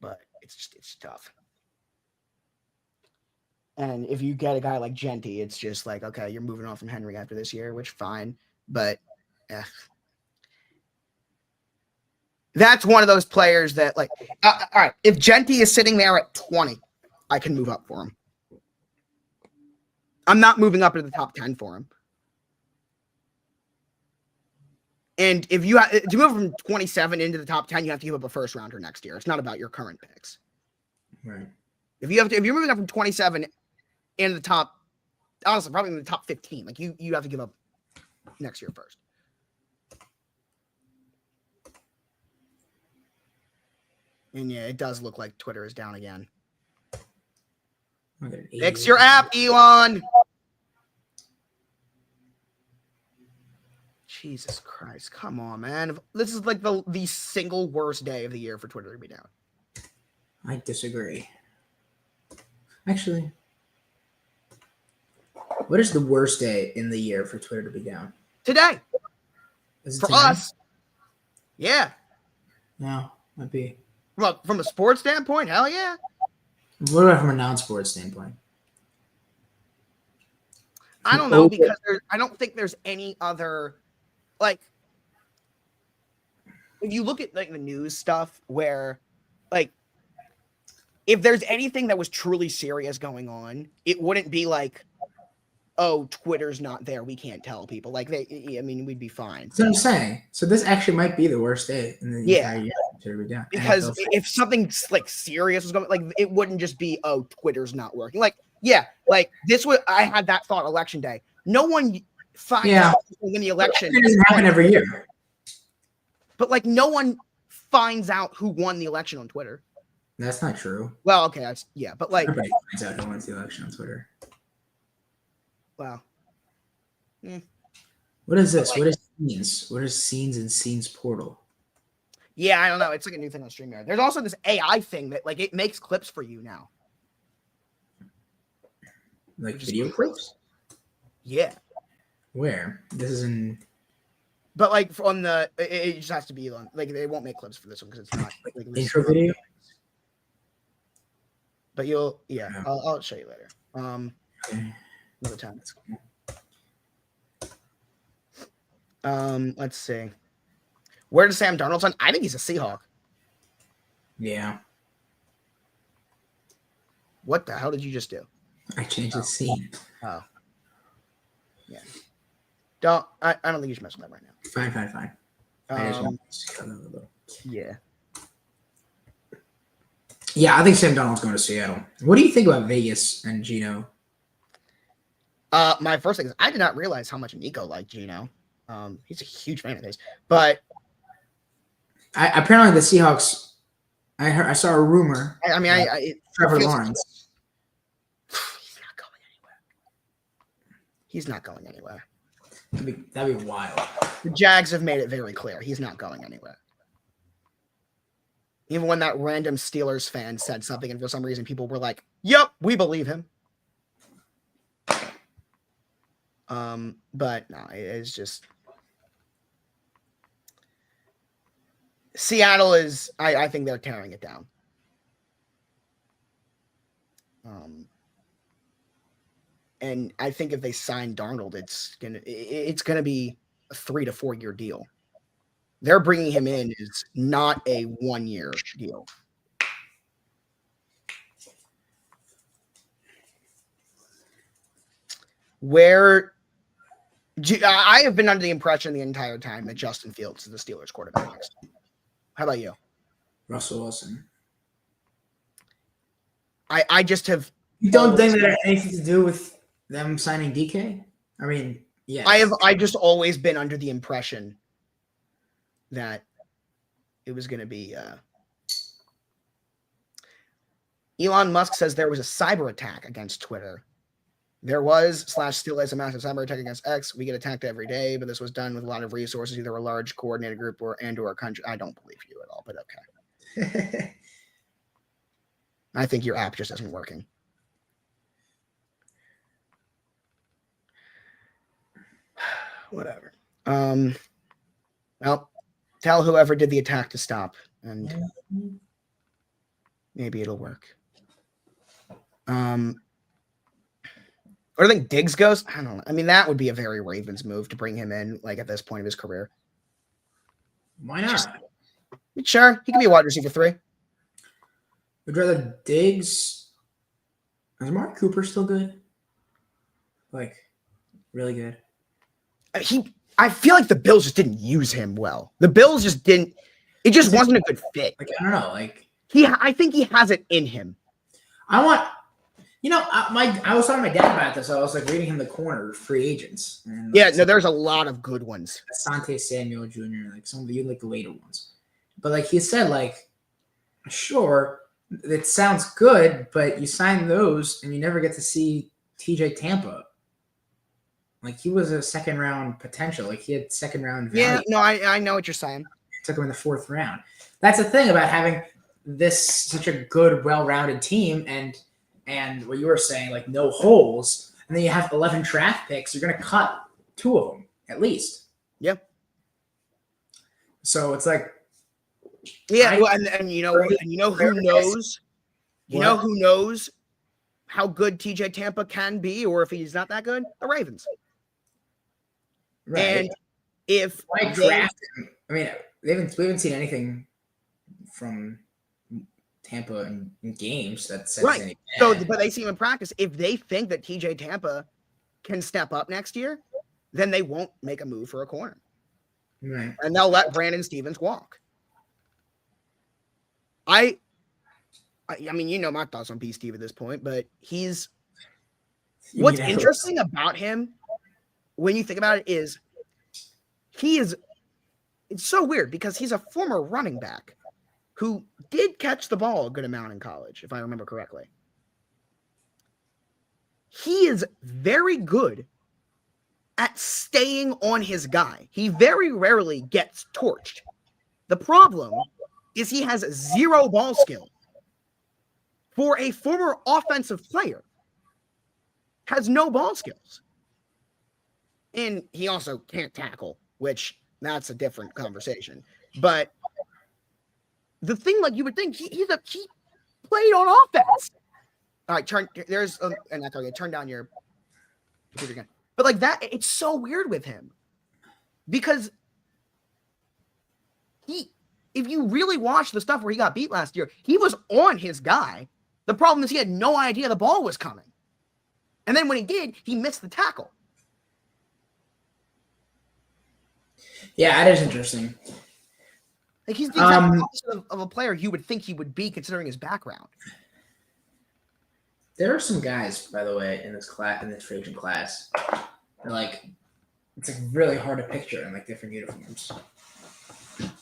but it's tough. And if you get a guy like Genty, it's just like, okay, you're moving on from Henry after this year, which fine, but that's one of those players that all right, if Genty is sitting there at 20, I can move up for him. I'm not moving up to the top 10 for him. And if you to move from 27 into the top 10, you have to give up a first rounder next year. It's not about your current picks. Right. If you're moving up from 27 into the top, honestly, probably in the top 15, you have to give up next year first. And yeah, it does look like Twitter is down again. Fix your app, Elon. Jesus Christ. Come on, man. This is like the single worst day of the year for Twitter to be down. I disagree. Actually, what is the worst day in the year for Twitter to be down? Today. For us. Yeah. No, might be. Well, from a sports standpoint, hell yeah. What about from a non-sports standpoint? I don't know, because I don't think there's any other, if you look at the news stuff where if there's anything that was truly serious going on, it wouldn't be oh, Twitter's not there, we can't tell people. We'd be fine. That's what I'm saying. So this actually might be the worst day in the entire year. Because if something serious was going, it wouldn't just be, oh, Twitter's not working. This was, I had that thought election day. No one finds out in the election. It doesn't happen every year. But no one finds out who won the election on Twitter. That's not true. Well, okay, but everybody finds out who wins the election on Twitter. Wow. What is this? What is scenes? What is scenes and scenes portal? Yeah, I don't know. It's a new thing on StreamYard. There's also this AI thing that it makes clips for you now. Video clips? Yeah. Where? This is in. But on the, it just has to be on. They won't make clips for this one because it's not intro video. But I'll show you later. Another time. Let's see. Where does Sam Darnold sign? I think he's a Seahawk. Yeah. What the hell did you just do? I changed the scene. Oh. Yeah. I don't think you should mess with that right now. Fine. I just want to yeah. Yeah, I think Sam Darnold's going to Seattle. What do you think about Vegas and Geno? My first thing is I did not realize how much Nico liked Geno. He's a huge fan of his, but apparently the Seahawks. I saw a rumor. Trevor Lawrence. He's not going anywhere. That'd be wild. The Jags have made it very clear he's not going anywhere. Even when that random Steelers fan said something, and for some reason people were like, "Yep, we believe him." But no, it's just Seattle is. I think they're tearing it down. And I think if they sign Darnold, it's gonna be a 3 to 4 year deal. They're bringing him in is not a 1 year deal. I have been under the impression the entire time that Justin Fields is the Steelers quarterback next. How about you? Russell Wilson. I just have. You don't think that had anything to do with them signing DK? I mean, yes. I just always been under the impression that it was going to be. Elon Musk says there was a cyber attack against Twitter. There was / still is a massive cyber attack against X. We get attacked every day, but this was done with a lot of resources, either a large coordinated group or a country. I don't believe you at all, but okay. I think your app just isn't working. Whatever. Well, tell whoever did the attack to stop, and maybe it'll work. Where do you think Diggs goes? I don't know. I mean, that would be a very Ravens move to bring him in, like at this point of his career. Why not? Sure, he can be a wide receiver 3. Would rather Diggs. Is Amari Cooper still good? Like, really good. I feel like the Bills just didn't use him well. The Bills just didn't. It just wasn't a good fit. Like, I don't know. Like, I think he has it in him. I want. You know, I was talking to my dad about this. I was like reading him the corner free agents. And there's a lot of good ones. Asante Samuel Jr., like some of the later ones. But like he said, like, sure, it sounds good, but you sign those and you never get to see TJ Tampa. Like he was a second round potential. Like he had second round value. Yeah, no, I know what you're saying. Took him in the 4th round. That's the thing about having such a good, well-rounded team and what you were saying, like no holes, and then you have 11 draft picks, you're going to cut 2 of them at least. Yep. So it's like, yeah, and you know who knows, who knows how good TJ Tampa can be, or if he's not that good, the Ravens. Right. And if why draft him? I mean, we haven't seen anything from Tampa in games that says right. So, but they see him in practice. If they think that TJ Tampa can step up next year, then they won't make a move for a corner. Right. And they'll let Brandon Stevens walk. I mean, you know my thoughts on P. Steve at this point, but what's interesting about him when you think about it is it's so weird because he's a former running back who did catch the ball a good amount in college, if I remember correctly. He is very good at staying on his guy. He very rarely gets torched. The problem is he has 0 ball skill. For a former offensive player, has no ball skills. And he also can't tackle, which that's a different conversation. But the thing, like you would think, he played on offense. All right, turn down your computer again. But like that, it's so weird with him because if you really watch the stuff where he got beat last year, he was on his guy. The problem is he had no idea the ball was coming. And then when he did, he missed the tackle. Yeah, that is interesting. Like he's the exact opposite of a player you would think he would be considering his background. There are some guys, by the way, in this free agent class. Like, it's like really hard to picture in like different uniforms.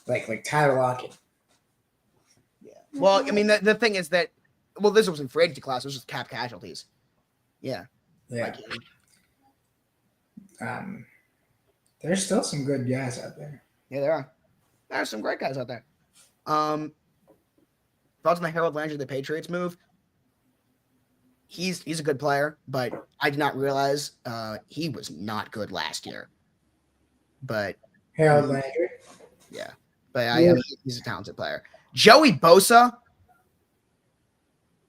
Like Tyler Lockett. Yeah. Well, I mean, the thing is that, this was in free agency class. It was just cap casualties. Yeah. Yeah. There's still some good guys out there. Yeah, there are. There are some great guys out there. Thoughts on the Harold Landry, the Patriots move? He's a good player, but I did not realize he was not good last year. But Harold Landry? Yeah. But I mean, he's a talented player. Joey Bosa,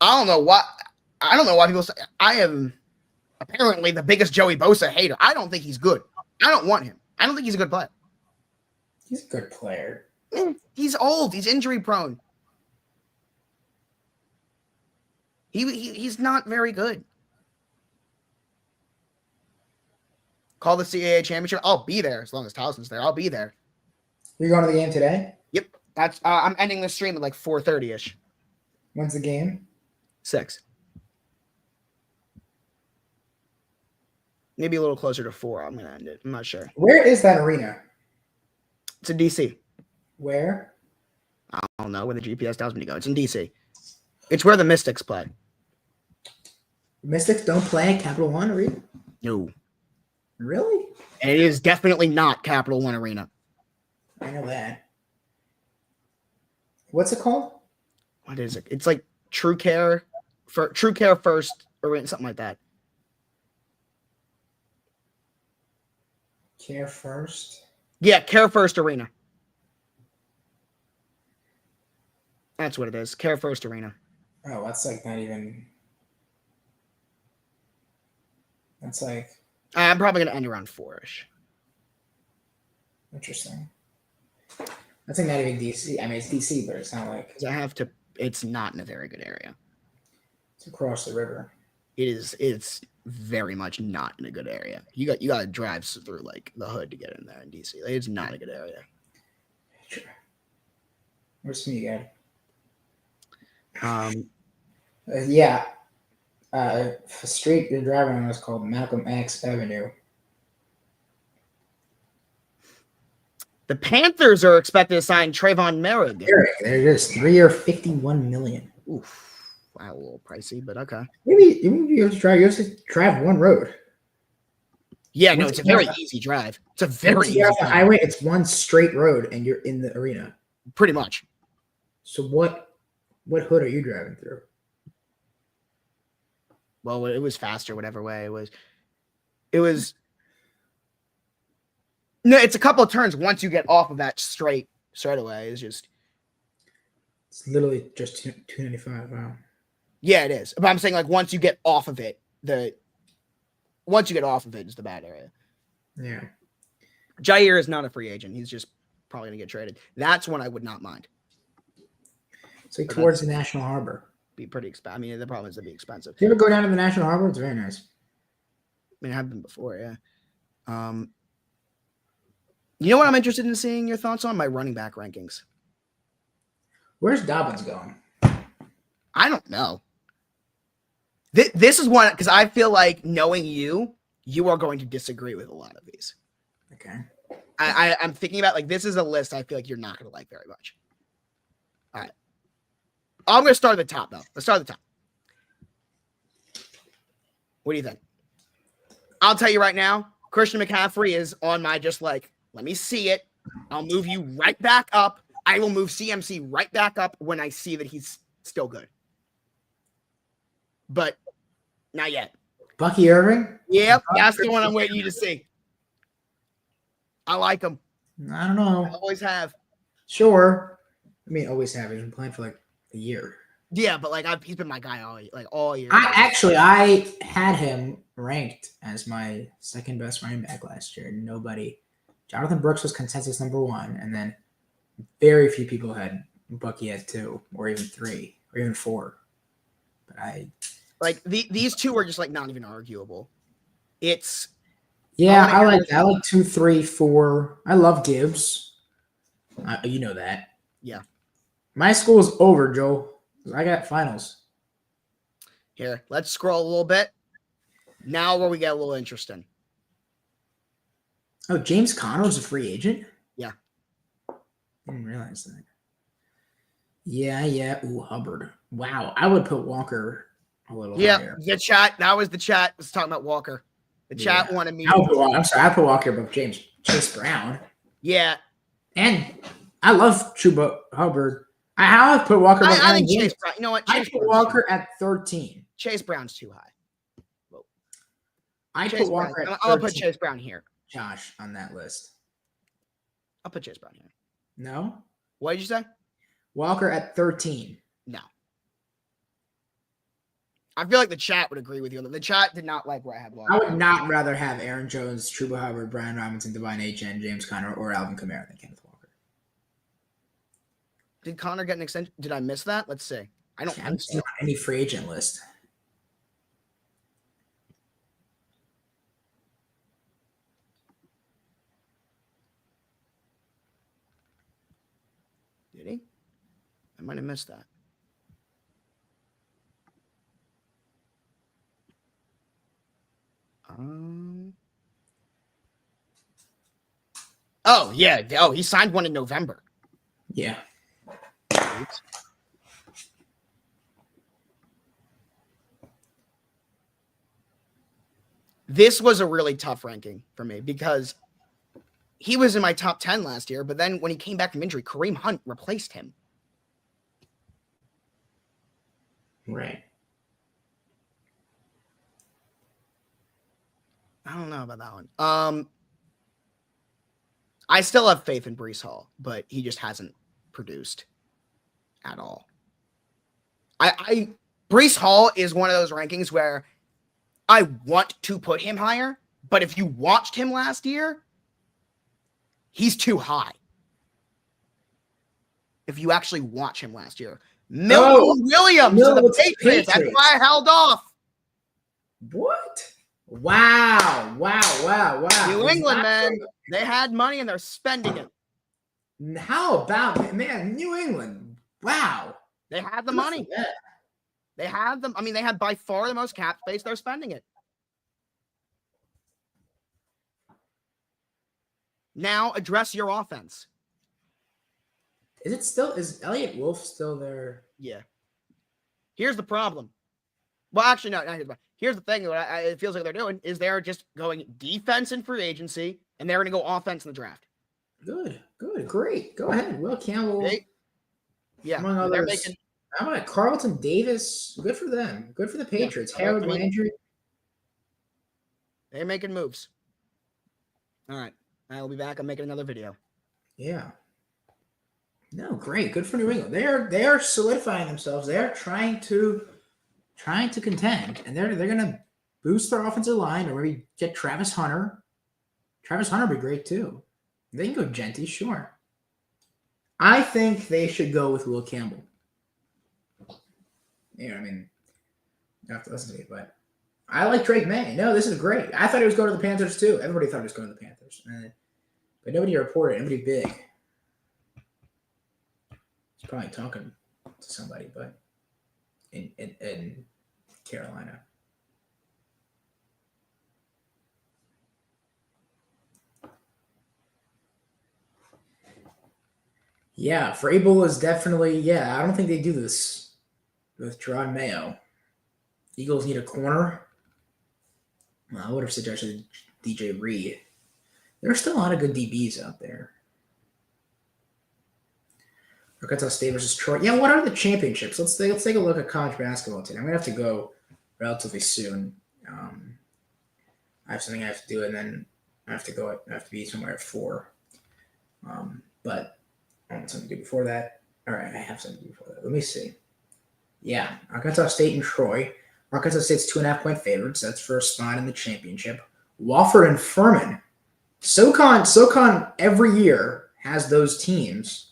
I don't know why people say I am apparently the biggest Joey Bosa hater. I don't think he's good. I don't want him. I don't think he's a good player. He's a good player. He's old. He's injury prone. He's not very good. Call the CAA championship. I'll be there as long as Towson's there. I'll be there. You're going to the game today? Yep. That's I'm ending the stream at like 4:30ish. When's the game? 6. Maybe a little closer to 4. I'm gonna end it. I'm not sure. Where is that arena? It's in DC. Where? I don't know where the GPS tells me to go. It's in DC. It's where the Mystics play. Mystics don't play at Capital One Arena? No. Really? And it is definitely not Capital One Arena. I know that. What's it called? What is it? It's like True Care First Arena, something like that. Care First? Yeah, Care First Arena. That's what it is. Care First Arena. Oh, that's like not even. That's like I'm probably gonna end around 4ish. interesting. That's like not even DC. I mean, it's DC, but it's not like Because I have to. It's not in a very good area. it's across the river. It is. It's very much not in a good area. You got to drive through like the hood to get in there in DC. Like, it's not a good area. Sure. Where's me again? Yeah. The street you're driving on is called Malcolm X Avenue. The Panthers are expected to sign Trayvon Merrick. There it is. 3-year, $51 million. Oof. Wow, a little pricey, but okay. Maybe you have to drive one road. Yeah, no, it's a very easy drive. It's a very easy off the drive. highway. It's one straight road, and you're in the arena. Pretty much. So what hood are you driving through? Well, it was faster, whatever way it was. It was. No, it's a couple of turns once you get off of that straight away. It's just. It's literally just $295. Wow. Yeah, it is. But I'm saying like once you get off of it, once you get off of it is the bad area. Yeah. Jair is not a free agent. He's just probably gonna get traded. That's one I would not mind. So towards the National Harbor. Be pretty expensive. I mean, the problem is it'd be expensive. You ever go down to the National Harbor? It's very nice. I mean, I've been before, yeah. You know what I'm interested in seeing your thoughts on? My running back rankings. Where's Dobbins going? I don't know. This is one because I feel like knowing you are going to disagree with a lot of these. Okay. I'm thinking about like this is a list I feel like you're not going to like very much. All right. I'm going to start at the top though. Let's start at the top. What do you think? I'll tell you right now, Christian McCaffrey is on my just like, let me see it. I'll move you right back up. I will move CMC right back up when I see that he's still good. But not yet. Bucky Irving? Yep, that's the one I'm waiting you to see. I like him. I don't know. I always have. Sure. I mean, always have. He's been playing for like a year. Yeah, but like he's been my guy all year. I had him ranked as my second best running back last year. Jonathan Brooks was consensus number 1, and then very few people had Bucky at 2, or even 3, or even 4. But these two are just like not even arguable. It's I like 2, 3, 4. I love Gibbs. You know that. Yeah. My school's over, Joe. I got finals. Here, let's scroll a little bit. Now where we get a little interesting. Oh, James Conner's a free agent? Yeah. I didn't realize that. Yeah. Ooh, Hubbard. Wow. I would put Walker a little higher. Yeah, the chat. That was the chat. Was talking about Walker. The chat wanted me. I put Walker above Chase Brown. Yeah. And I love Chuba Hubbard. I put Walker. I think Chase Brown. You know what? I put Walker at 13. Chase Brown's too high. Whoa. I put Walker at 13. I'll put Chase Brown here. Josh on that list. I'll put Chase Brown here. No. What did you say? Walker at 13. No. I feel like the chat would agree with you. The chat did not like where I had Walker. I would not rather have Aaron Jones, Chuba Hubbard, Brian Robinson, Devine Achane, James Conner, or Alvin Kamara than Kenneth Walker. Did Connor get an extension? Did I miss that? Let's see. I don't think so. On any free agent list. Did he? might have missed that. Oh, yeah. Oh, he signed one in November. Yeah. This was a really tough ranking for me because he was in my top 10 last year, but then when he came back from injury, Kareem Hunt replaced him. Right. I don't know about that one. I still have faith in Breece Hall, but he just hasn't produced at all. Breece Hall is one of those rankings where I want to put him higher, but if you watched him last year, he's too high. If you actually watch him last year. Milton Williams to the Patriots. That's why I held off. What? Wow. New England, man. They had money and they're spending it. How about, man, New England? Wow. They had the money. They had them. I mean, they had by far the most cap space. They're spending it. Now address your offense. Is Elliott Wolf still there? Yeah. Here's the problem. Well, actually, no. Here's the thing. It feels like they're doing is they're just going defense in free agency, and they're going to go offense in the draft. Good, great. Go ahead, Will Campbell. Among others. How about Carlton Davis? Good for them. Good for the Patriots. Yeah. Harold Landry. They're making moves. All right. I'll be back. I'm making another video. Yeah. No, great. Good for New England. They are solidifying themselves. They are trying to contend, and they're gonna boost their offensive line or maybe get Travis Hunter. Travis Hunter would be great too. They can go Genty, sure. I think they should go with Will Campbell. Yeah, I mean, you have to listen to me, but I like Drake May. No, this is great. I thought he was going to the Panthers too. Everybody thought he was going to the Panthers, but nobody reported. Nobody big. He's probably talking to somebody, but in Carolina. Yeah, Vrabel is definitely, I don't think they do this with Jerod Mayo. Eagles need a corner. Well, I would have suggested DJ Reed. There are still a lot of good DBs out there. Arkansas State versus Troy. Yeah, what are the championships? Let's take a look at college basketball today. I'm going to have to go relatively soon. I have something I have to do, and then I have to be somewhere at 4. But I want something to do before that. All right, I have something to do before that. Let me see. Yeah, Arkansas State and Troy. Arkansas State's 2.5-point favorites. That's for a spot in the championship. Wofford and Furman. SoCon every year has those teams.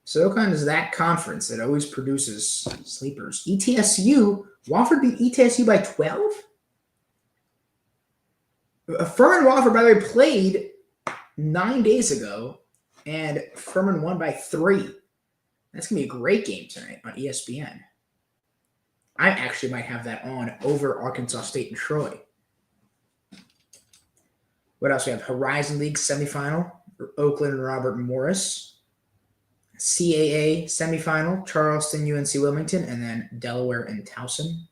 SoCon is that conference that always produces sleepers. ETSU, Wofford beat ETSU by 12? Furman and Wofford, by the way, played 9 days ago, and Furman won by 3. That's going to be a great game tonight on ESPN. I actually might have that on over Arkansas State and Troy. What else we have? Horizon League semifinal, Oakland and Robert Morris. CAA semifinal, Charleston, UNC Wilmington, and then Delaware and Towson.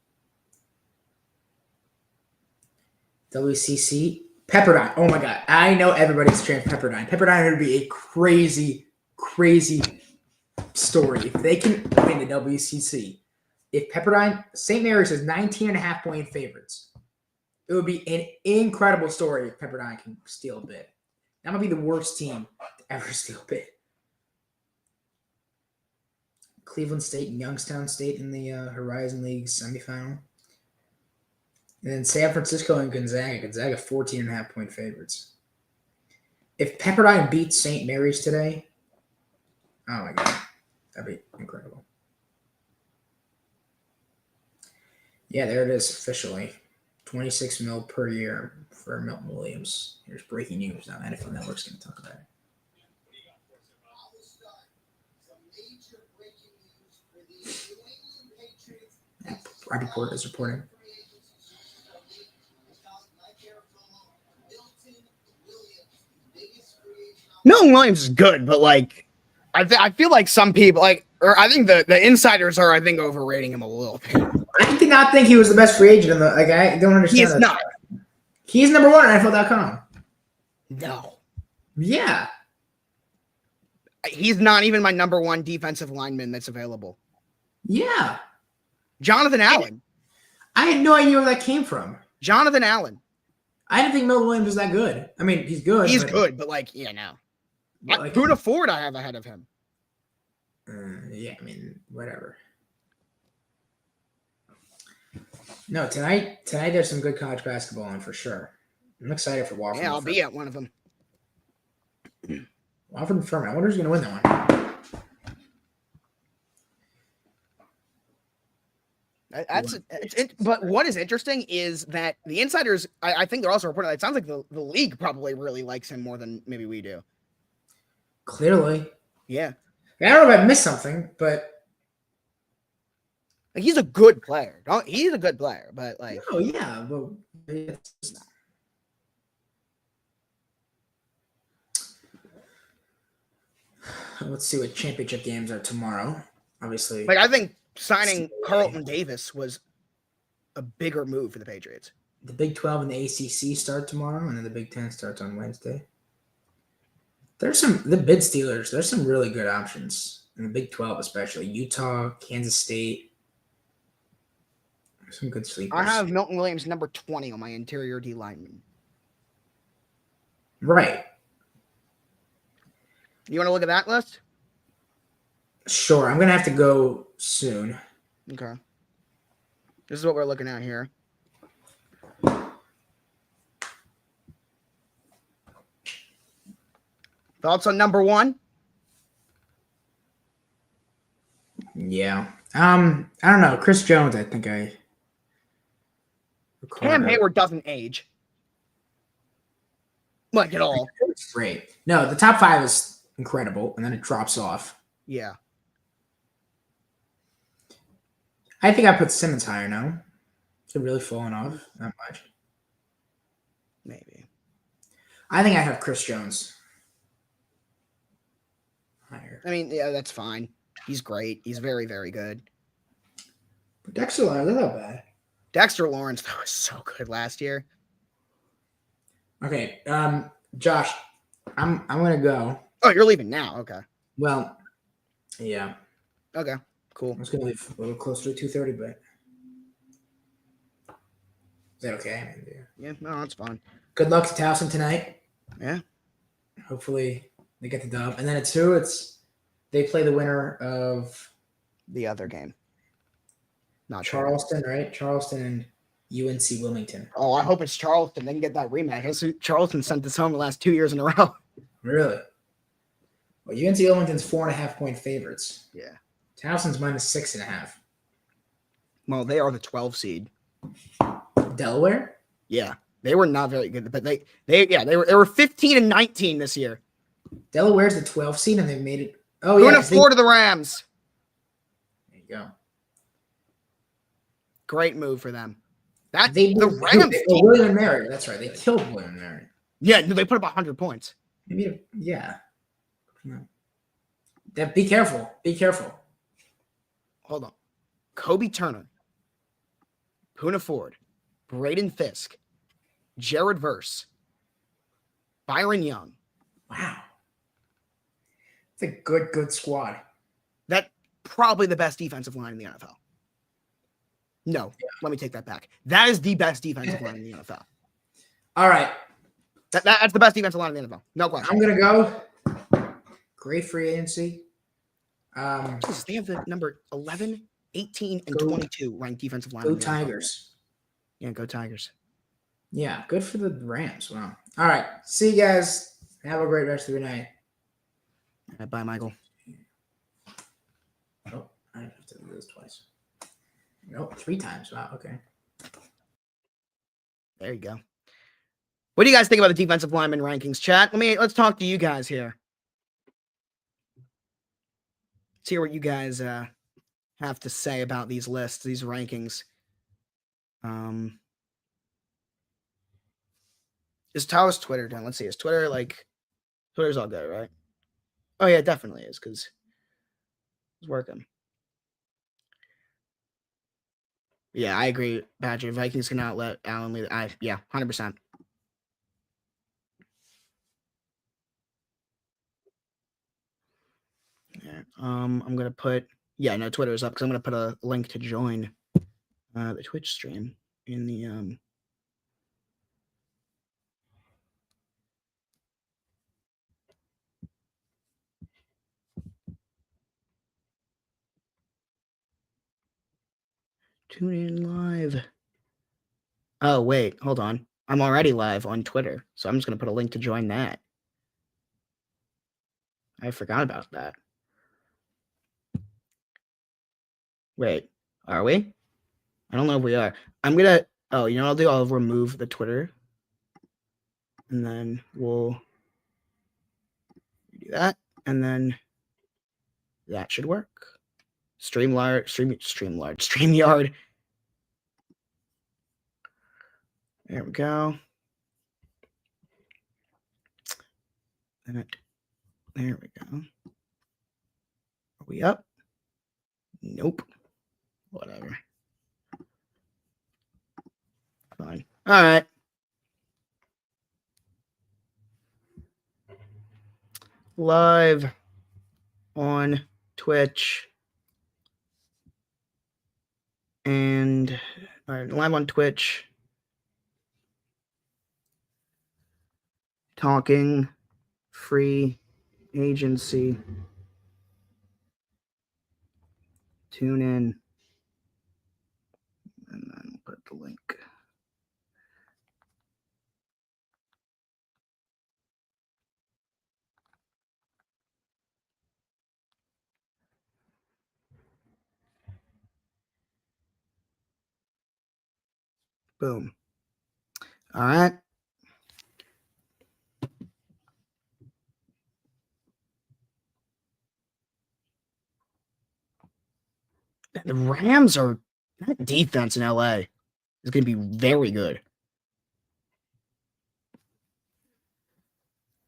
WCC, Pepperdine. Oh my God. I know everybody's cheering Pepperdine. Pepperdine would be a crazy, crazy story if they can win the WCC. If Pepperdine, St. Mary's is 19.5-point favorites. It would be an incredible story if Pepperdine can steal a bid. That might be the worst team to ever steal a bid. Cleveland State and Youngstown State in the Horizon League semifinal. And then San Francisco and Gonzaga. Gonzaga 14.5-point favorites. If Pepperdine beats St. Mary's today, oh my God, that'd be incredible. Yeah, there it is officially. $26 million per year for Milton Williams. Here's breaking news now. NFL Network's going to talk about it. Robbie Porter is reporting. Milton Williams is good, but like, I feel like some people or I think the insiders are overrating him a little bit. I did not think he was the best free agent in the. Like, I don't understand. He's not. He's number one on NFL.com. No. Yeah. He's not even my number one defensive lineman that's available. Yeah. Jonathan Allen. I had no idea where that came from. Jonathan Allen. I didn't think Milton Williams was that good. I mean, he's good. He's good, but like, no. Like, Buddha Ford I have ahead of him. Yeah, I mean, whatever. No, tonight there's some good college basketball on for sure. I'm excited for Wofford. Yeah, I'll be at one of them. Wofford and Furman. I wonder who's going to win that one. But what is interesting is that the insiders, I think they're also reporting, it sounds like the league probably really likes him more than maybe we do. Clearly. Yeah. I don't know if I missed something, but like, he's a good player. He's a good player, but like. Oh, yeah. But let's see what championship games are tomorrow. Obviously. Like, I think signing Carlton Davis was a bigger move for the Patriots. The Big 12 and the ACC start tomorrow, and then the Big 10 starts on Wednesday. The bid Steelers, there's some really good options in the Big 12, especially Utah, Kansas State. Some good sleepers. I have Milton Williams number 20 on my interior D lineman. Right. You want to look at that list? Sure. I'm going to have to go soon. Okay. This is what we're looking at here. Thoughts on number one? Yeah. I don't know. Chris Jones, I think Cam Hayward doesn't age. Like, at all. It's great. No, the top 5 is incredible, and then it drops off. Yeah. I think I put Simmons higher now. Is it really falling off? Not much. Maybe. I think I have Chris Jones higher. I mean, yeah, that's fine. He's great. He's very, very good. But Dexter Lawrence, that's not bad. Dexter Lawrence, though, was so good last year. Okay, Josh, I'm gonna go. Oh, you're leaving now. Okay. Well, yeah. Okay, cool. I was gonna leave a little closer to 2:30, but is that okay? Yeah, no, that's fine. Good luck to Towson tonight. Yeah. Hopefully they get the dub. And then at 2, they play the winner of the other game. Not Charleston, right? Charleston and UNC Wilmington. Oh, I hope it's Charleston. They can get that rematch. Charleston sent this home the last 2 years in a row. Really? Well, UNC Wilmington's 4.5-point favorites. Yeah. Towson's minus 6.5. Well, they are the 12 seed. Delaware? Yeah. They were not very good, but they were 15 and 19 this year. Delaware's the 12 seed and they made it. Oh, yeah. Going to 4 to the Rams. There you go. Great move for them. The Rams. William and Mary. That's right. They killed William and Mary. Yeah, they put up 100 points. Maybe, yeah. Be careful. Be careful. Hold on. Kobe Turner, Poona Ford, Braden Fisk, Jared Verse, Byron Young. Wow. It's a good squad. That's probably the best defensive line in the NFL. No, let me take that back. That is the best defensive line in the NFL. All right. That's the best defensive line in the NFL. No question. I'm going to go. Great free agency. They have the number 11, 18, and 22 ranked defensive line. Go Tigers. Yeah, go Tigers. Yeah, good for the Rams. Wow. All right. See you guys. Have a great rest of your night. Bye, Michael. Oh, I have to do this twice. Nope, 3 times. Wow, okay. There you go. What do you guys think about the defensive lineman rankings, chat? Let's talk to you guys here. Let's hear what you guys have to say about these lists, these rankings. How is Twitter done? Let's see. Is Twitter Twitter's all good, right? Oh yeah, it definitely is because it's working. Yeah, I agree, Patrick. Vikings cannot let Allen lead. 100%. Yeah. I'm gonna put Twitter is up because I'm gonna put a link to join the Twitch stream in the tune in live. Oh wait, hold on. I'm already live on Twitter, so I'm just gonna put a link to join that. I forgot about that. Wait, are we? I don't know if we are. I'm gonna. Oh, you know what I'll do? I'll remove the Twitter, and then we'll do that, and then that should work. StreamYard. There we go. There we go. Are we up? Nope. Whatever. Fine. All right. Live on Twitch. And live on Twitch. Talking free agency. Tune in. And then put the link. Boom. All right. The Rams are that defense in LA is going to be very good.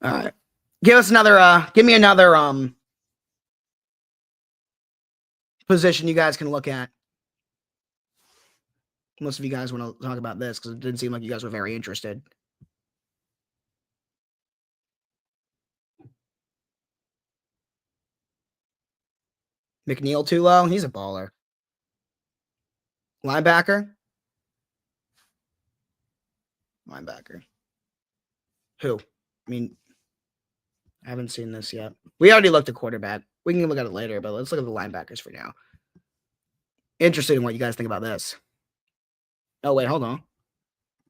All right. Give me another position you guys can look at. Most of you guys want to talk about this because it didn't seem like you guys were very interested. McNeil too low? He's a baller. Linebacker? Linebacker. Who? I mean, I haven't seen this yet. We already looked at quarterback. We can look at it later, but let's look at the linebackers for now. Interested in what you guys think about this. Oh, wait, hold on.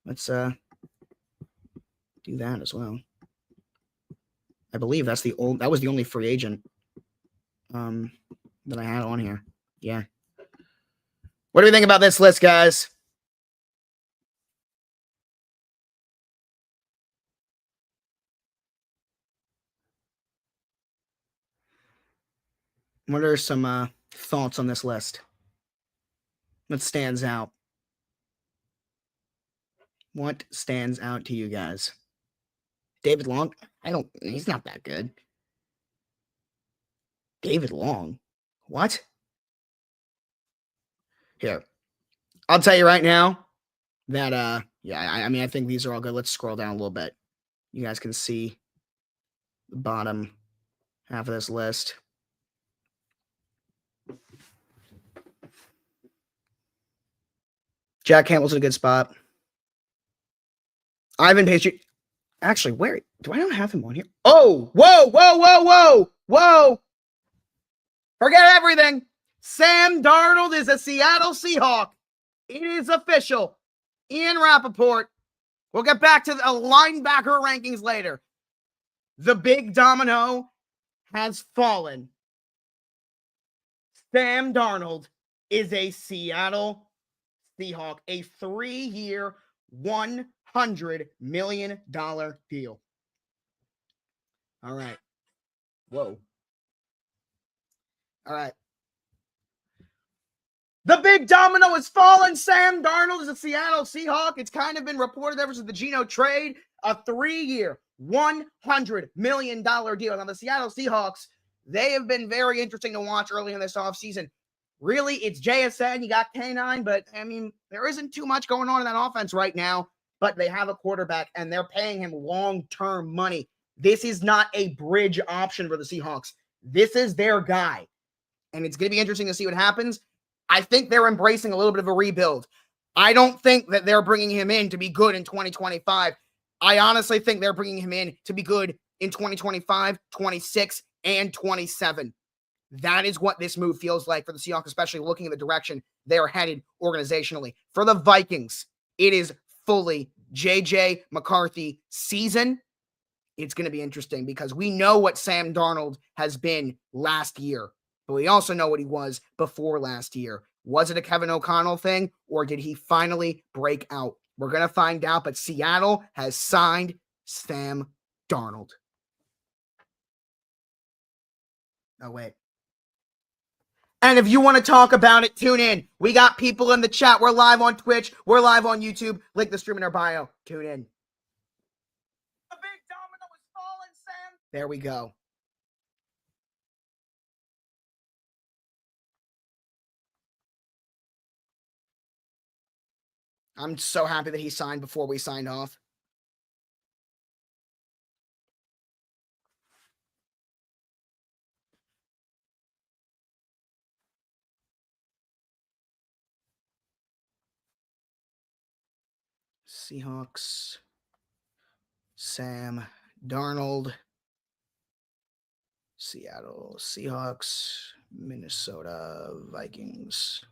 Let's do that as well. I believe that was the only free agent that I had on here. Yeah. What do we think about this list, guys? What are some thoughts on this list? What stands out? What stands out to you guys? David Long? He's not that good. David Long? What? Here. I'll tell you right now that, I think these are all good. Let's scroll down a little bit. You guys can see the bottom half of this list. Jack Campbell's in a good spot. Ivan Patriot. Actually, where do I not have him on here? Oh, whoa. Forget everything. Sam Darnold is a Seattle Seahawk. It is official. Ian Rappaport. We'll get back to the linebacker rankings later. The big domino has fallen. Sam Darnold is a Seattle Seahawk, a 3-year, $100 million deal. All right. Whoa. All right. The big big domino has fallen. Sam Darnold is a Seattle Seahawk. It's kind of been reported ever since the Geno trade, a 3-year, $100 million deal. Now, the Seattle Seahawks, they have been very interesting to watch early in this offseason. Really, it's JSN, you got K9, but, I mean, there isn't too much going on in that offense right now, but they have a quarterback, and they're paying him long-term money. This is not a bridge option for the Seahawks. This is their guy, and it's going to be interesting to see what happens. I think they're embracing a little bit of a rebuild. I don't think that they're bringing him in to be good in 2025. I honestly think they're bringing him in to be good in 2025, 26, and 27. That is what this move feels like for the Seahawks, especially looking at the direction they're headed organizationally. For the Vikings, it is fully J.J. McCarthy season. It's going to be interesting because we know what Sam Darnold has been last year, but we also know what he was before last year. Was it a Kevin O'Connell thing, or did he finally break out? We're going to find out, but Seattle has signed Sam Darnold. Oh, wait. And if you want to talk about it, tune in. We got people in the chat. We're live on Twitch. We're live on YouTube. Link the stream in our bio. Tune in. The big domino is falling, Sam. There we go. I'm so happy that he signed before we signed off. Seahawks, Sam Darnold, Seattle Seahawks, Minnesota Vikings.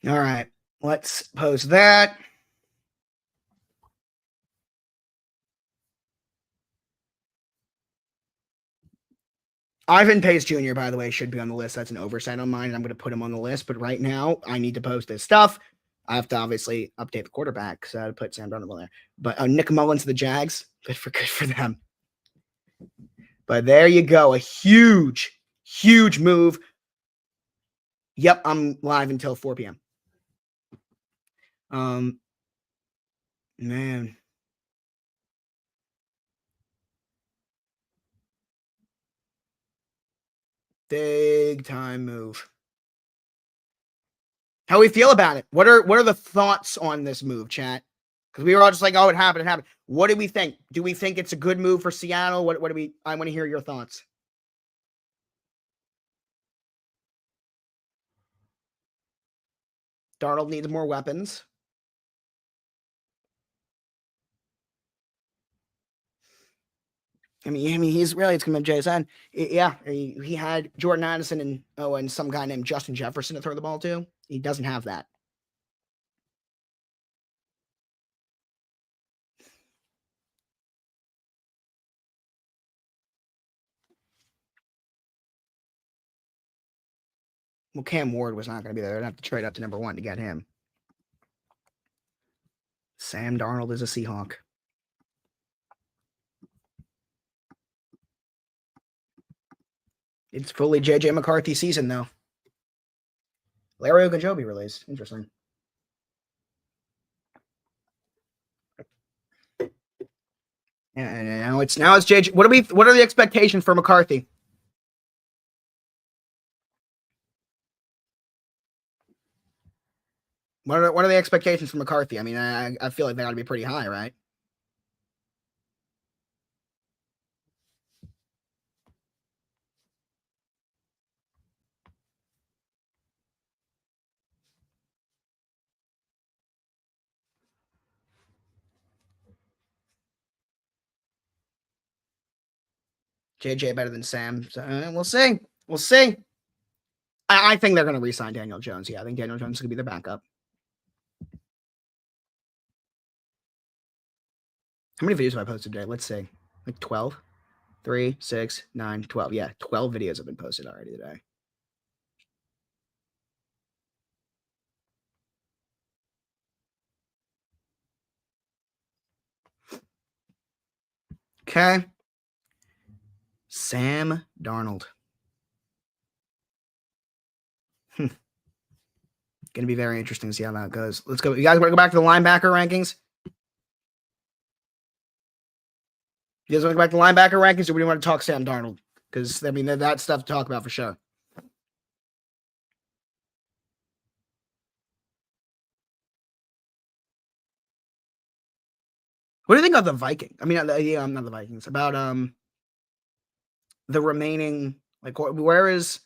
All right, let's post that. Ivan Pace Jr., by the way, should be on the list. That's an oversight on mine, and I'm going to put him on the list. But right now, I need to post this stuff. I have to obviously update the quarterback, so I had to put Sam Darnold on there. But Nick Mullins to the Jags, good for them. But there you go, a huge move. Yep, I'm live until 4 p.m. Man. Big time move. How we feel about it? What are the thoughts on this move, chat? Because we were all just like, oh, it happened. What do we think? Do we think it's a good move for Seattle? What do we? I want to hear your thoughts. Darnold needs more weapons. I mean, he's really, it's going to be JSN. Yeah, he had Jordan Addison and some guy named Justin Jefferson to throw the ball to. He doesn't have that. Well, Cam Ward was not going to be there. They'd have to trade up to number 1 to get him. Sam Darnold is a Seahawk. It's fully J.J. McCarthy season, though. Larry Ogunjobi released. Interesting. And now it's JJ. What are the expectations for McCarthy? What are the expectations for McCarthy? I mean, I feel like they ought to be pretty high, right? JJ better than Sam. So, we'll see. We'll see. I think they're going to re-sign Daniel Jones. Yeah, I think Daniel Jones is going to be their backup. How many videos have I posted today? Let's see. Like 12? 3, 6, 9, 12. Yeah, 12 videos have been posted already today. Okay. Sam Darnold. Going to be very interesting to see how that goes. Let's go. You guys want to go back to the linebacker rankings? You guys want to go back to the linebacker rankings, or we want to talk Sam Darnold? Because, I mean, that's stuff to talk about for sure. What do you think of the Vikings? I mean, yeah, not the Vikings. About the remaining, like, where is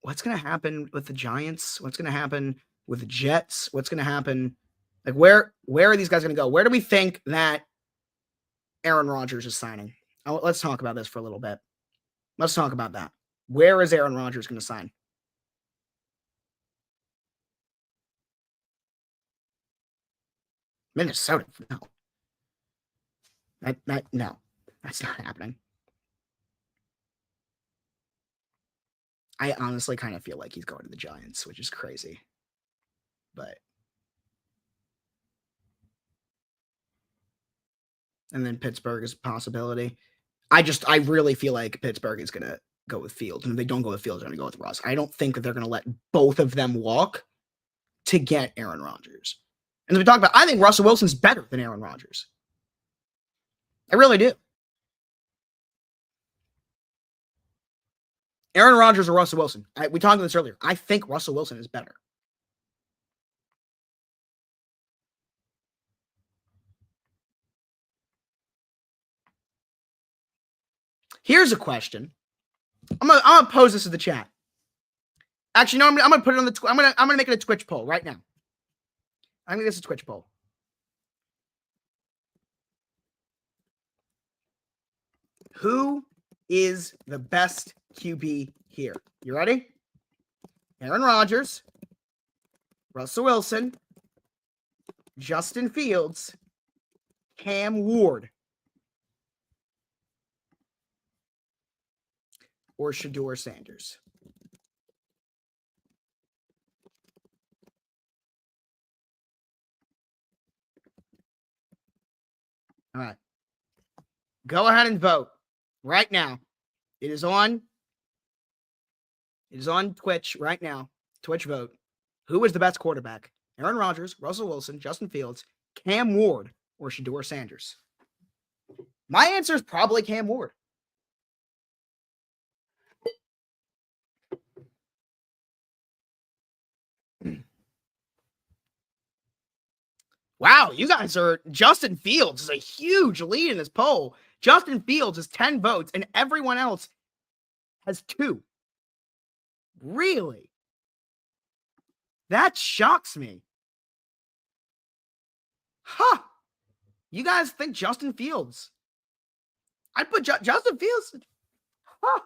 what's going to happen with the Giants? What's going to happen with the Jets? What's going to happen? Like, where are these guys going to go? Where do we think that Aaron Rodgers is signing? Let's talk about this for a little bit. Let's talk about that. Where is Aaron Rodgers going to sign? Minnesota? No. No, that's not happening. I honestly kind of feel like he's going to the Giants, which is crazy. But and then Pittsburgh is a possibility. I really feel like Pittsburgh is going to go with Fields. And if they don't go with Fields, they're going to go with Russ. I don't think that they're going to let both of them walk to get Aaron Rodgers. And as we talk about, I think Russell Wilson's better than Aaron Rodgers. I really do. Aaron Rodgers or Russell Wilson. We talked about this earlier. I think Russell Wilson is better. Here's a question. I'm gonna pose this to the chat. Actually, no, I'm gonna put it on the. I'm gonna make it a Twitch poll right now. I'm gonna get a Twitch poll. Who is the best QB here? You ready? Aaron Rodgers, Russell Wilson, Justin Fields, Cam Ward, or Shedeur Sanders? All right. Go ahead and vote right now. It is on Twitch right now. Twitch vote. Who is the best quarterback? Aaron Rodgers, Russell Wilson, Justin Fields, Cam Ward, or Shedeur Sanders? My answer is probably Cam Ward. Wow, you guys are. Justin Fields is a huge lead in this poll. Justin Fields has 10 votes, and everyone else has 2. Really? That shocks me. Huh. You guys think Justin Fields? I'd put Justin Fields. Huh.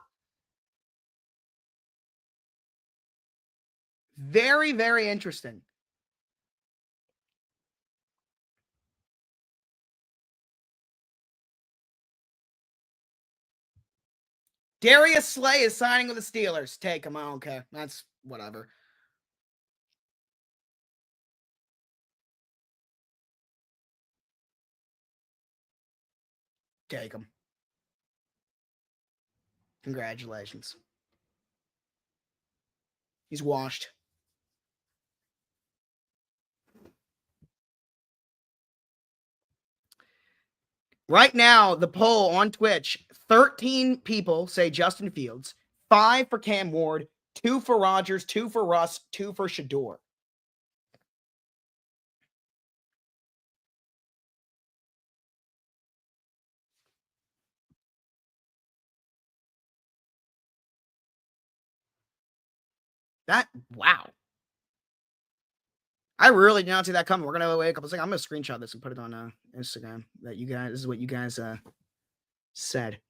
Very, very interesting. Darius Slay is signing with the Steelers. Take him. I don't care. That's whatever. Take him. Congratulations. He's washed. Right now, the poll on Twitch, 13 people say Justin Fields, 5 for Cam Ward, 2 for Rodgers, 2 for Russ, 2 for Shedeur. Wow. I really did not see that coming. We're gonna wait a couple seconds. I'm gonna screenshot this and put it on Instagram. This is what you guys said.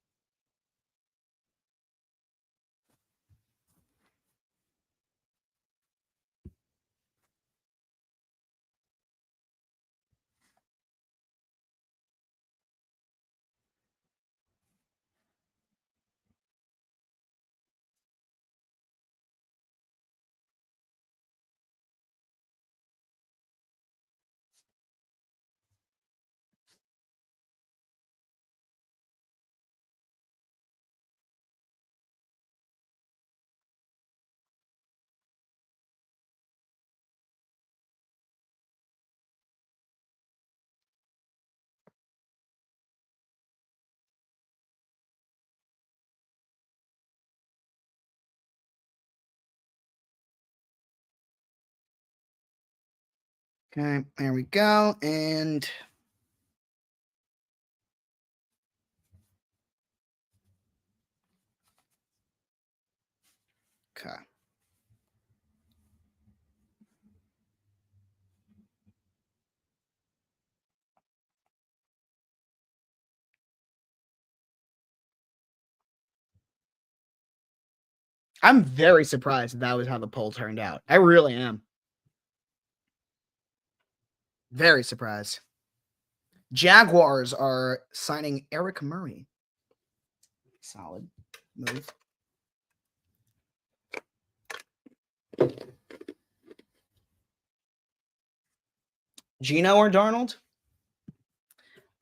Okay, there we go. And okay. I'm very surprised that was how the poll turned out. I really am. Very surprised. Jaguars are signing Eric Murray. Solid move. Gino or Darnold?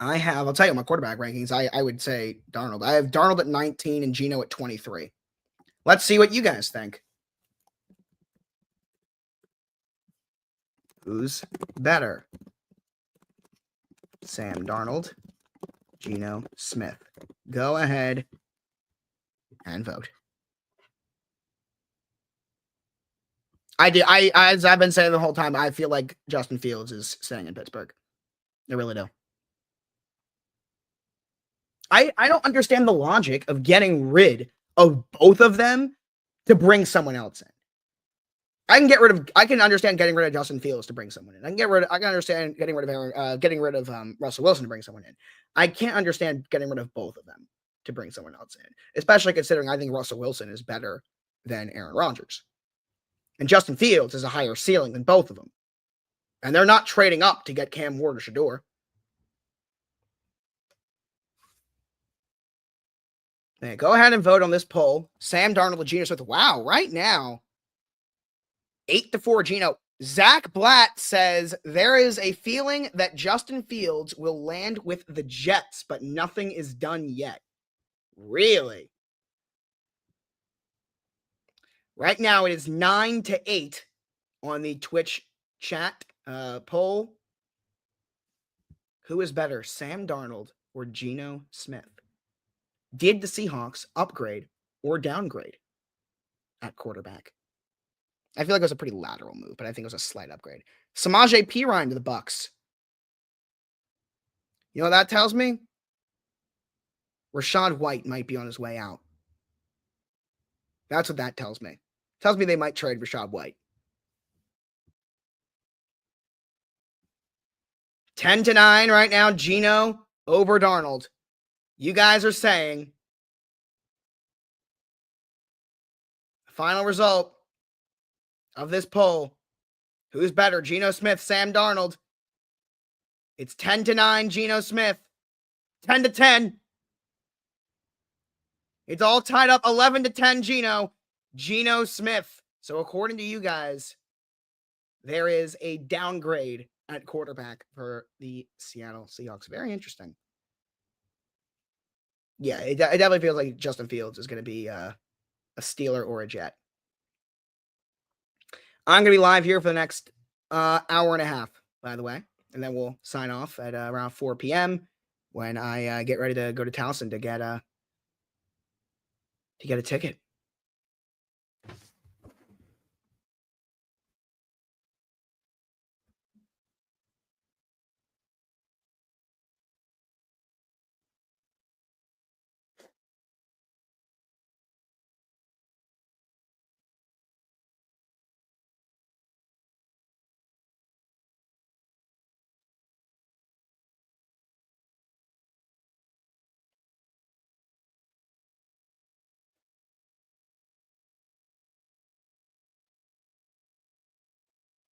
I'll tell you my quarterback rankings. I would say Darnold. I have Darnold at 19 and Gino at 23. Let's see what you guys think. Who's better? Sam Darnold, Geno Smith. Go ahead and vote. As I've been saying the whole time, I feel like Justin Fields is staying in Pittsburgh. I really do. I don't understand the logic of getting rid of both of them to bring someone else in. I can understand getting rid of Justin Fields to bring someone in. I can understand getting rid of Russell Wilson to bring someone in. I can't understand getting rid of both of them to bring someone else in, especially considering I think Russell Wilson is better than Aaron Rodgers. And Justin Fields has a higher ceiling than both of them. And they're not trading up to get Cam Ward or Shador. Hey, go ahead and vote on this poll. Sam Darnold and Geno Smith. Wow, right now, 8-4 Geno. Zach Blatt says there is a feeling that Justin Fields will land with the Jets, but nothing is done yet. Really? Right now, it is 9-8 on the Twitch chat poll. Who is better, Sam Darnold or Geno Smith? Did the Seahawks upgrade or downgrade at quarterback? I feel like it was a pretty lateral move, but I think it was a slight upgrade. Samaje Perine to the Bucks. You know what that tells me? Rachaad White might be on his way out. That's what that tells me. Tells me they might trade Rachaad White. 10-9 right now, Geno over Darnold. You guys are saying the final result of this poll. Who's better, Geno Smith, Sam Darnold? It's 10-9, Geno Smith. 10-10. It's all tied up 11-10, Geno Smith. So according to you guys, there is a downgrade at quarterback for the Seattle Seahawks. Very interesting. Yeah, it definitely feels like Justin Fields is going to be a Steeler or a Jet. I'm going to be live here for the next hour and a half, by the way. And then we'll sign off at around 4 p.m. when I get ready to go to Towson to get a ticket.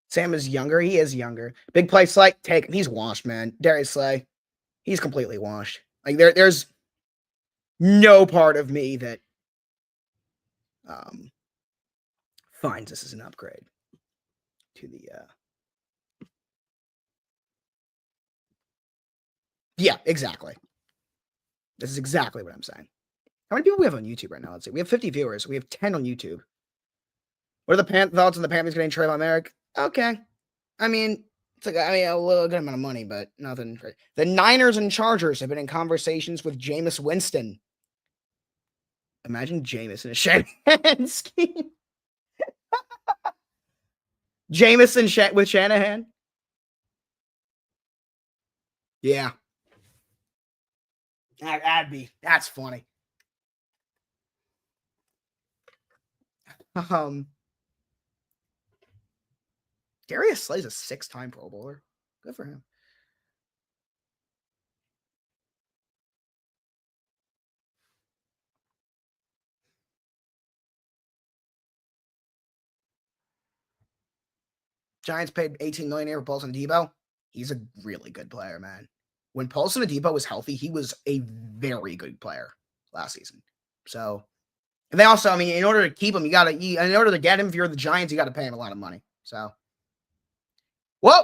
Sam is younger. He is younger. Big play Slay. Take him. He's washed, man. Darius Slay. He's completely washed. Like there's no part of me that finds this as an upgrade to the yeah, exactly. This is exactly what I'm saying. How many people we have on YouTube right now? Let's see. We have 50 viewers. We have 10 on YouTube. What are the thoughts on the Panthers getting Trayvon Merrick? Okay. I mean, it's like a little good amount of money, but nothing. The Niners and Chargers have been in conversations with Jameis Winston. Imagine Jameis in a Shanahan scheme. Jameis with Shanahan. Yeah. That's funny. Darius Slay's a 6-time Pro Bowler. Good for him. Giants paid $18 million for Paulson Adebo. He's a really good player, man. When Paulson Adebo was healthy, he was a very good player last season. So, and they also, I mean, in order to keep him, in order to get him, if you're the Giants, you got to pay him a lot of money. So, whoa.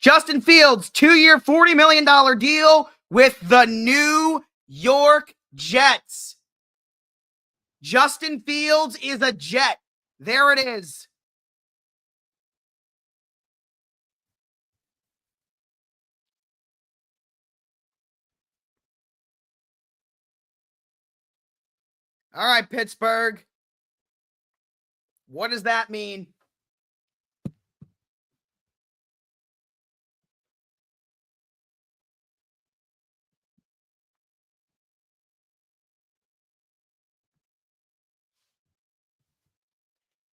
Justin Fields, 2-year, $40 million deal with the New York Jets. Justin Fields is a Jet. There it is. All right, Pittsburgh. What does that mean?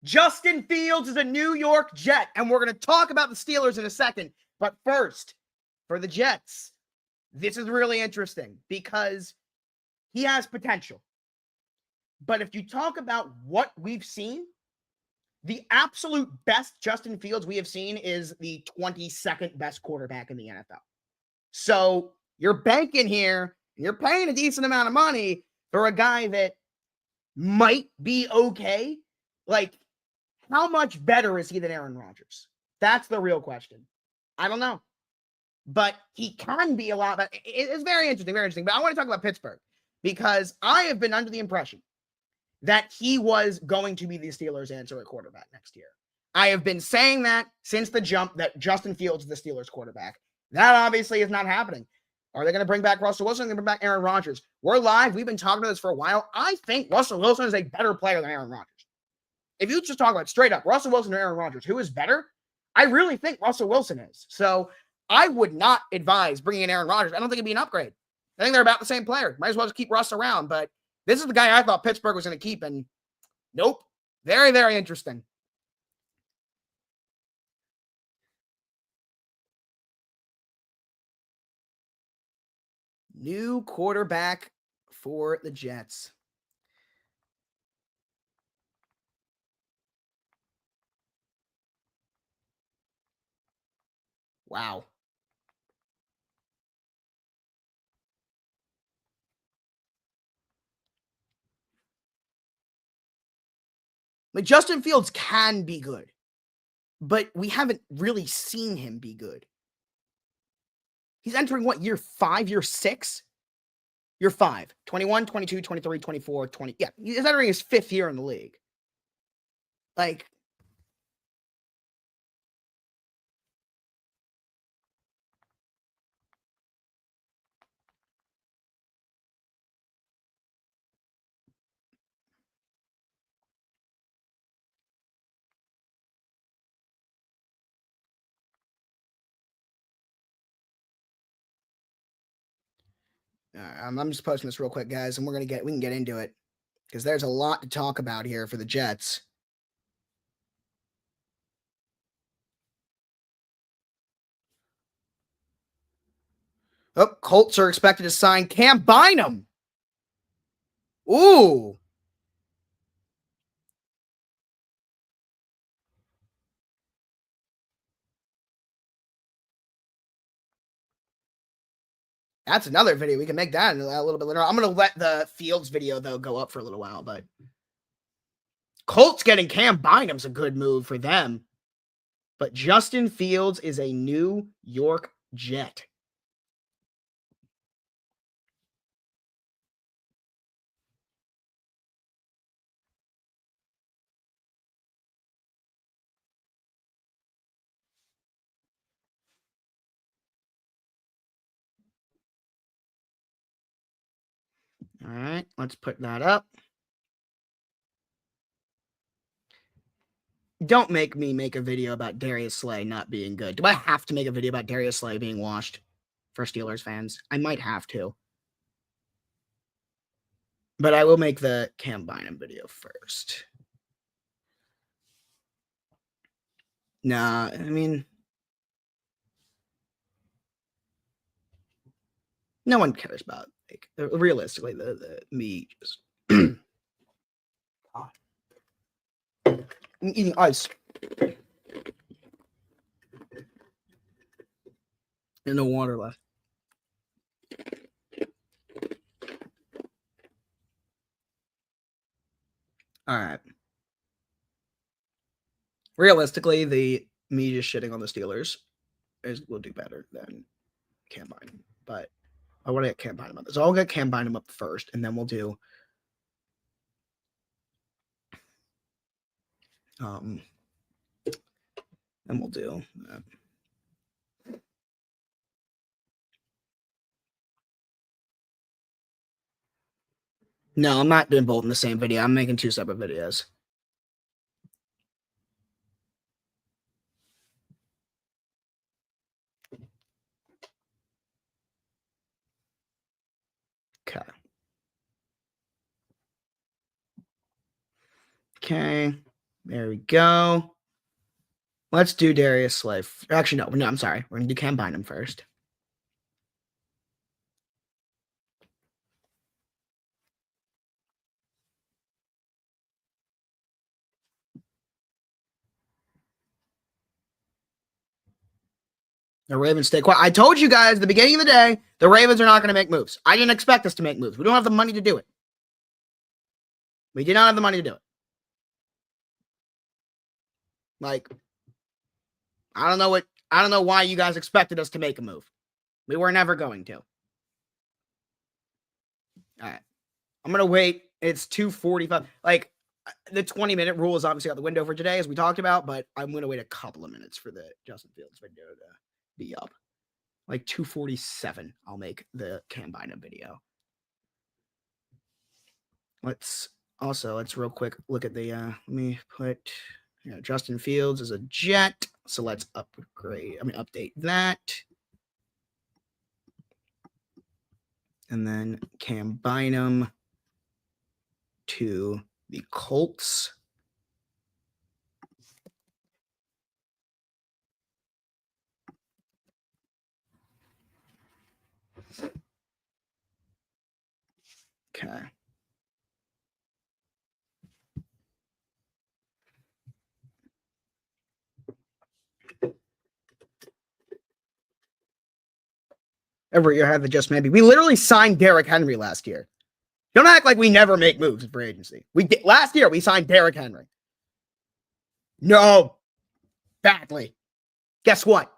Justin Fields is a New York Jet, and we're going to talk about the Steelers in a second. But first, for the Jets, this is really interesting because he has potential. But if you talk about what we've seen, the absolute best Justin Fields we have seen is the 22nd best quarterback in the NFL. So you're banking here, and you're paying a decent amount of money for a guy that might be okay. Like, how much better is he than Aaron Rodgers? That's the real question. I don't know. But he can be a lot better. It's very interesting. But I want to talk about Pittsburgh because I have been under the impression that he was going to be the Steelers' answer at quarterback next year. I have been saying that since the jump that Justin Fields is the Steelers' quarterback. That obviously is not happening. Are they going to bring back Russell Wilson? Are they going to bring back Aaron Rodgers? We're live. We've been talking about this for a while. I think Russell Wilson is a better player than Aaron Rodgers. If you just talk about straight up Russell Wilson or Aaron Rodgers, who is better? I really think Russell Wilson is. So I would not advise bringing in Aaron Rodgers. I don't think it'd be an upgrade. I think they're about the same player. Might as well just keep Russ around. But this is the guy I thought Pittsburgh was going to keep, and nope. Very, very interesting. New quarterback for the Jets. Wow. Like, Justin Fields can be good, but we haven't really seen him be good. He's entering what, year 5, year 6? Year 5. 21, 22, 23, 24, 20. Yeah, he's entering his 5th year in the league. Like, I'm just posting this real quick, guys, and we can get into it because there's a lot to talk about here for the Jets. Oh, Colts are expected to sign Cam Bynum. Ooh. That's another video. We can make that a little bit later. I'm going to let the Fields video, though, go up for a little while. But Colts getting Cam Bynum's a good move for them. But Justin Fields is a New York Jet. All right, let's put that up. Don't make me make a video about Darius Slay not being good. Do I have to make a video about Darius Slay being washed? for Steelers fans. I might have to. But I will make the Cam Bynum video first. Nah, I mean, no one cares about, like, realistically, the me just I'm eating ice. And no water left. All right. Realistically, the me just shitting on the Steelers will do better than Cam Bynum. But I want to get Cam Bynum up. So I'll get Cam Bynum up first, and then we'll do and we'll do No, I'm not doing both in the same video. I'm making 2 separate videos. Okay. Okay. There we go. Let's do Darius Slay. Actually, no, I'm sorry. We're going to do Cam Bynum first. The Ravens stay quiet. I told you guys at the beginning of the day, the Ravens are not going to make moves. I didn't expect us to make moves. We don't have the money to do it. We did not have the money to do it. Like, I don't know why you guys expected us to make a move. We were never going to. All right. I'm going to wait. It's 2:45. Like, the 20-minute rule is obviously out the window for today, as we talked about, but I'm going to wait a couple of minutes for the Justin Fields video to be up. Like 2:47, I'll make the Cam Bynum video. Let's real quick look at the, let me put, Justin Fields is a Jet. So let's update that. And then Cam Bynum to the Colts. Okay. Every year I have the just maybe. We literally signed Derrick Henry last year. Don't act like we never make moves in free agency. We did last year. We signed Derrick Henry. No, badly. Guess what?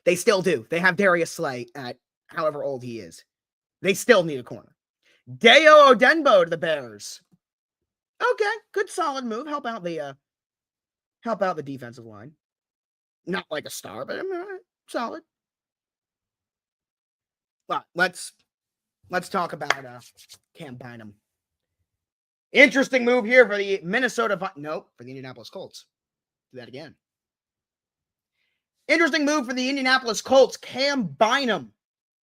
They still do. They have Darius Slay at however old he is. They still need a corner. Dayo Odenbo to the Bears. Okay, good solid move. Help out the defensive line. Not like a star, but solid. Well, let's talk about Cam Bynum. Interesting move here for the for the Indianapolis Colts. Do that again. Interesting move for the Indianapolis Colts. Cam Bynum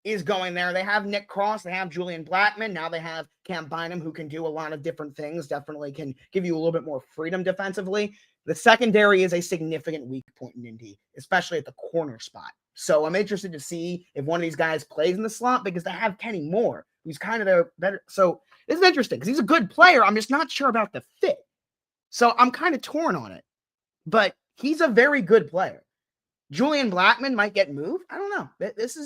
is going there. They have Nick Cross. They have Julian Blackmon. Now they have Cam Bynum, who can do a lot of different things. Definitely can give you a little bit more freedom defensively. The secondary is a significant weak point in Indy, especially at the corner spot. So I'm interested to see if one of these guys plays in the slot because they have Kenny Moore, who's kind of their better. So this is interesting because he's a good player. I'm just not sure about the fit. So I'm kind of torn on it. But he's a very good player. Julian Blackmon might get moved. I don't know. This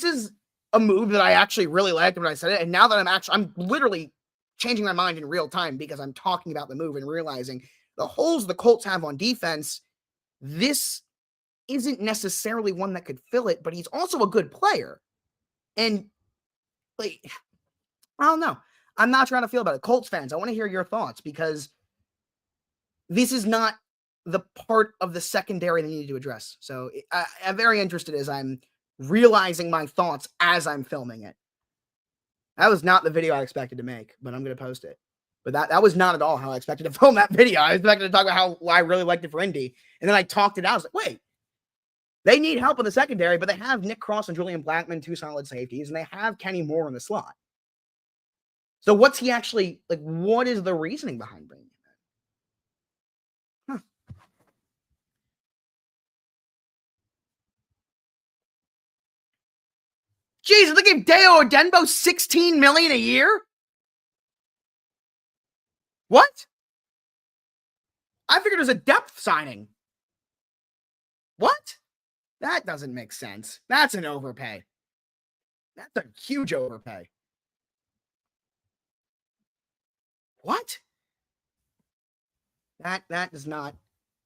is a move that I actually really liked when I said it. And now that I'm literally changing my mind in real time because I'm talking about the move and realizing the holes the Colts have on defense, this isn't necessarily one that could fill it, but he's also a good player. And like, I don't know. I'm not trying to feel about it. Colts fans, I want to hear your thoughts because this is not the part of the secondary they need to address. So I'm very interested as I'm realizing my thoughts as I'm filming it. That was not the video I expected to make, but I'm going to post it. But that was not at all how I expected to film that video. I expected to talk about how I really liked it for Indy. And then I talked it out. I was like, wait, They need help in the secondary, but they have Nick Cross and Julian Blackmon, 2 solid safeties, and they have Kenny Moore in the slot. So what's he actually like? What is the reasoning behind bringing him in? Jesus, they gave Deo Odenbo $16 million a year. What? I figured it was a depth signing. What? That doesn't make sense. That's an overpay. That's a huge overpay. What? That does not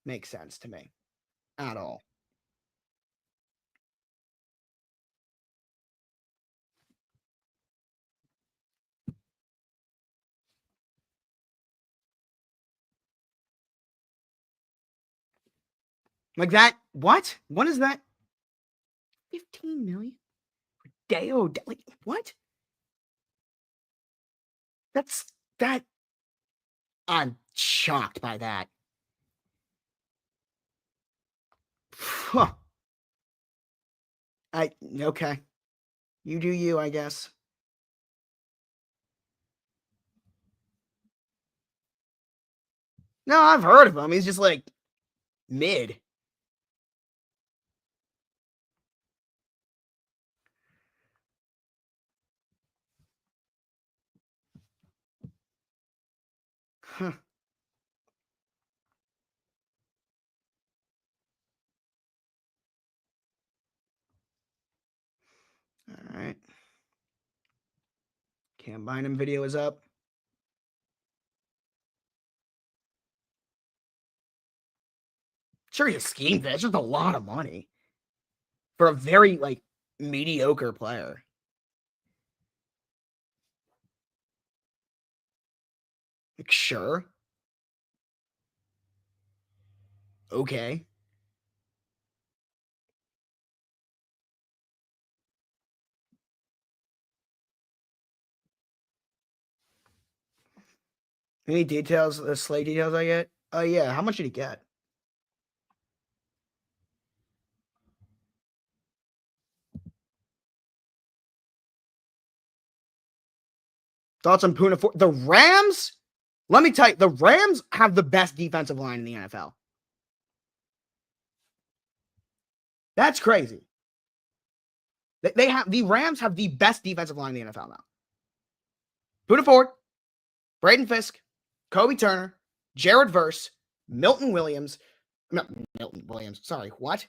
make sense to me at all. Like that, what? What is that? 15 million? For Deo, like, what? That. I'm shocked by that. Huh. Okay. You do you, I guess. No, I've heard of him. He's just like mid. Huh. All right. Cam Bynum video is up. Sure, he's a scheme fit. It's just a lot of money for a very like mediocre player. Like, sure. Okay. Any details, the slate details I get? Oh, yeah. How much did he get? Thoughts on Puna? The Rams? Let me tell you, the Rams have the best defensive line in the NFL. That's crazy. The Rams have the best defensive line in the NFL now. Puna Ford, Braden Fisk, Kobe Turner, Jared Verse, Milton Williams. No, Milton Williams. Sorry, what?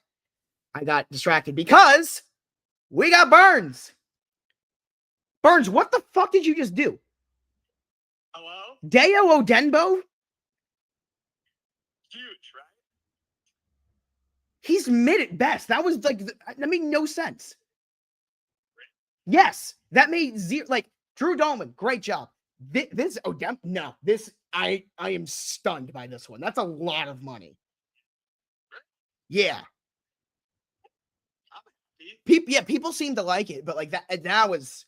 I got distracted because we got Burns. Burns, what the fuck did you just do? Hello? Deo Odenbo? Huge, right? He's mid at best. That was like, that made no sense. Yes, that made zero. Like, Drew Dolman, great job. This Odenbo, no, this, I am stunned by this one. That's a lot of money. Yeah. People seem to like it, but like that was,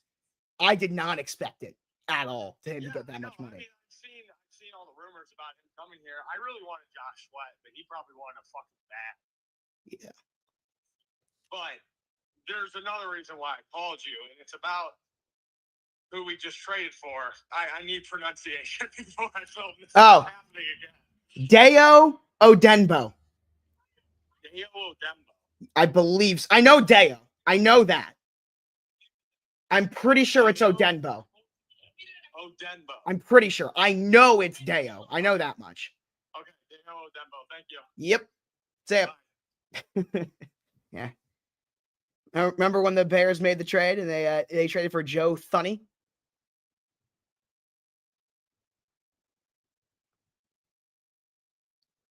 I did not expect it at all to him to get that much money. I mean, I've seen all the rumors about him coming here. I really wanted Josh Sweat, but he probably wanted a fucking bat. Yeah. But there's another reason why I called you, and it's about who we just traded for. I need pronunciation before I film this. Oh. Happening again. Deo Odenbo. Deo Odenbo. I believe. I know Deo. I know that. I'm pretty sure it's Odenbo. Odenbo. I'm pretty sure. I know it's Deo. I know that much. Okay, Deo Odenbo. Thank you. Yep. That's it. Yeah. I remember when the Bears made the trade and they traded for Joe Thuney?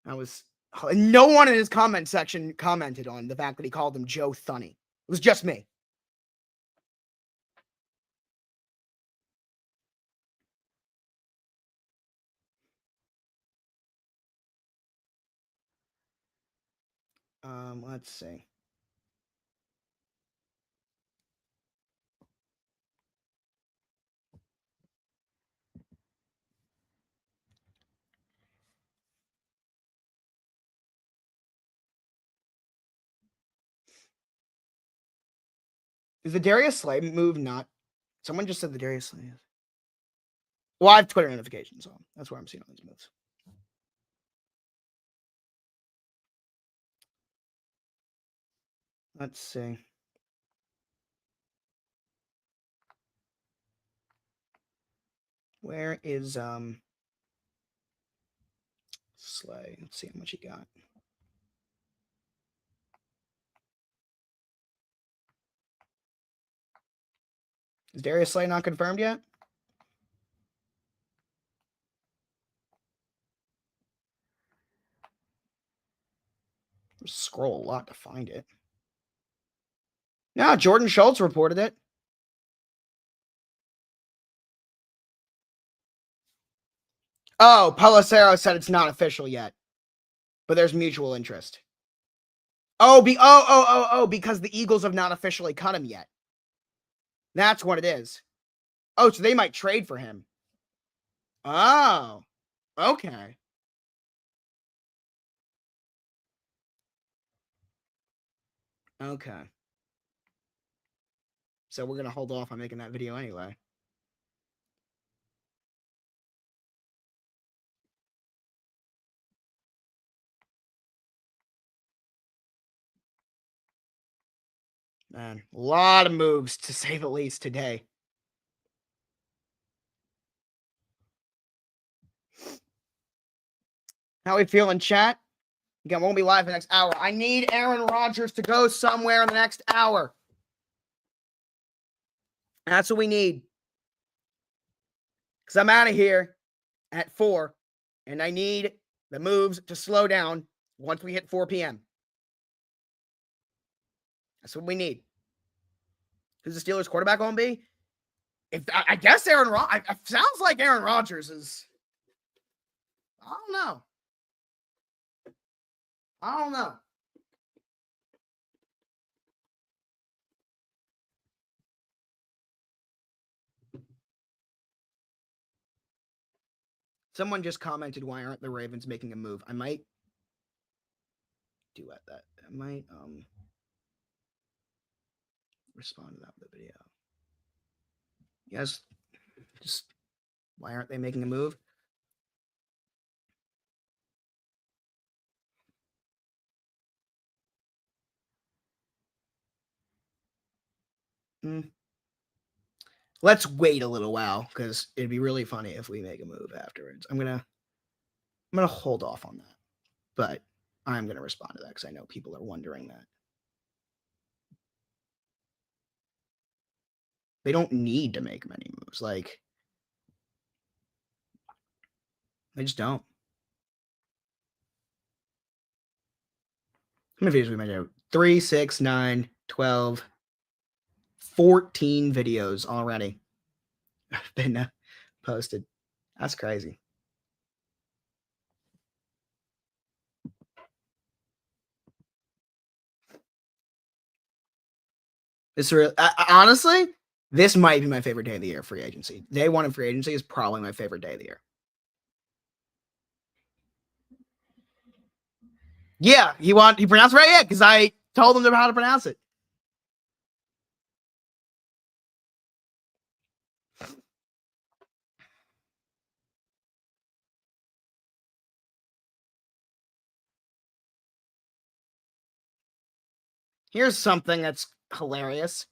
I was, no one in his comment section commented on the fact that he called him Joe Thuney. It was just me. Let's see. Is the Darius Slay move not? Someone just said the Darius Slay is. Well, I have Twitter notifications on. That's where I'm seeing all these moves. Let's see. Where is Slay? Let's see how much he got. Is Darius Slay not confirmed yet? Scroll a lot to find it. No, Jordan Schultz reported it. Oh, Pelissero said it's not official yet, but there's mutual interest. Oh, because the Eagles have not officially cut him yet. That's what it is. Oh, so they might trade for him. Oh, okay. Okay. So we're going to hold off on making that video anyway. Man, a lot of moves, to say the least, today. How we feeling, chat? Again, won't be live the next hour. I need Aaron Rodgers to go somewhere in the next hour. That's what we need. Because I'm out of here at 4, and I need the moves to slow down once we hit 4 p.m. That's what we need. Who's the Steelers quarterback going to be? I guess Aaron Rodgers. Sounds like Aaron Rodgers is. I don't know. Someone just commented, why aren't the Ravens making a move? I might do that. I might respond to that with a video. Yes, just why aren't they making a move? Let's wait a little while because it'd be really funny if we make a move afterwards. I'm gonna hold off on that, but I'm gonna respond to that because I know people are wondering that. They don't need to make many moves. Like, they just don't. How many videos we might do? 3, 6, 9, 12, 14 videos already have been posted. That's crazy. It's real. Honestly, this might be my favorite day of the year. Free agency. Day 1 of free agency is probably my favorite day of the year. Yeah, he pronounced it right. Yeah, because I told him how to pronounce it. Here's something that's hilarious.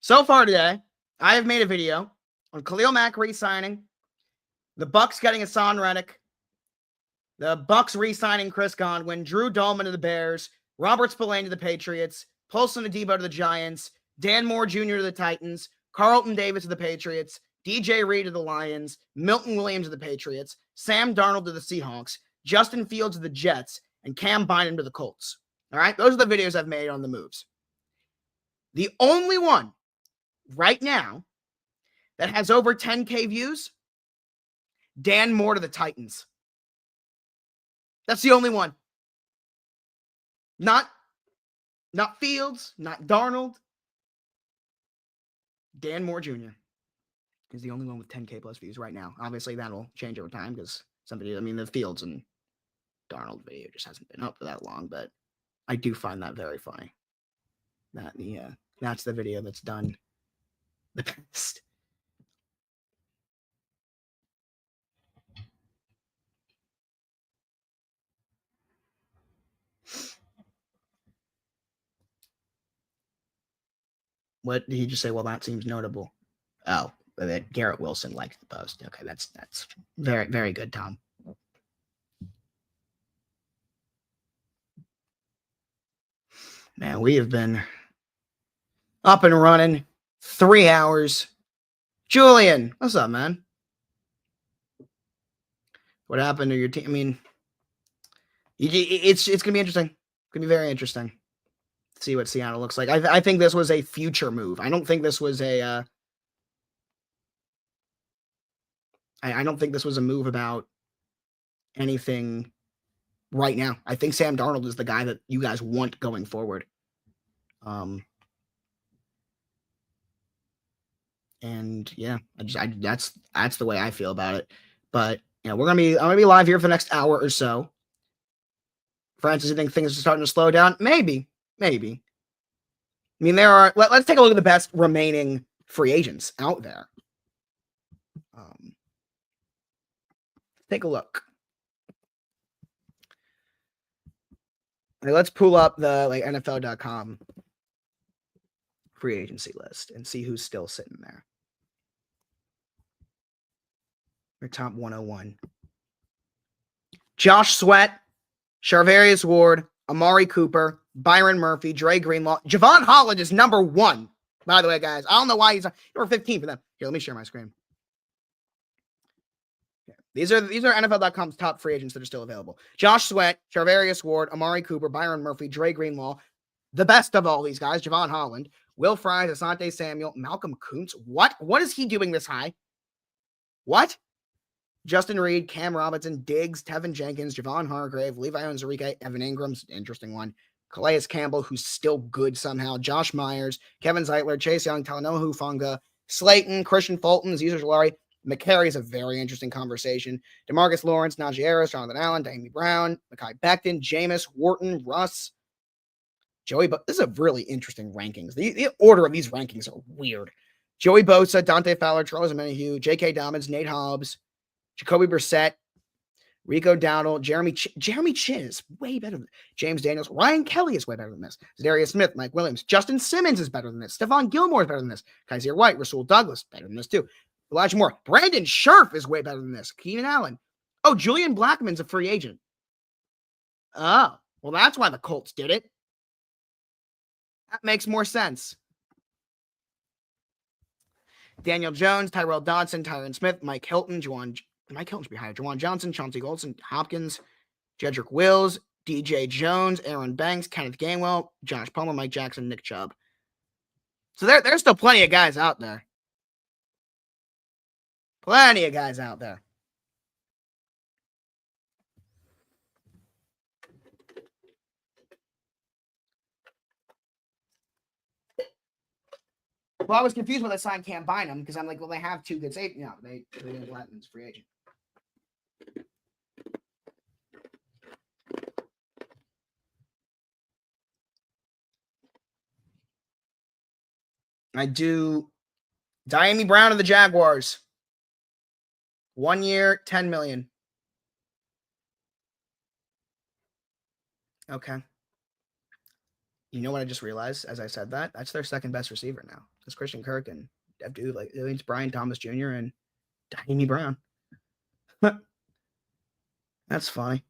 So far today, I have made a video on Khalil Mack re-signing, the Bucks getting Hassan Reddick, the Bucks re-signing Chris Godwin, Drew Dahlman to the Bears, Robert Spillane to the Patriots, Paulson Adebo to the Giants, Dan Moore Jr. to the Titans, Carlton Davis to the Patriots, DJ Reed to the Lions, Milton Williams to the Patriots, Sam Darnold to the Seahawks, Justin Fields to the Jets, and Cam Bynum to the Colts. All right, those are the videos I've made on the moves. The only one right now that has over 10K views, Dan Moore to the Titans. That's the only one. Not Fields, not Darnold. Dan Moore Jr. is the only one with 10K plus views right now. Obviously, that'll change over time because the Fields and Darnold video just hasn't been up for that long, but I do find that very funny. That That's the video that's done the best. What did he just say? Well, that seems notable. Oh, that Garrett Wilson liked the post. Okay, that's very, very good, Tom. Man, we have been up and running 3 hours. Julian, what's up, man? What happened to your team? I mean, it's gonna be interesting. It's gonna be very interesting. See what Seattle looks like. I think this was a future move. I don't think this was a. I don't think this was a move about anything right now. I think Sam Darnold is the guy that you guys want going forward. And yeah, that's the way I feel about it. But I'm gonna be live here for the next hour or so. Francis, you think things are starting to slow down? Maybe. I mean, let's take a look at the best remaining free agents out there. Take a look. Let's pull up the NFL.com free agency list and see who's still sitting there. Your top 101. Josh Sweat, Charvarius Ward, Amari Cooper, Byron Murphy, Dre Greenlaw. Javon Holland is number 1. By the way, guys, I don't know why he's number 15 for them. Here, let me share my screen. These are NFL.com's top free agents that are still available. Josh Sweat, Charvarius Ward, Amari Cooper, Byron Murphy, Dre Greenlaw. The best of all these guys, Javon Holland, Will Fries, Asante Samuel, Malcolm Kuntz. What is he doing this high? What? Justin Reed, Cam Robinson, Diggs, Tevin Jenkins, Javon Hargrave, Levi Onwuzurike, Evan Ingram's interesting one. Calais Campbell, who's still good somehow. Josh Myers, Kevin Zeitler, Chase Young, Talanoa Hufanga, Slayton, Christian Fulton, Zezer Jolari. McCary is a very interesting conversation. DeMarcus Lawrence, Najee Harris, Jonathan Allen, Damie Brown, Mekhi Becton, Jameis, Wharton, Russ, Joey. This is a really interesting rankings. The order of these rankings are weird. Joey Bosa, Dante Fowler, Charles Omenihu, J.K. Dobbins, Nate Hobbs, Jacoby Brissett, Rico Dowdle, Jeremy Chin is way better than James Daniels. Ryan Kelly is way better than this. Darius Smith, Mike Williams, Justin Simmons is better than this. Stephon Gilmore is better than this. Kaiser White, Rasul Douglas, better than this too. Elijah Moore, Brandon Scherf is way better than this. Keenan Allen. Oh, Julian Blackmon's a free agent. Oh, well, that's why the Colts did it. That makes more sense. Daniel Jones, Tyrell Dodson, Tyron Smith, Mike Hilton, Mike Hilton should be higher. Jawan Johnson, Chauncey Golson, Hopkins, Jedrick Wills, DJ Jones, Aaron Banks, Kenneth Gainwell, Josh Palmer, Mike Jackson, Nick Chubb. So there's still plenty of guys out there. Plenty of guys out there. Well, I was confused when they signed Cam Bynum because I'm like, well, they have 2 good safeties. No, they didn't Blackmon's free agent. I do Damie Brown of the Jaguars. 1 year, $10 million. Okay. You know what I just realized as I said that? That's their second best receiver now. It's Christian Kirk and dude, it's Brian Thomas Jr. and Damie Brown. That's funny.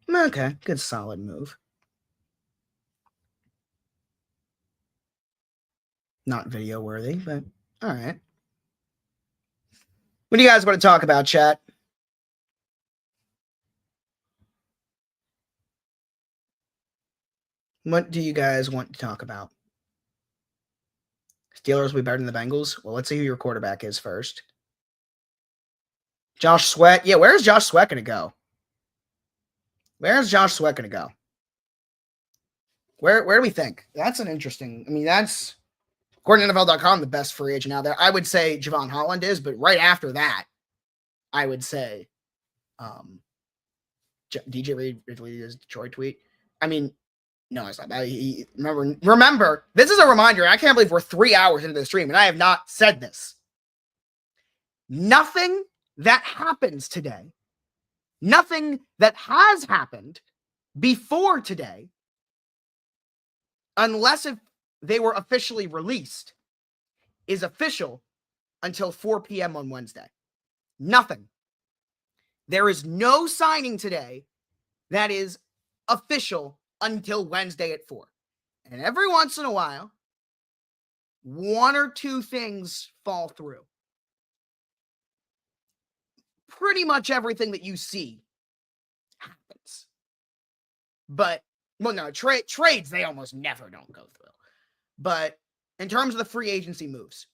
Okay, good solid move. Not video worthy, but all right. What do you guys want to talk about, chat? What do you guys want to talk about? Steelers will be better than the Bengals? Well, let's see who your quarterback is first. Josh Sweat. Yeah, where's Josh Sweat going to go? Where's Josh Sweat going to go? Where do we think? That's an interesting. I mean, that's According to NFL.com, the best free agent out there, I would say Javon Holland is, but right after that, I would say DJ Reed retweeted his Detroit tweet. I mean, no, it's not bad. Remember, this is a reminder. I can't believe we're 3 hours into the stream and I have not said this. Nothing that happens today, nothing that has happened before today, unless if they were officially released, is official until 4 p.m. on Wednesday. Nothing. There is no signing today that is official until Wednesday at 4. And every once in a while, one or two things fall through. Pretty much everything that you see happens. But, well, no, trades, they almost never don't go through. But in terms of the free agency moves,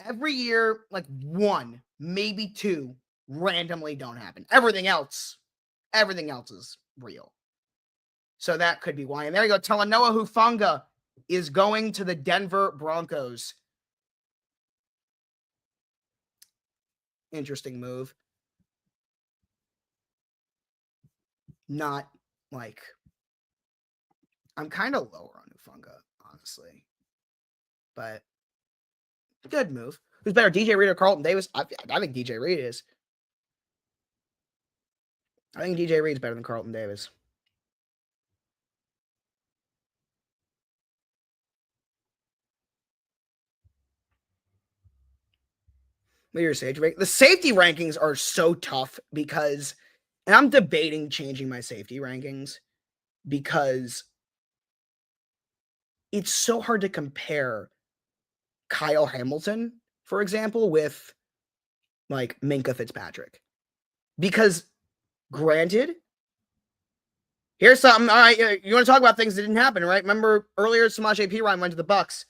every year, like one, maybe two, randomly don't happen. Everything else is real. So that could be why. And there you go. Talanoa Hufanga is going to the Denver Broncos. Interesting move. Not like, I'm kind of lower on Hufanga, honestly. But good move. Who's better, DJ Reed or Carlton Davis? I think DJ Reed is. I think DJ Reed's better than Carlton Davis. What are your safety rankings? The safety rankings are so tough because, and I'm debating changing my safety rankings because it's so hard to compare Kyle Hamilton, for example, with like Minkah Fitzpatrick. Because granted, here's something. All right, you want to talk about things that didn't happen, right? Remember earlier, Samaje Perine went to the Bucks.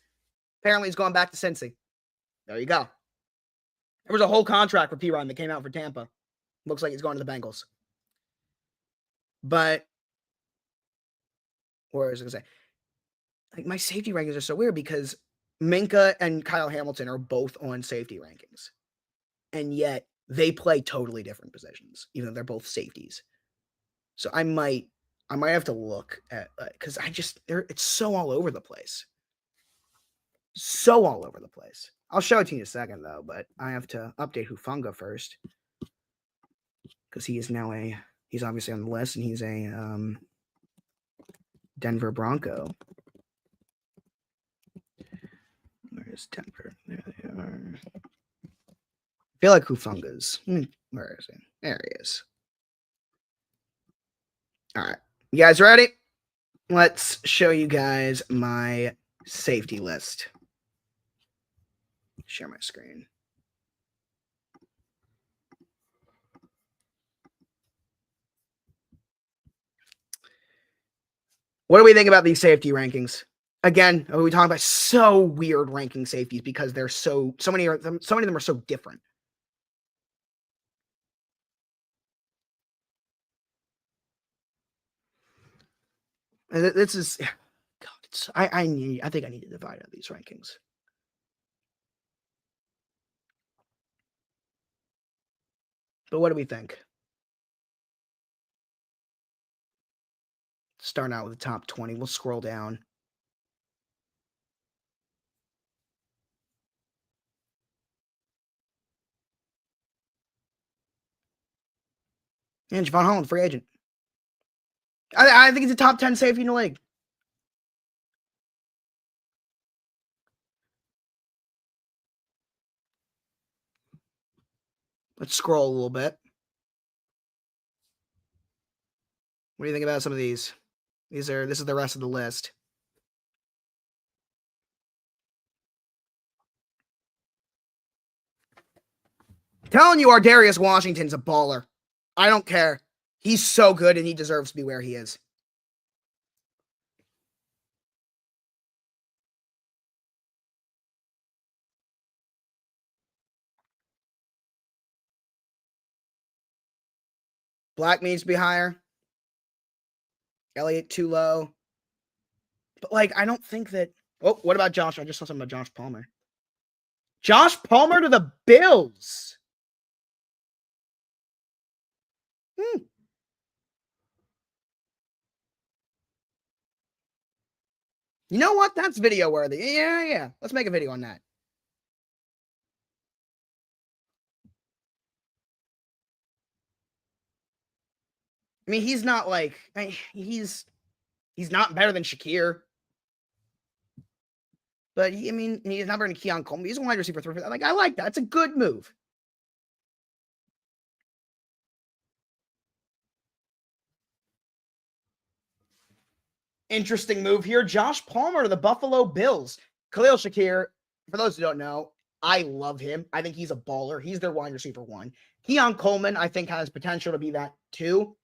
Apparently, he's going back to Cincy. There you go. There was a whole contract for Perine that came out for Tampa. Looks like he's going to the Bengals. But what was I going to say? Like, my safety rankings are so weird because Minkah and Kyle Hamilton are both on safety rankings. And yet, they play totally different positions, even though they're both safeties. So I might have to look at, because it's so all over the place. So all over the place. I'll show it to you in a second, though, but I have to update Hufanga first. Because he is now he's obviously on the list, and he's a Denver Bronco. Where is Denver? There they are. I feel like Hufanga's. Where is he? There he is. All right. You guys ready? Let's show you guys my safety list. Share my screen. What do we think about these safety rankings? Again, we talk about so weird ranking safeties because they're so many of them are so different. This is God. I think I need to divide up these rankings. But what do we think? Starting out with the top 20. We'll scroll down. And Javon Holland, free agent. I think he's a top 10 safety in the league. Let's scroll a little bit. What do you think about some of these? This is the rest of the list. I'm telling you, Ardarius Washington's a baller. I don't care. He's so good and he deserves to be where he is. Black needs to be higher. Elliott too low. But like, I don't think that Oh, what about Josh? I just saw something about Josh Palmer. Josh Palmer to the Bills. You know what? That's video worthy. Yeah. Let's make a video on that. I mean, he's not like he's not better than Shakir. But he's not better than Keon Coleman. He's a wide receiver 3. Like, I like that. It's a good move. Interesting move here. Josh Palmer to the Buffalo Bills. Khalil Shakir, for those who don't know, I love him. I think he's a baller. He's their wide receiver 1. Keon Coleman, I think, has potential to be that 2.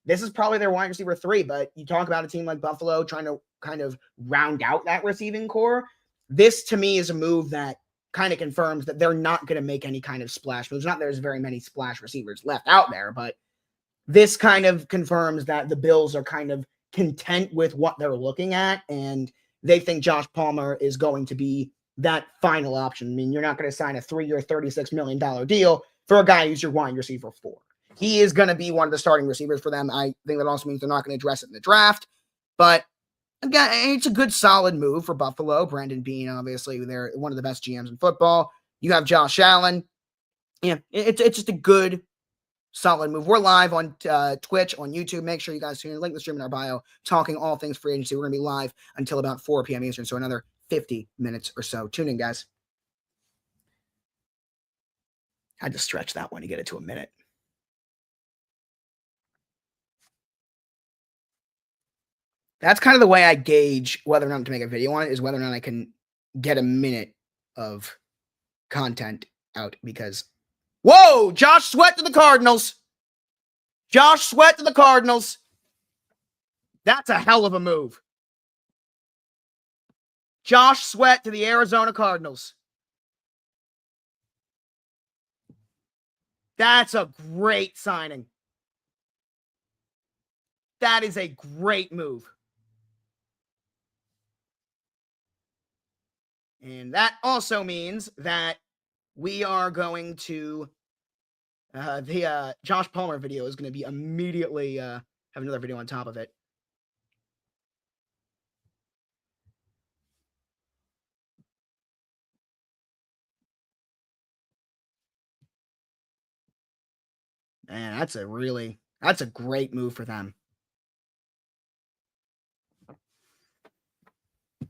This is probably their wide receiver 3, but you talk about a team like Buffalo trying to kind of round out that receiving core. This, to me, is a move that kind of confirms that they're not going to make any kind of splash moves. Not that there's very many splash receivers left out there, but this kind of confirms that the Bills are kind of content with what they're looking at, and they think Josh Palmer is going to be that final option. I mean, you're not going to sign a 3-year, $36 million deal for a guy who's your wide receiver 4. He is going to be one of the starting receivers for them. I think that also means they're not going to address it in the draft, but again, it's a good, solid move for Buffalo. Brandon Beane, obviously, they're one of the best GMs in football. You have Josh Allen. Yeah, it's just a good, solid move. We're live on Twitch, on YouTube. Make sure you guys tune in. Link the stream in our bio. Talking all things free agency. We're going to be live until about 4 p.m. Eastern, so another 50 minutes or so. Tune in, guys. I had to stretch that one to get it to a minute. That's kind of the way I gauge whether or not to make a video on it, is whether or not I can get a minute of content out, because whoa, Josh Sweat to the Cardinals. Josh Sweat to the Cardinals. That's a hell of a move. Josh Sweat to the Arizona Cardinals. That's a great signing. That is a great move. And that also means that we are going to the Josh Palmer video is going to be immediately have another video on top of it. Man, that's a great move for them.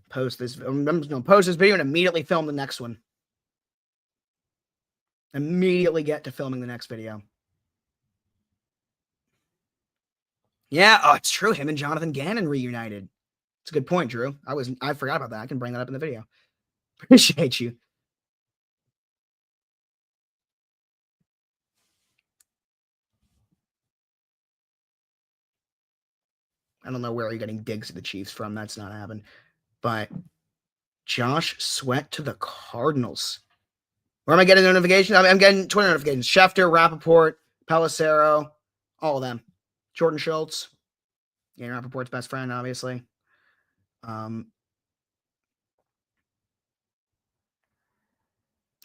Post this video and immediately film the next one. Immediately get to filming the next video. Yeah, oh, it's true. Him and Jonathan Gannon reunited. It's a good point, Drew. I forgot about that. I can bring that up in the video. Appreciate you. I don't know where you're getting digs at the Chiefs from. That's not happening. But Josh Sweat to the Cardinals. Where am I getting notifications? I'm getting Twitter notifications. Schefter, Rappaport, Pelissero, all of them. Jordan Schultz. Yeah, Rappaport's best friend, obviously.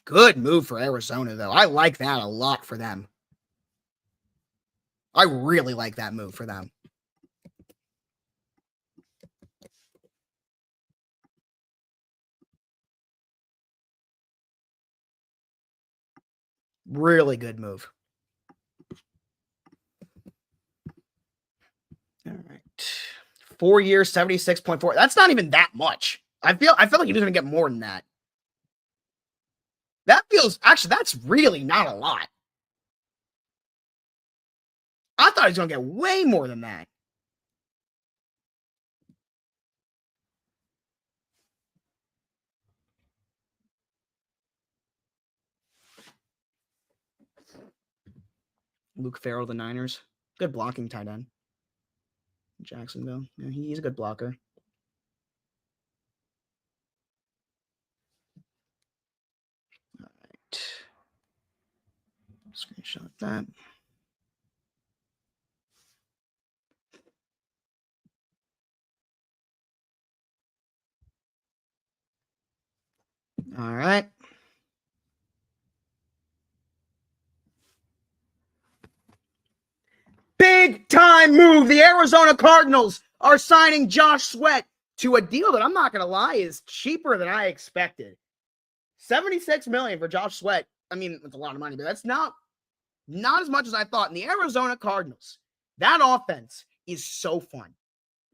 Good move for Arizona, though. I like that a lot for them. I really like that move for them. Really good move. All right. 4 years, 76.4. That's not even that much. I feel like he's going to get more than that. That's really not a lot. I thought he was going to get way more than that. Luke Farrell, the Niners. Good blocking tight end. Jacksonville. Yeah, he's a good blocker. All right. Screenshot that. All right. Big time move. The Arizona Cardinals are signing Josh Sweat to a deal that I'm not going to lie is cheaper than I expected. $76 million for Josh Sweat. I mean, it's a lot of money, but that's not as much as I thought. And the Arizona Cardinals, that offense is so fun.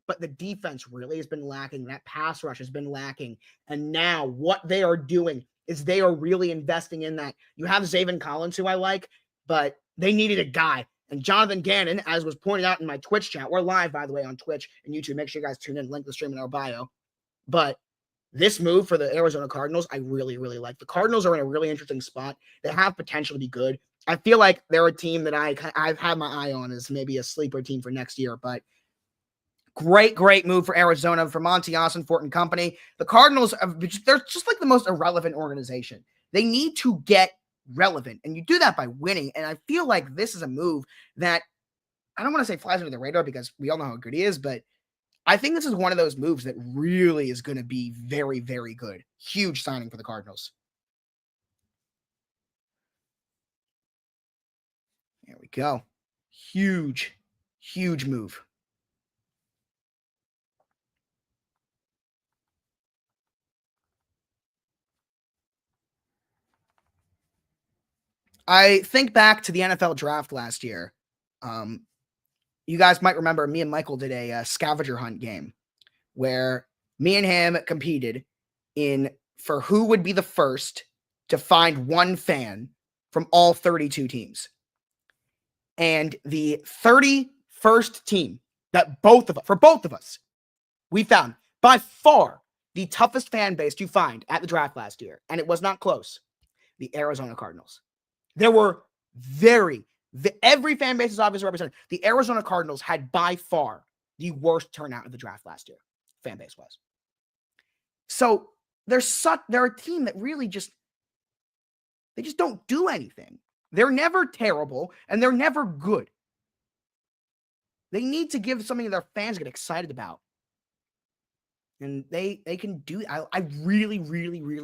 But the defense really has been lacking. That pass rush has been lacking. And now what they are doing is they are really investing in that. You have Zaven Collins, who I like, but they needed a guy. And Jonathan Gannon, as was pointed out in my Twitch chat, we're live, by the way, on Twitch and YouTube. Make sure you guys tune in. Link to the stream in our bio. But this move for the Arizona Cardinals, I really, really like. The Cardinals are in a really interesting spot. They have potential to be good. I feel like they're a team that I've had my eye on as maybe a sleeper team for next year. But great move for Arizona, for Monty Fort and company. The Cardinals, they're just like the most irrelevant organization. They need to get relevant, and you do that by winning. And I feel like this is a move that I don't want to say flies under the radar because we all know how good he is, but I think this is one of those moves that really is going to be very, very good. Huge signing for the Cardinals. There we go. Huge move. I think back to the NFL draft last year. You guys might remember me and Michael did a scavenger hunt game where me and him competed for who would be the first to find one fan from all 32 teams. And the 31st team that both of us, we found by far the toughest fan base to find at the draft last year. And it was not close. The Arizona Cardinals. There were every fan base is obviously represented. The Arizona Cardinals had by far the worst turnout of the draft last year, fan base wise. So they're a team that really they just don't do anything. They're never terrible and they're never good. They need to give something that their fans get excited about. And they can do. I really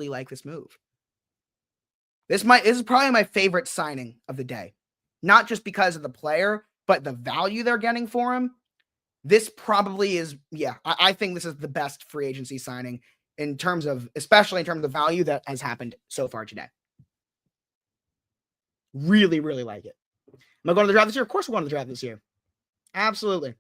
like this move. This is probably my favorite signing of the day. Not just because of the player, but the value they're getting for him. This probably is, I think this is the best free agency signing especially in terms of the value that has happened so far today. Really like it. Am I going to the draft this year? Of course we're going to the draft this year. Absolutely.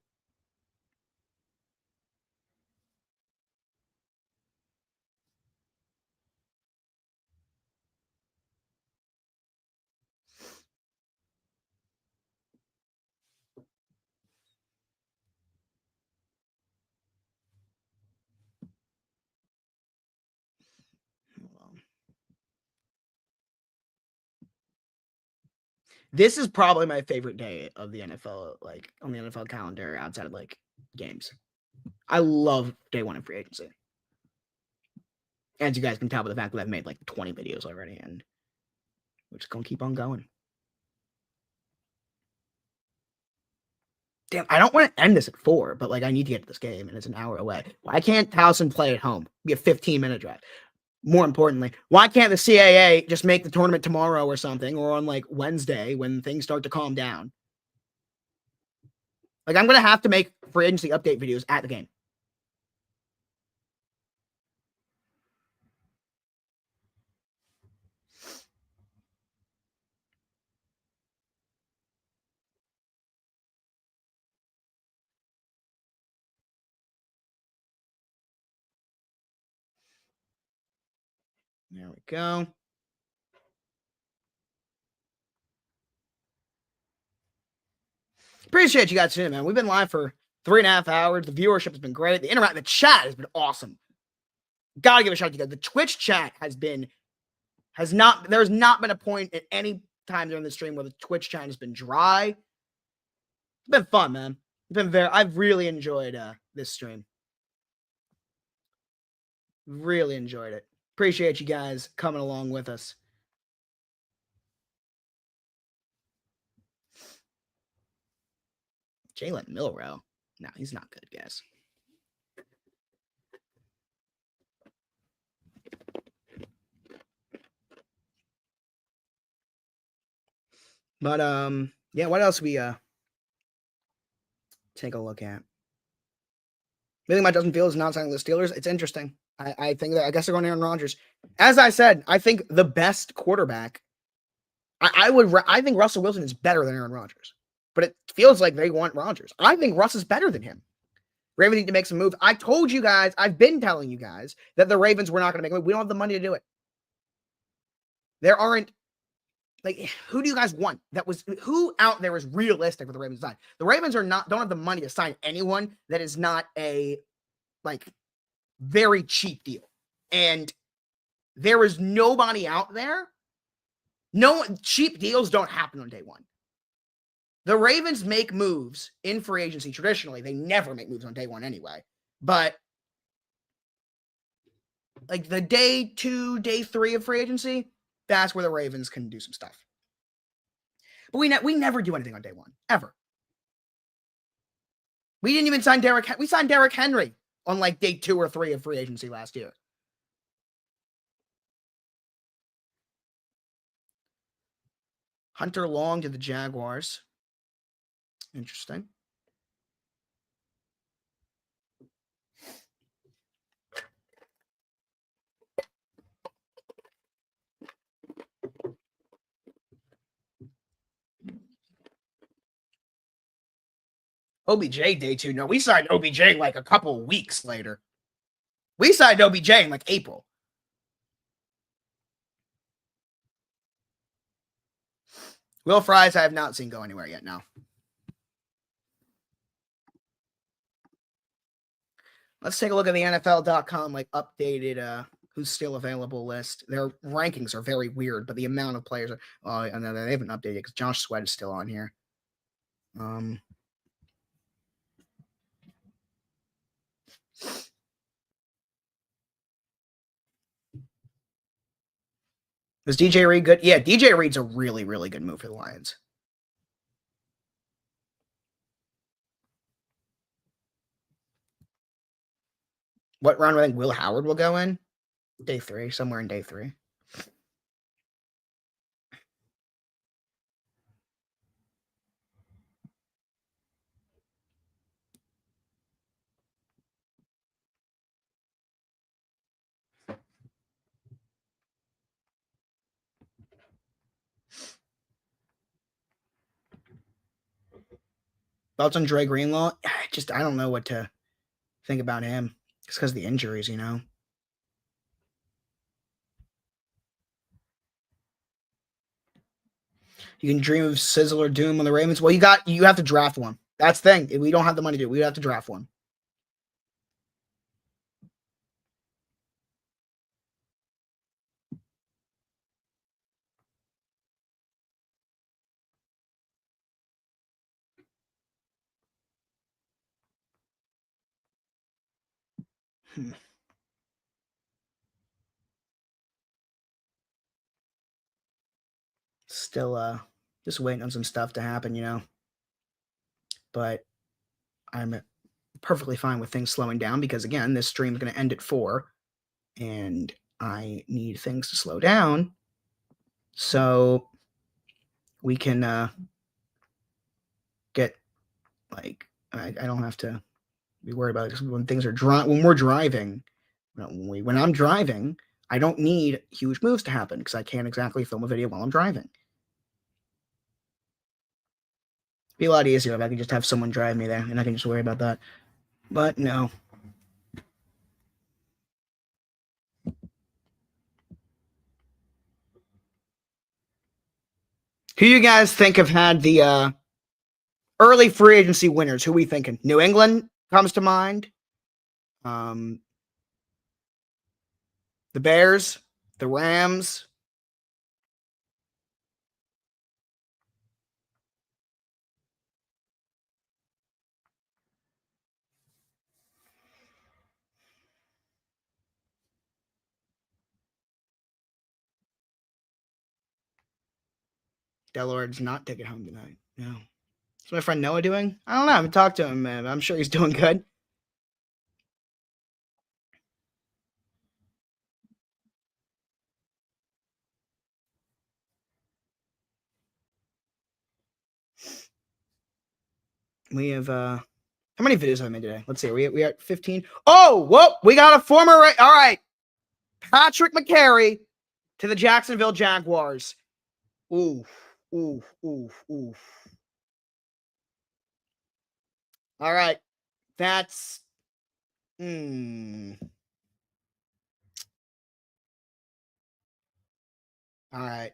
This is probably my favorite day of the NFL, like on the NFL calendar outside of like games. I love day one of free agency. As you guys can tell by the fact that I've made like 20 videos already, and we're just going to keep on going. Damn, I don't want to end this at 4, but like I need to get to this game and it's an hour away. Why can't Towson play at home? Be a 15-minute drive. More importantly, why can't the CAA just make the tournament tomorrow or something, or on like Wednesday when things start to calm down? Like I'm going to have to make free agency update videos at the game. There we go. Appreciate you guys tuning in, man. We've been live for 3.5 hours. The viewership has been great. The chat has been awesome. Gotta give a shout out to you guys. The Twitch chat there's not been a point at any time during the stream where the Twitch chat has been dry. It's been fun, man. I've really enjoyed this stream. Really enjoyed it. Appreciate you guys coming along with us. Jalen Milroe. No, he's not good, guys. But yeah, what else we take a look at? The thing about Justin Fields not signing the Steelers, it's interesting. I think that I guess they're going Aaron Rodgers. As I said, I think the best quarterback. I think Russell Wilson is better than Aaron Rodgers, but it feels like they want Rodgers. I think Russ is better than him. Ravens need to make some moves. I told you guys, I've been telling you guys that the Ravens were not going to make a move. We don't have the money to do it. There aren't, like, who do you guys want? Who out there is realistic for the Ravens to sign? The Ravens don't have the money to sign anyone that is not a, like, very cheap deal. And there is nobody out there. No, cheap deals don't happen on day one. The Ravens make moves in free agency traditionally. They never make moves on day one anyway. But like the day 2, day 3 of free agency, that's where the Ravens can do some stuff. But we never do anything on day one, ever. We didn't even sign we signed Derrick Henry on like day 2 or 3 of free agency last year. Hunter Long to the Jaguars. Interesting. OBJ day 2. No, we signed OBJ like a couple weeks later. We signed OBJ in like April. Will Fries, I have not seen go anywhere yet now. Let's take a look at the NFL.com like updated who's still available list. Their rankings are very weird, but the amount of players are and they haven't updated because Josh Sweat is still on here. Was DJ Reed good? Yeah, DJ Reed's a really, really good move for the Lions. What round do I think Will Howard will go in? Day 3, somewhere in day 3. Thoughts on Dre Greenlaw? I don't know what to think about him. It's because of the injuries, you know. You can dream of sizzle or doom on the Ravens. Well, you have to draft one. That's the thing. We don't have the money to do it. We have to draft one. Still just waiting on some stuff to happen, you know. But I'm perfectly fine with things slowing down because again, this stream is going to end at 4 and I need things to slow down so we can get like I don't have to be worried about it when things are when we're driving. When I'm driving, I don't need huge moves to happen because I can't exactly film a video while I'm driving. It'd be a lot easier if I could just have someone drive me there and I can just worry about that. But no. Who you guys think have had the early free agency winners? Who are we thinking? New England comes to mind. The Bears, the Rams. Delord's not taking home tonight. No. What's my friend Noah doing? I don't know. I haven't talked to him, man. I'm sure he's doing good. We have how many videos have I made today? Let's see. We at 15. Oh, whoa! We got a former. All right, Patrick McCary to the Jacksonville Jaguars. Ooh, ooh, ooh, ooh. All right, that's. All right.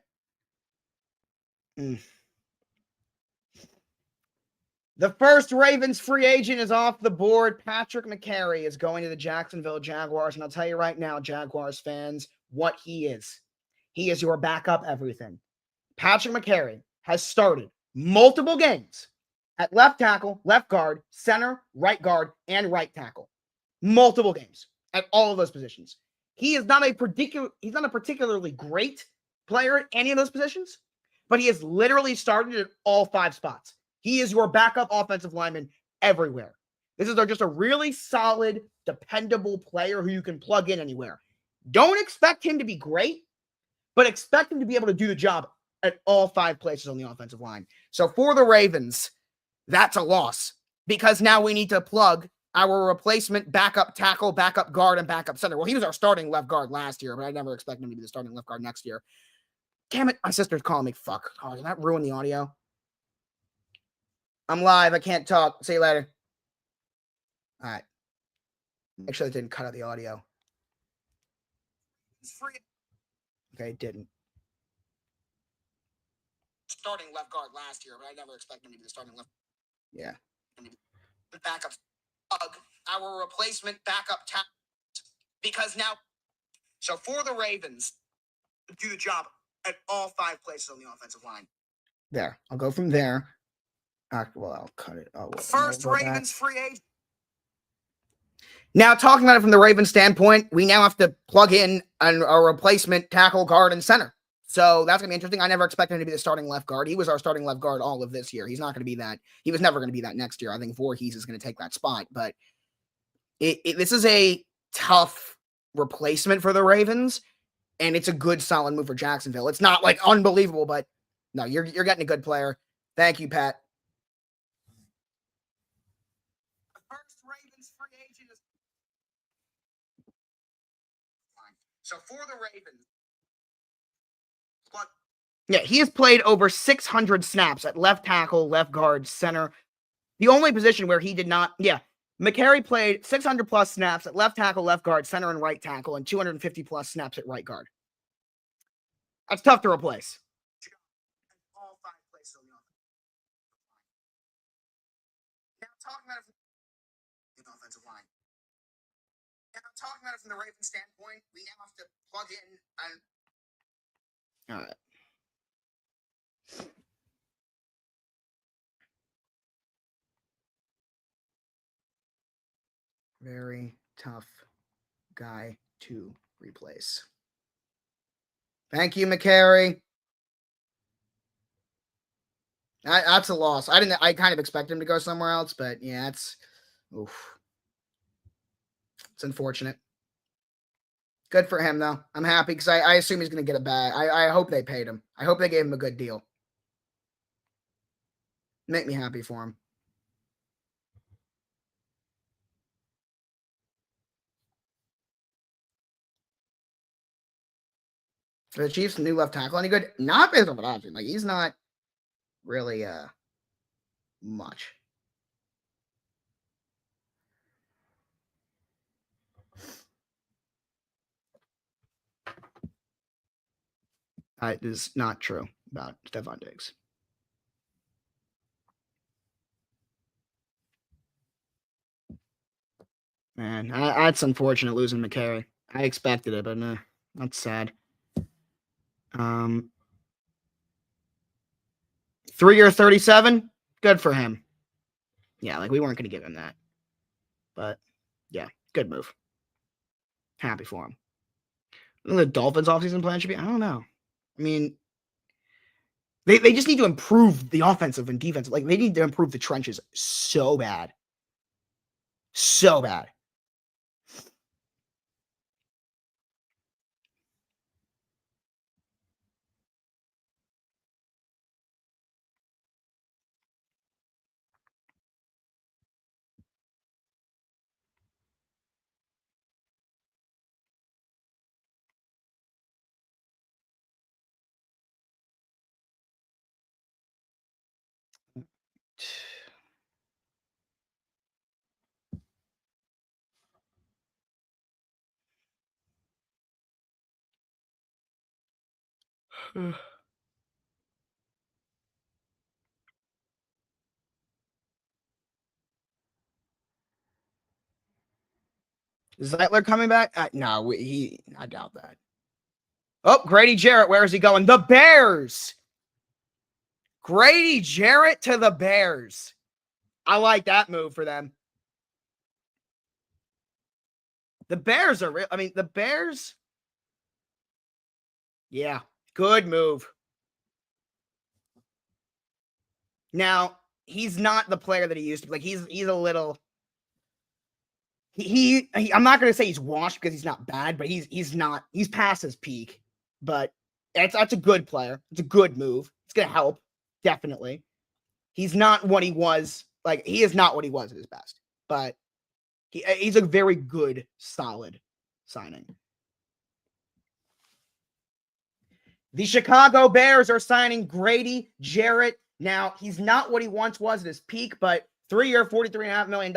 The first Ravens free agent is off the board. Patrick McCary is going to the Jacksonville Jaguars. And I'll tell you right now, Jaguars fans, what he is. He is your backup everything. Patrick McCary has started multiple games at left tackle, left guard, center, right guard, and right tackle. Multiple games at all of those positions. He's not a particularly great player at any of those positions, but he has literally started at all 5 spots. He is your backup offensive lineman everywhere. This is just a really solid, dependable player who you can plug in anywhere. Don't expect him to be great, but expect him to be able to do the job at all 5 places on the offensive line. So for the Ravens, that's a loss because now we need to plug our replacement backup tackle, backup guard, and backup center. Well, he was our starting left guard last year, but I never expect him to be the starting left guard next year. Damn it, my sister's calling me. Fuck. Oh, did that ruin the audio? I'm live. I can't talk. See you later. All right. Make sure it didn't cut out the audio. It's free. Okay, it didn't. Starting left guard last year, but I never expect him to be the starting left. Yeah. The backup. Our replacement backup tackle. Because now. So for the Ravens, do the job at all 5 places on the offensive line. There. I'll go from there. Well, I'll cut it. Oh, first Ravens free agent. Now, talking about it from the Ravens standpoint, we now have to plug in a replacement tackle, guard, and center. So that's going to be interesting. I never expected him to be the starting left guard. He was our starting left guard all of this year. He's not going to be that. He was never going to be that next year. I think Voorhees is going to take that spot. But this is a tough replacement for the Ravens, and it's a good, solid move for Jacksonville. It's not like unbelievable, but no, you're getting a good player. Thank you, Pat. First Ravens free agent is so for the Ravens. But yeah, he has played over 600 snaps at left tackle, left guard, center. The only position where he did not, McCary played 600 plus snaps at left tackle, left guard, center, and right tackle, and 250 plus snaps at right guard. That's tough to replace. All 5 places on the offensive line. Now talking about it from the Ravens standpoint, we now have to plug in. All right. Very tough guy to replace. Thank you, McCary. That's a loss. I kind of expected him to go somewhere else, but yeah, it's unfortunate. Good for him, though. I'm happy because I assume he's going to get a bag. I hope they paid him. I hope they gave him a good deal. Make me happy for him. For the Chiefs, new left tackle, any good? Not based on what I've seen. Like, he's not really much. That is not true about Stephon Diggs. Man, that's unfortunate losing McCary. I expected it, but that's sad. 3-year, 37, good for him. Yeah, like we weren't going to give him that. But yeah, good move. Happy for him. The Dolphins offseason plan should be, I don't know. I mean, they just need to improve the offensive and defensive. Like, they need to improve the trenches so bad. So bad. Zeitler coming back? No, I doubt that. Oh, Grady Jarrett, where is he going? The Bears! Grady Jarrett to the Bears. I like that move for them. The Bears are real. I mean, the Bears. Yeah, good move. Now, he's not the player that he used to be. Like, he's a little. I'm not going to say he's washed because he's not bad, but he's past his peak. But that's a good player. It's a good move. It's going to help, definitely. He's not what he was. Like, he is not what he was at his best. But he's a very good, solid signing. The Chicago Bears are signing Grady Jarrett. Now, he's not what he once was at his peak, but 3-year, $43.5 million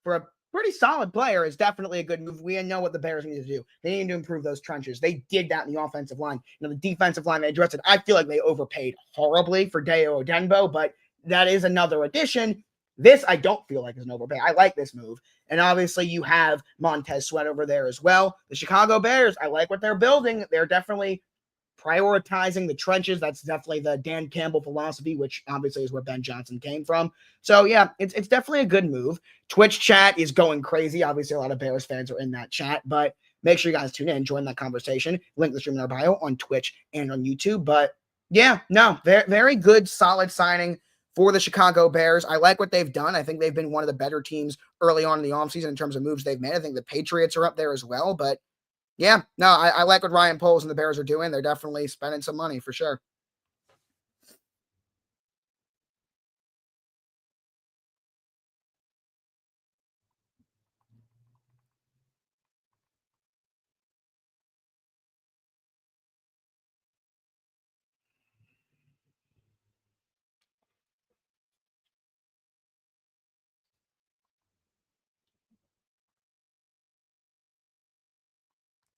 for a pretty solid player is definitely a good move. We know what the Bears need to do. They need to improve those trenches. They did that in the offensive line. The defensive line, they addressed it. I feel like they overpaid horribly for Deo Odenbo, but that is another addition. This, I don't feel like is an overpay. I like this move. And obviously, you have Montez Sweat over there as well. The Chicago Bears, I like what they're building. They're definitely prioritizing the trenches. That's definitely the Dan Campbell philosophy, which obviously is where Ben Johnson came from. So yeah, it's definitely a good move. Twitch chat is going crazy. Obviously, a lot of Bears fans are in that chat, but make sure you guys tune in, join that conversation. Link the stream in our bio on Twitch and on YouTube. But yeah, no, very, very good, solid signing for the Chicago Bears. I like what they've done. I think they've been one of the better teams early on in the offseason in terms of moves they've made. I think the Patriots are up there as well, but yeah, no, I like what Ryan Poles and the Bears are doing. They're definitely spending some money for sure.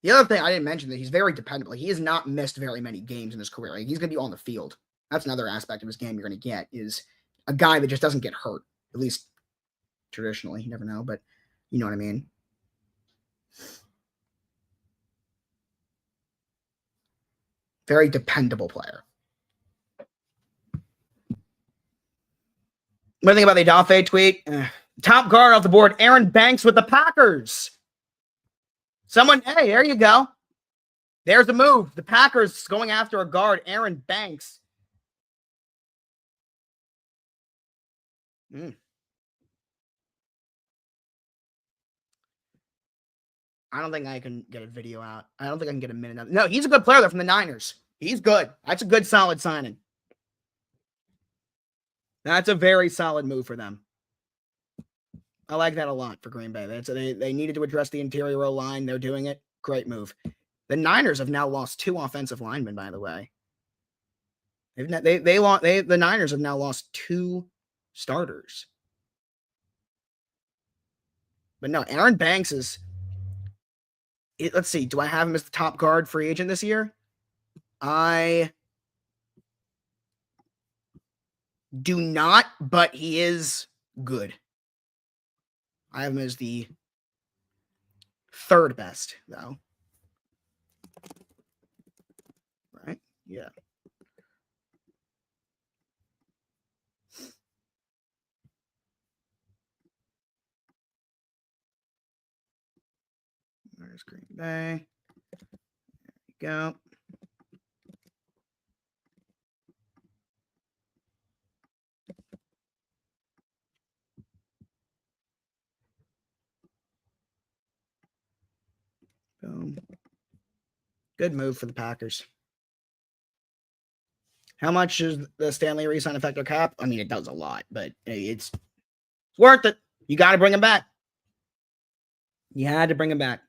The other thing I didn't mention that he's very dependable. He has not missed very many games in his career. He's going to be on the field. That's another aspect of his game you're going to get is a guy that just doesn't get hurt, at least traditionally. You never know, but you know what I mean. Very dependable player. What do you think about the Dafe tweet? Top guard off the board, Aaron Banks with the Packers. Hey, there you go. There's the move. The Packers going after a guard, Aaron Banks. I don't think I can get a video out. I don't think I can get a minute out. No, he's a good player, though, from the Niners. He's good. That's a good, solid signing. That's a very solid move for them. I like that a lot for Green Bay. They needed to address the interior row line. They're doing it. Great move. The Niners have now lost 2 offensive linemen, by the way. The Niners have now lost 2 starters. But no, Aaron Banks is. Let's see. Do I have him as the top guard free agent this year? I do not, but he is good. I have him as the 3rd best, though. Right? Yeah. There's Green Bay. There you go. Boom. Good move for the Packers. How much does the Stanley re-sign affect their cap? I mean, it does a lot, but it's worth it. You got to bring him back. You had to bring him back.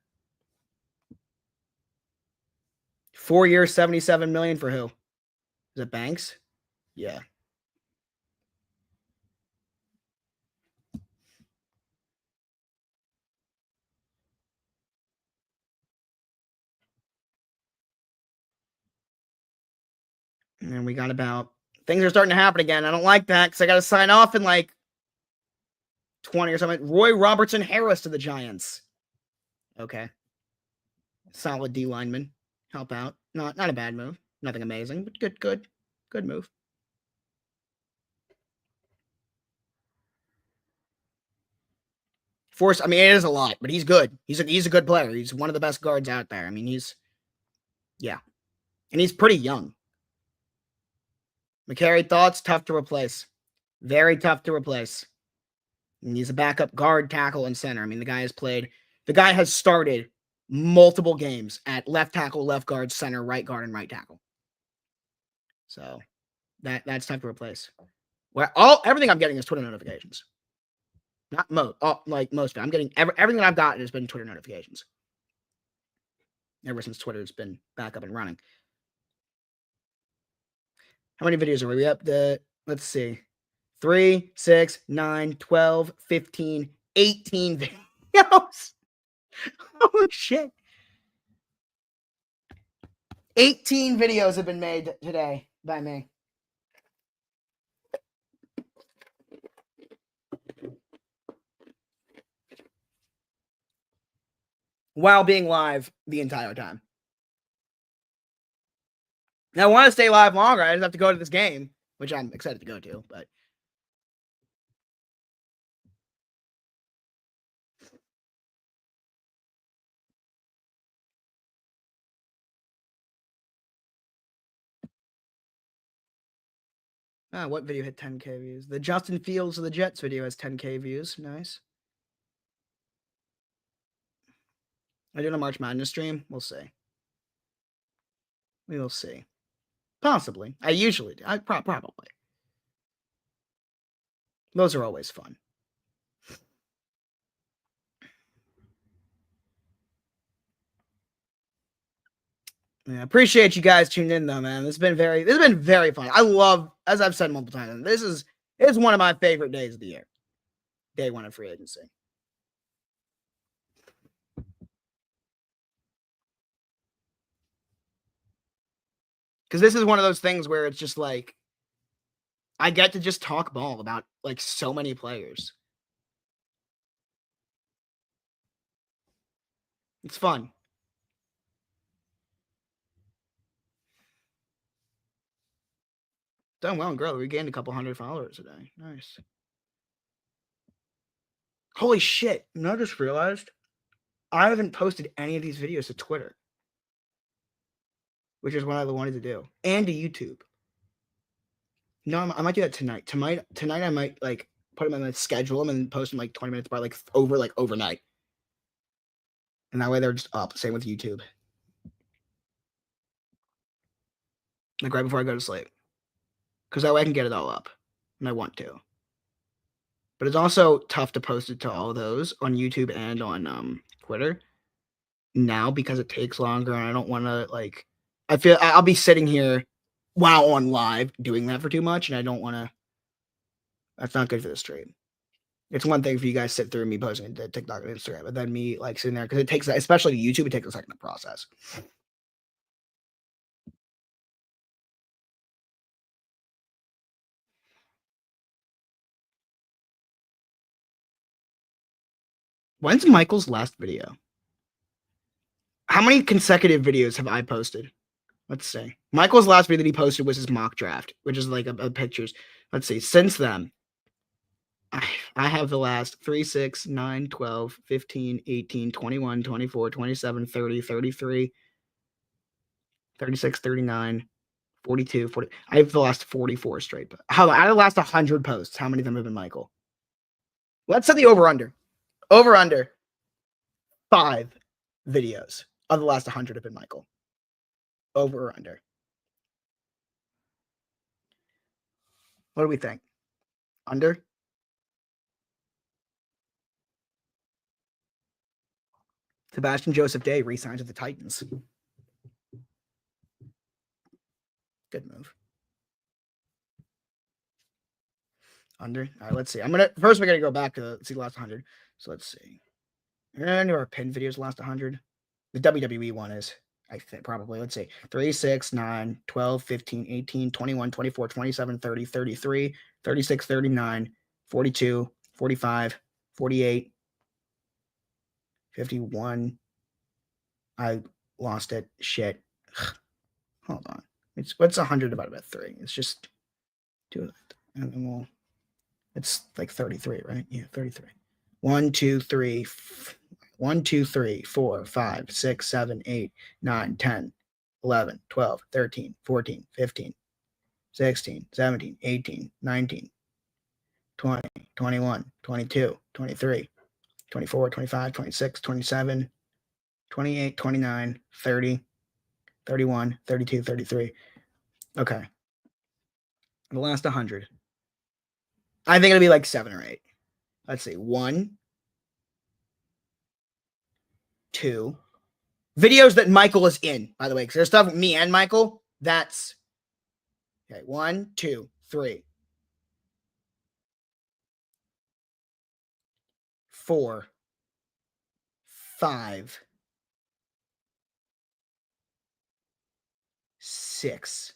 4 years, $77 million for who? Is it Banks? Yeah. And we got about... Things are starting to happen again. I don't like that because I got to sign off in like 20 or something. Roy Robertson Harris to the Giants. Okay. Solid D lineman. Help out. Not a bad move. Nothing amazing, but good move. Force, I mean, it is a lot, but he's good. He's a good player. He's one of the best guards out there. I mean, yeah. And he's pretty young. McCary, thoughts? Tough to replace. Very tough to replace. And he's a backup guard, tackle, and center. I mean, the guy has started multiple games at left tackle, left guard, center, right guard, and right tackle. So that's tough to replace. Everything I'm getting is Twitter notifications. Not most, like most. I'm getting everything that I've gotten has been Twitter notifications. Ever since Twitter's been back up and running. How many videos are we up to? Let's see. 3, 6, 9, 12, 15, 18 videos. Holy shit. 18 videos have been made today by me. While being live the entire time. Now, I want to stay live longer. I just have to go to this game, which I'm excited to go to, but... what video hit 10K views? The Justin Fields of the Jets video has 10K views. Nice. Am I doing a March Madness stream? We'll see. We will see. Possibly. I usually do. Probably. Those are always fun. Yeah, appreciate you guys tuning in though, man. This has been very fun. I love, as I've said multiple times, it's one of my favorite days of the year. Day one of free agency. Because this is one of those things where it's just like, I get to just talk ball about like so many players. It's fun. Done well and grow. We gained a couple hundred followers today. Nice. Holy shit. You know, I just realized I haven't posted any of these videos to Twitter, which is what I wanted to do, and to YouTube. No, I might do that tonight. Tonight I might like put them in the schedule them and post them like 20 minutes by like overnight. And that way they're just up. Same with YouTube. Like right before I go to sleep. Because that way I can get it all up. And I want to. But it's also tough to post it to all of those on YouTube and on Twitter now because it takes longer and I don't want to like... I feel I'll be sitting here while on live doing that for too much and I don't want to... That's not good for the stream. It's one thing for you guys to sit through me posting to TikTok and Instagram, but then me like sitting there because it takes, especially YouTube, it takes a second to process. When's Michael's last video? How many consecutive videos have I posted? Let's see. Michael's last video that he posted was his mock draft, which is like a pictures. Let's see. Since then, I have the last 3, 6, 9, 12, 15, 18, 21, 24, 27, 30, 33, 36, 39, 42, 40. I have the last 44 straight. Out of the last 100 posts, how many of them have been Michael? Let's set the over-under. Over-under. 5 videos of the last 100 have been Michael. Over or under? What do we think? Under? Sebastian Joseph Day re-signs with the Titans. Good move. Under? All right, let's see. First we're gonna go back to see the last 100. So let's see. Any of our pin videos last 100? The WWE one is. I think probably, let's see, 3, 6, 9, 12, 15, 18, 21, 24, 27, 30, 33, 36, 39, 42, 45, 48, 51. I lost it. Shit. Hold on. What's 100 divided by 3? It's just 2. And then we'll, it's like 33, right? Yeah, 33. 1, 2, 3, 1, 2, 3, 4, 5, 6, 7, 8, 9, 10, 11, 12, 13, 14, 15, 16, 17, 18, 19, 20, 21, 22, 23, 24, 25, 26, 27, 28, 29, 30, 31, 32, 33. Okay. The last 100. I think it'll be like 7 or 8. Let's see. 1, 2. Videos that Michael is in, by the way, because there's stuff with me and Michael. That's okay. 1, 2, 3, 4, 5, 6.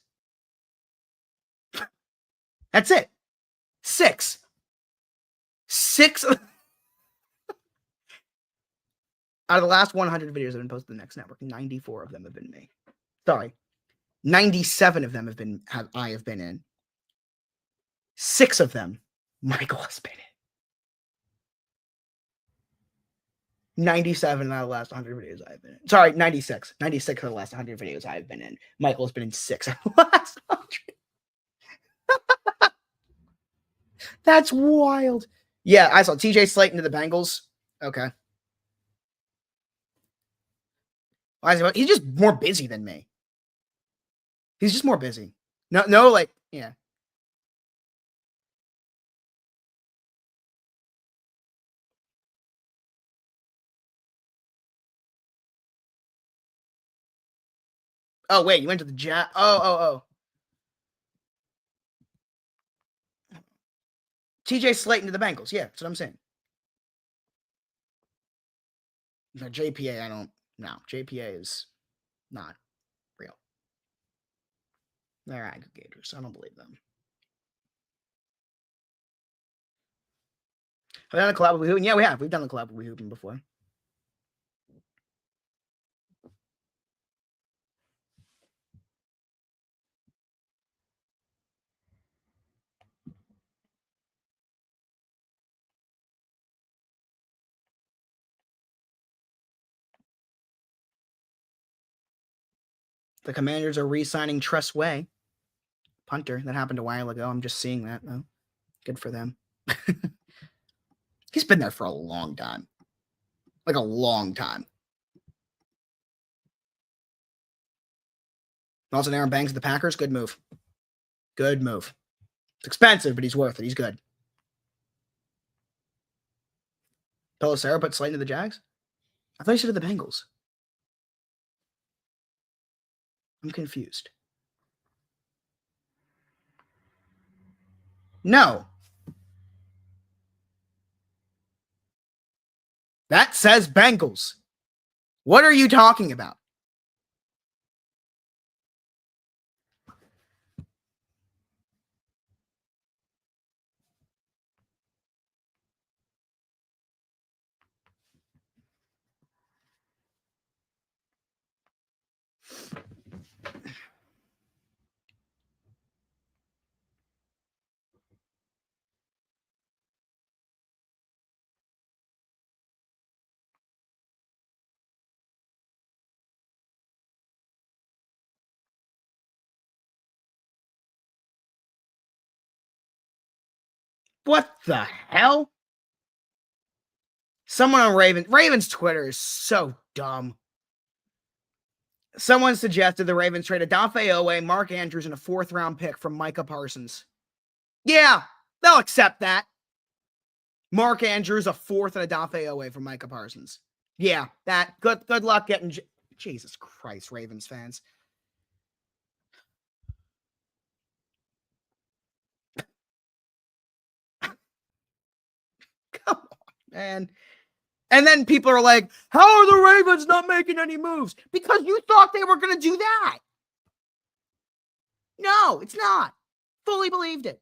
That's it. 6. 6 out of the last 100 videos that have been posted to the Next Network, 94 of them have been me. Sorry. 97 of them I have been in. 6 of them Michael has been in. 97 out of the last 100 videos I've been in. Sorry, 96. 96 of the last 100 videos I've been in. Michael has been in 6 of the last 100. That's wild. Yeah, I saw TJ Slayton to the Bengals. Okay. He's just more busy than me. He's just more busy. No, like, yeah. Oh, wait, you went to the Jazz. Oh. TJ Slayton to the Bengals. Yeah, that's what I'm saying. No, JPA, I don't. No, JPA is not real. They're aggregators. I don't believe them. Have we done a collab with Hoopin? Yeah, we have. We've done a collab with Hoopin before. The Commanders are re-signing Tress Way, punter. That happened a while ago. I'm just seeing that, though. Good for them. He's been there for a long time. Like a long time. Also, Aaron Banks of the Packers. Good move. Good move. It's expensive, but he's worth it. He's good. Pelissero put Slayton to the Jags? I thought he said to the Bengals. I'm confused. No. That says Bengals. What are you talking about? What the hell? Someone on Ravens Twitter is so dumb. Someone suggested the Ravens trade Odafe Owe, Mark Andrews, and a 4th-round pick from Micah Parsons. Yeah, they'll accept that. Mark Andrews, a 4th, and Odafe Owe from Micah Parsons. Yeah, that. Good luck getting. Jesus Christ, Ravens fans. Come on, man. And then people are like, how are the Ravens not making any moves? Because you thought they were going to do that. No, it's not. Fully believed it.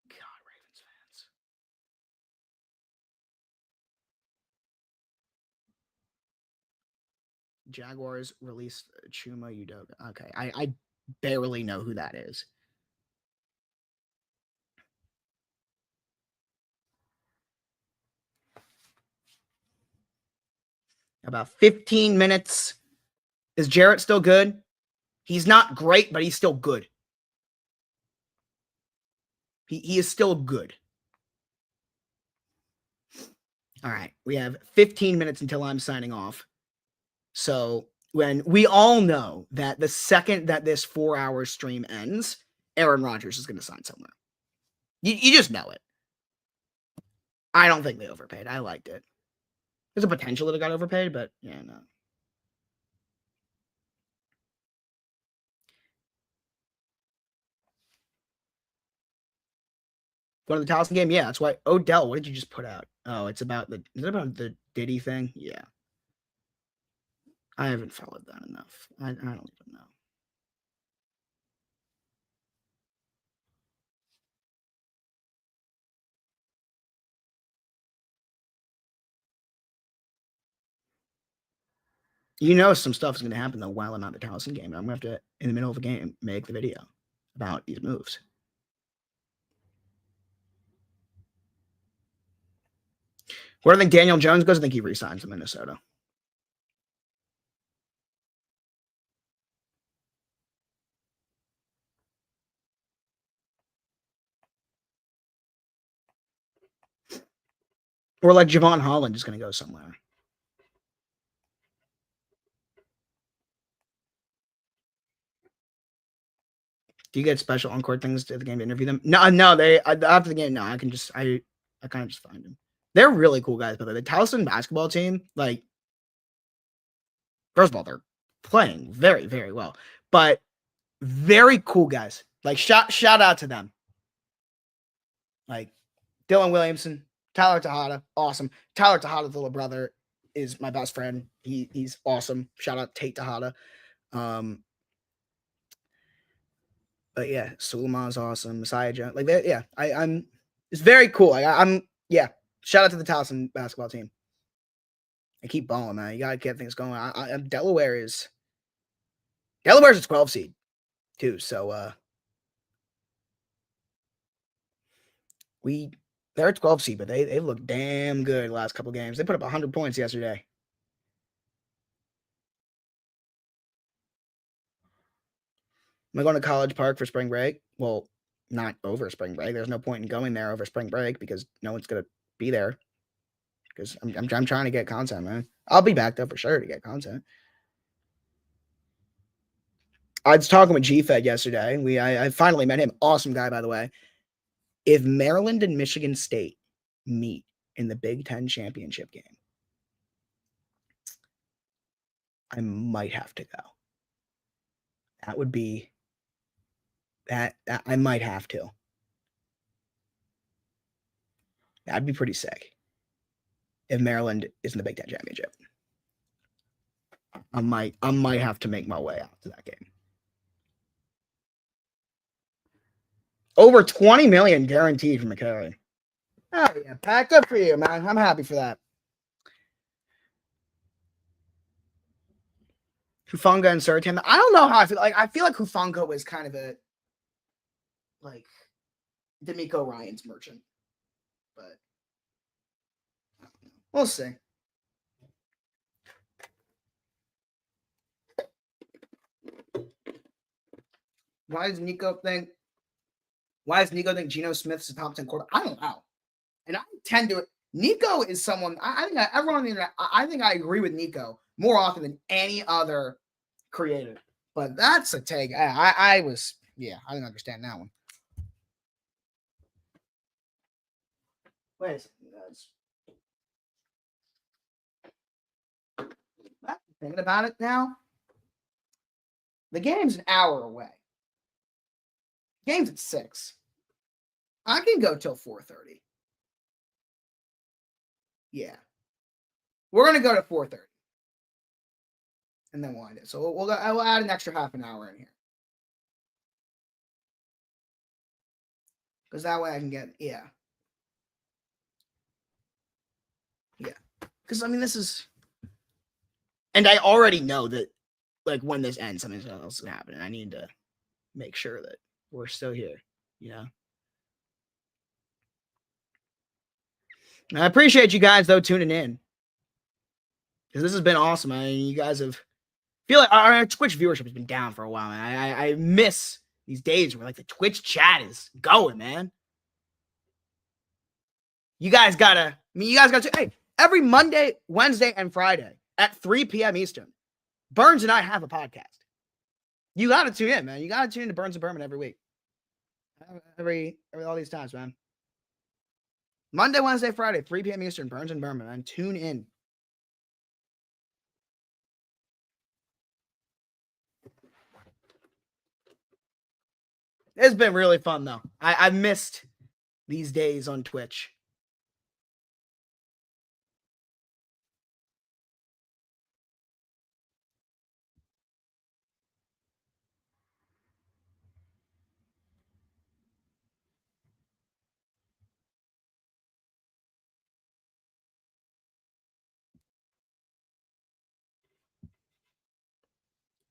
God, Ravens fans. Jaguars released Chuma Udoka. Okay, I barely know who that is. About 15 minutes. Is Jarrett still good? He's not great, but he's still good. He is still good. All right, we have 15 minutes until I'm signing off. So when we all know that the second that this 4-hour stream ends, Aaron Rodgers is going to sign somewhere. You just know it. I don't think they overpaid. I liked it. There's a potential that it got overpaid, but yeah, no. Going to the Towson game? Yeah, that's why. Odell, what did you just put out? Oh, it's about is it about the Diddy thing? Yeah. I haven't followed that enough. I don't even know. You know some stuff is going to happen, though, while I'm at the Towson game. I'm going to have to, in the middle of a game, make the video about these moves. Where do I think Daniel Jones goes? I think he resigns in Minnesota. Or like Javon Holland is going to go somewhere. Do you get special encore things at the game to interview them? No. They after the game, no. I can just I kind of just find them. They're really cool guys, but the Towson basketball team, like, first of all, they're playing very, very well, but very cool guys. Like shout out to them. Like Dylan Williamson, Tyler Tejada, awesome. Tyler Tejada's little brother is my best friend. He's awesome. Shout out Tate Tejada. But yeah, Suleiman's awesome. Messiah Jones, like that. Yeah, I'm. It's very cool. I'm. Yeah, shout out to the Towson basketball team. And keep balling, man. You gotta get things going. Delaware's a 12 seed too. So they're a 12 seed, but they look damn good the last couple games. They put up 100 points yesterday. Am I going to College Park for spring break? Well, not over spring break. There's no point in going there over spring break because no one's gonna be there. Because I'm trying to get content, man. I'll be back though for sure to get content. I was talking with GFed yesterday. I finally met him. Awesome guy, by the way. If Maryland and Michigan State meet in the Big Ten championship game, I might have to go. That would be that I might have to. That'd be pretty sick. If Maryland is in the Big Ten championship, I might have to make my way out to that game. Over 20 million guaranteed from McCary. Oh yeah, Pat, good for you, man. I'm happy for that. Hufanga and Surtain. I don't know how I feel. Like I feel like Hufanga was kind of a like D'Amico Ryan's merchant, but we'll see. Why does Nico think Geno Smith's a top 10 quarterback? I don't know. And I tend to. Nico is someone. I think everyone on the internet. I think I agree with Nico more often than any other creator. But that's a take. I was. Yeah, I didn't understand that one. Wait a second, guys. Thinking about it now. The game's an hour away. Game's at 6. I can go till 4:30. Yeah. We're going to go to 4:30. And then wind it. So I will add an extra half an hour in here. Because that way I can get, yeah. Yeah. Because, I mean, this is... And I already know that, like, when this ends, something else is going to happen. And I need to make sure that we're still here, you know? And I appreciate you guys, though, tuning in. Because this has been awesome. I mean, you guys have... feel like our Twitch viewership has been down for a while, man. I miss these days where, like, the Twitch chat is going, man. You guys gotta... Hey, every Monday, Wednesday, and Friday at 3 p.m. Eastern, Burns and I have a podcast. You gotta tune in, man. You gotta tune in to Burns and Berman every week. Every all these times, man. Monday, Wednesday, Friday, 3 p.m. Eastern, Burns and Berman, and tune in. It's been really fun, though. I missed these days on Twitch.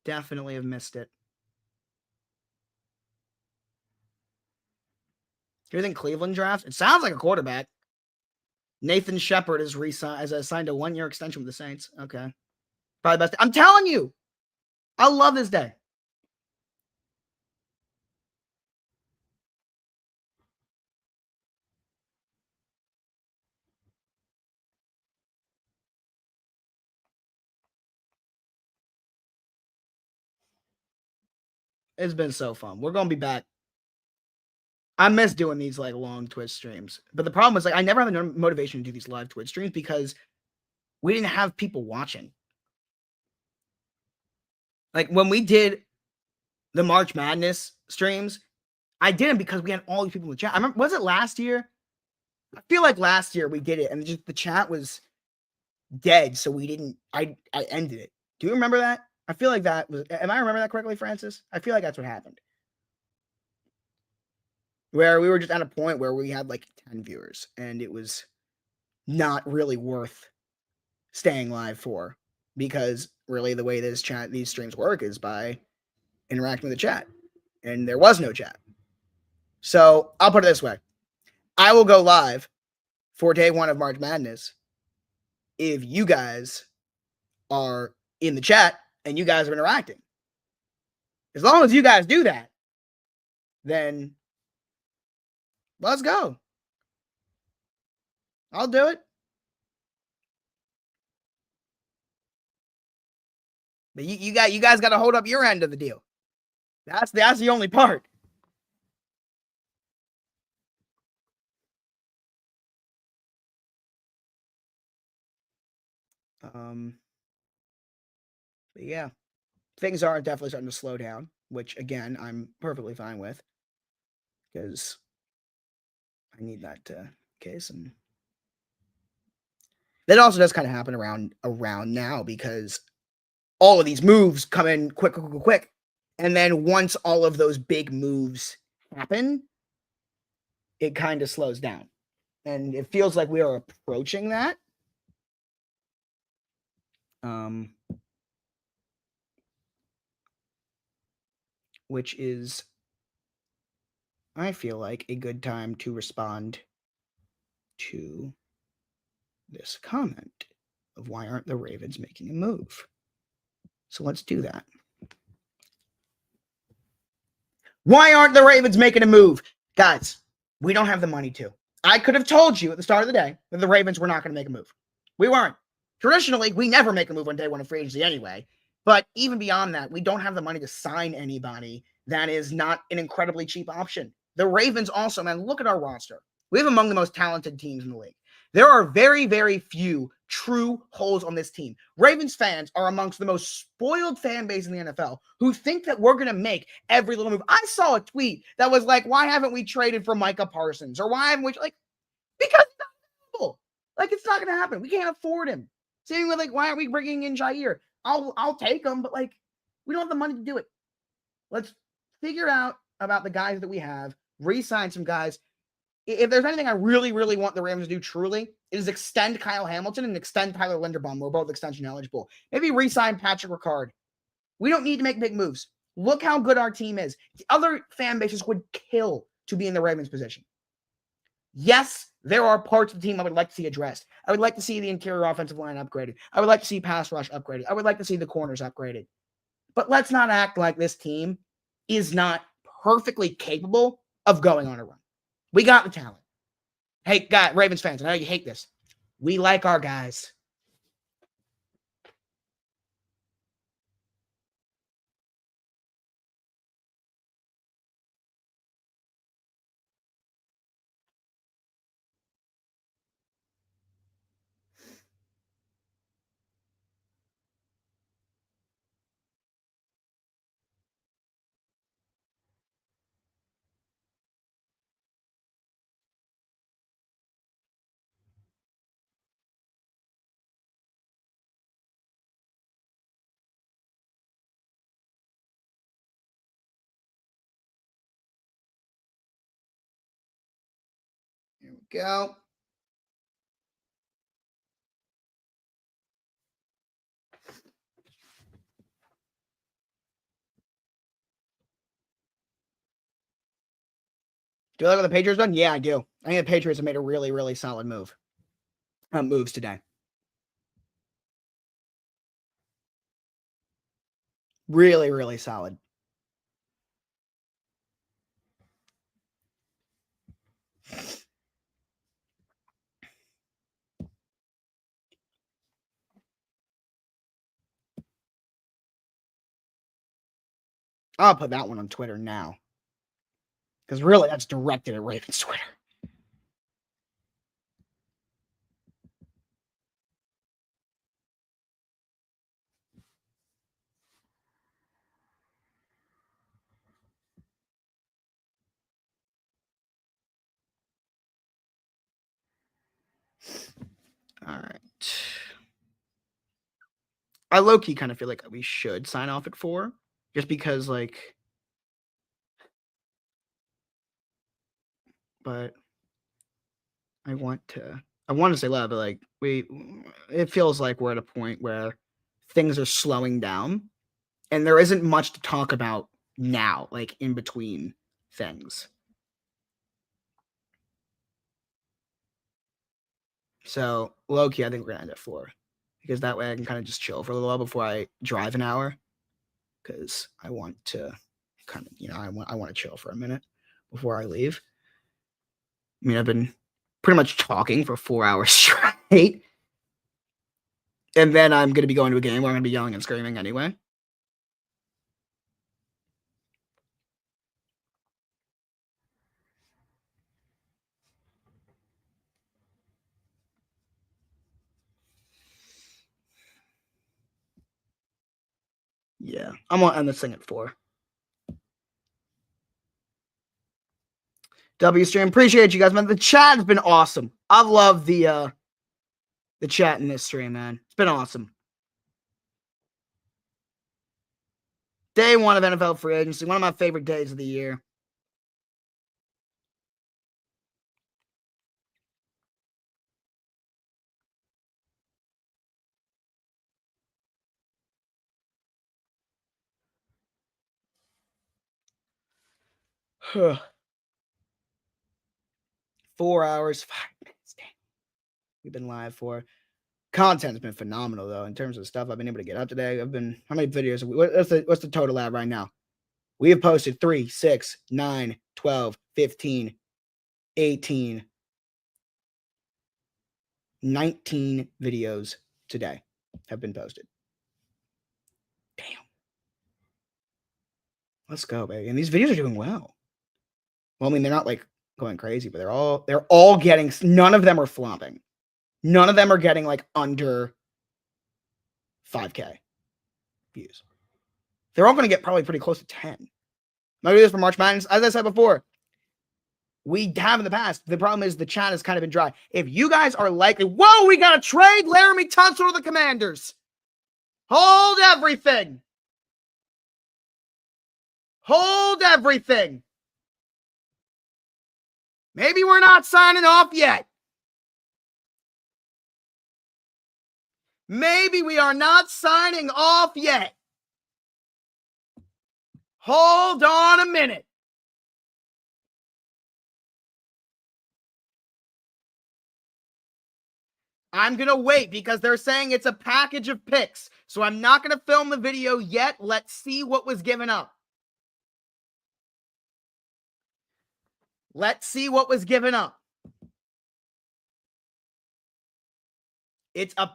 Definitely have missed it. Do you think Cleveland drafts? It sounds like a quarterback. Nathan Shepard is signed a 1-year extension with the Saints. Okay. Probably best. I'm telling you. I love this day. It's been so fun. We're going to be back. I miss doing these like long Twitch streams. But the problem is like I never have the motivation to do these live Twitch streams because we didn't have people watching. Like when we did the March Madness streams, I did them because we had all these people in the chat. I remember, was it last year? I feel like last year we did it and just the chat was dead, so we didn't. I ended it. Do you remember that? I feel like that was. Am I remember that correctly, Francis? I feel like that's what happened. Where we were just at a point where we had like 10 viewers and it was not really worth staying live for, because really the way these streams work is by interacting with the chat, and there was no chat. So I'll put it this way. I will go live for day 1 of March Madness if you guys are in the chat and you guys are interacting. As long as you guys do that, then let's go. I'll do it. But you guys got to hold up your end of the deal. That's the only part. But yeah, things are definitely starting to slow down, which again I'm perfectly fine with because I need that case, and that also does kind of happen around now because all of these moves come in quick, and then once all of those big moves happen, it kind of slows down, and it feels like we are approaching that. Which is, I feel like, a good time to respond to this comment of why aren't the Ravens making a move? So let's do that. Why aren't the Ravens making a move? Guys, we don't have the money to. I could have told you at the start of the day that the Ravens were not going to make a move. We weren't. Traditionally, we never make a move on day 1 of free agency anyway. But even beyond that, we don't have the money to sign anybody that is not an incredibly cheap option. The Ravens also, man, look at our roster. We have among the most talented teams in the league. There are very, very few true holes on this team. Ravens fans are amongst the most spoiled fan base in the NFL who think that we're going to make every little move. I saw a tweet that was like, why haven't we traded for Micah Parsons? Or why haven't we, like, because it's not available. Like, it's not going to happen. We can't afford him. Same with, like, why aren't we bringing in Jair? I'll take him, but, like, we don't have the money to do it. Let's figure out about the guys that we have, re-sign some guys. If there's anything I really, really want the Rams to do truly, it is extend Kyle Hamilton and extend Tyler Linderbaum. We're both extension eligible. Maybe re-sign Patrick Ricard. We don't need to make big moves. Look how good our team is. The other fan bases would kill to be in the Ravens position. Yes, there are parts of the team I would like to see addressed. I would like to see the interior offensive line upgraded. I would like to see pass rush upgraded. I would like to see the corners upgraded. But let's not act like this team is not perfectly capable of going on a run. We got the talent. Hey, Ravens fans, I know you hate this. We like our guys. Here we go. Do you like what the Patriots done? Yeah, I do. I think the Patriots have made a really, really solid moves today. Really, really solid. I'll put that one on Twitter now. Because really, that's directed at Ravens Twitter. All right. I low-key kind of feel like we should sign off at 4. Just because, like... But... I want to say loud, but, like, it feels like we're at a point where things are slowing down. And there isn't much to talk about now, like, in between things. So, low-key, I think we're going to end at 4. Because that way I can kind of just chill for a little while before I drive an hour. Because I want to kind of, I want to chill for a minute before I leave. I mean, I've been pretty much talking for 4 hours straight. And then I'm going to be going to a game where I'm going to be yelling and screaming anyway. Yeah, I'm going to end this thing at 4. W stream, appreciate you guys, man. The chat has been awesome. I've loved the chat in this stream, man. It's been awesome. Day 1 of NFL free agency, one of my favorite days of the year. Huh. 4 hours, 5 minutes. Dang. We've been live for. Content's been phenomenal, though, in terms of stuff I've been able to get up today. How many videos have we, what's the total at right now? We have posted 3, 6, 9, 12, 15, 18, 19 videos today have been posted. Damn. Let's go, baby. And these videos are doing well. Well, I mean, they're not like going crazy, but they're all getting, none of them are flopping. None of them are getting like under 5K views. They're all going to get probably pretty close to 10. Maybe this for March Madness. As I said before, we have in the past. The problem is the chat has kind of been dry. If you guys are likely, whoa, we got to trade Laramie Tunsil to the Commanders. Hold everything. Hold everything. Maybe we're not signing off yet. Maybe we are not signing off yet. Hold on a minute. I'm going to wait because they're saying it's a package of picks. So I'm not going to film the video yet. Let's see what was given up. Let's see what was given up. It's a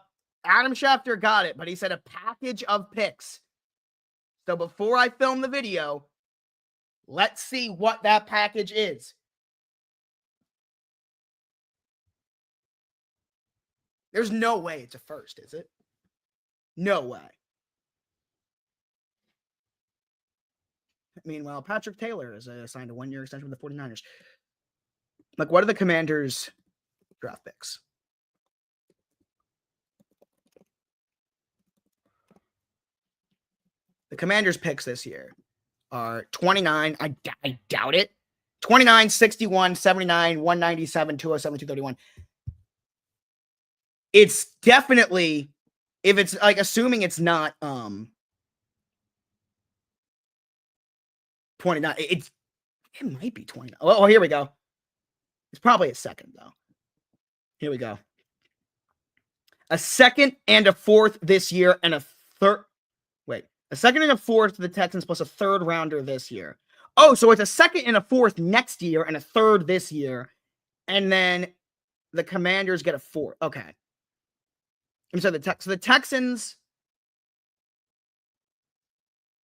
Adam Schefter got it, but he said a package of picks. So before I film the video, let's see what that package is. There's no way it's a first, is it? No way. Meanwhile, Patrick Taylor has signed a 1-year extension with the 49ers. Like, what are the Commanders' draft picks? The Commanders' picks this year are 29. I doubt it. 29, 61, 79, 197, 207, 231. It's definitely, if it's like, assuming it's not 29, it might be 29. Oh, here we go. It's probably a second, though. Here we go. A second and a fourth this year, and a third. Wait, a second and a fourth to the Texans plus a third rounder this year. Oh, so it's a second and a fourth next year and a third this year. And then the Commanders get a fourth. Okay. And so the Texans.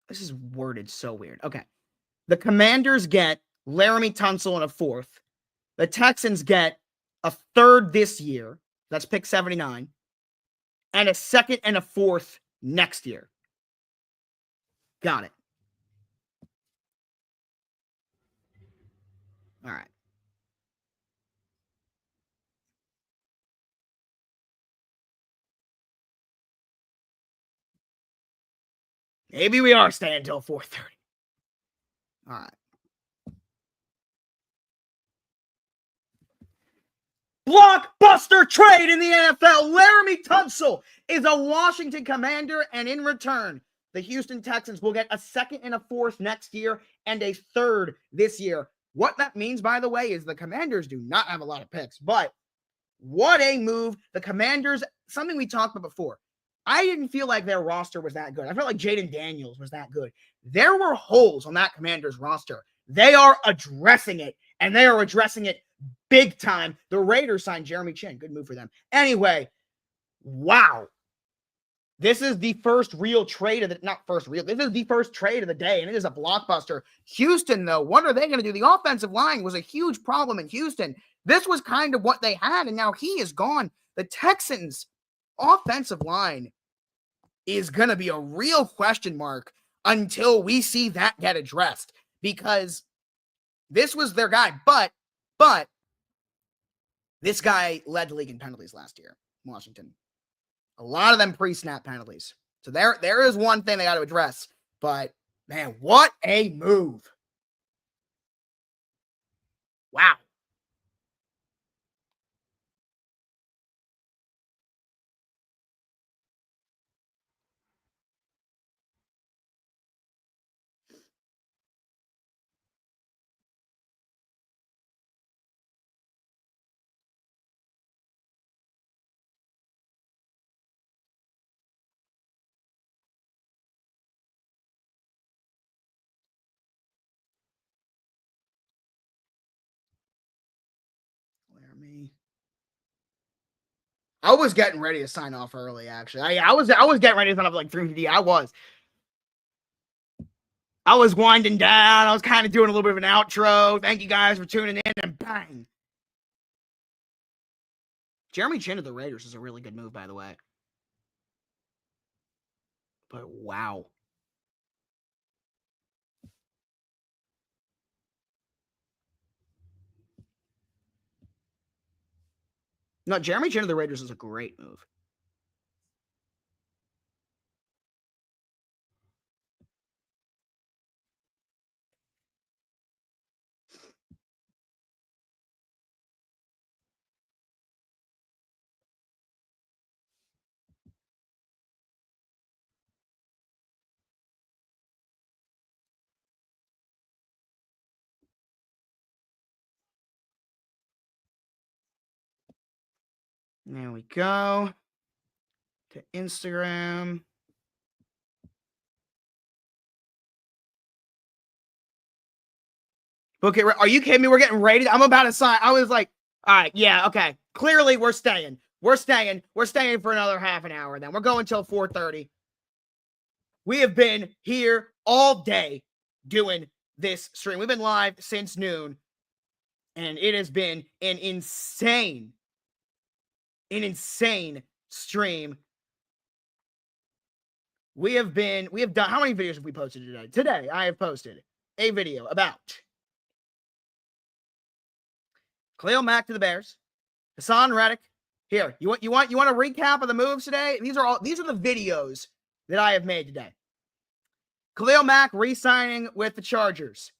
This is worded so weird. Okay. The Commanders get Laramie Tunsil and a fourth. The Texans get a third this year. That's pick 79. And a second and a fourth next year. Got it. All right. Maybe we are staying until 4:30. All right. Blockbuster trade in the NFL. Laramie Tunsil is a Washington Commander, and in return, the Houston Texans will get a second and a fourth next year and a third this year. What that means, by the way, is the Commanders do not have a lot of picks, but what a move. The Commanders, something we talked about before. I didn't feel like their roster was that good. I felt like Jaden Daniels was that good. There were holes on that Commanders roster. They are addressing it, and they are addressing it big time. The Raiders signed Jeremy Chin. Good move for them. Anyway, wow. This is the first real trade of the, not first real, this is the first trade of the day, and it is a blockbuster. Houston, though, what are they going to do? The offensive line was a huge problem in Houston. This was kind of what they had, and now he is gone. The Texans' offensive line is going to be a real question mark until we see that get addressed, because this was their guy. But this guy led the league in penalties last year, Washington. A lot of them pre-snap penalties. So there is one thing they got to address. But, man, what a move. Wow. I was getting ready to sign off early, actually. I was getting ready to sign off like 3:50. I was winding down. I was kind of doing a little bit of an outro. Thank you guys for tuning in, and bang. Jeremy Chin to the Raiders is a really good move, by the way. But wow. No, Jeremy Chin to the Raiders is a great move. There we go. To Instagram. Okay, are you kidding me? We're getting rated. I'm about to sign. I was like, all right, yeah, okay. Clearly, we're staying. We're staying for another half an hour. Then we're going till 4:30. We have been here all day doing this stream. We've been live since noon, and it has been an insane stream. We have done, how many videos have we posted today? Today, I have posted a video about Khalil Mack to the Bears, Hassan Reddick. Here, you want a recap of the moves today? These are the videos that I have made today. Khalil Mack re-signing with the Chargers.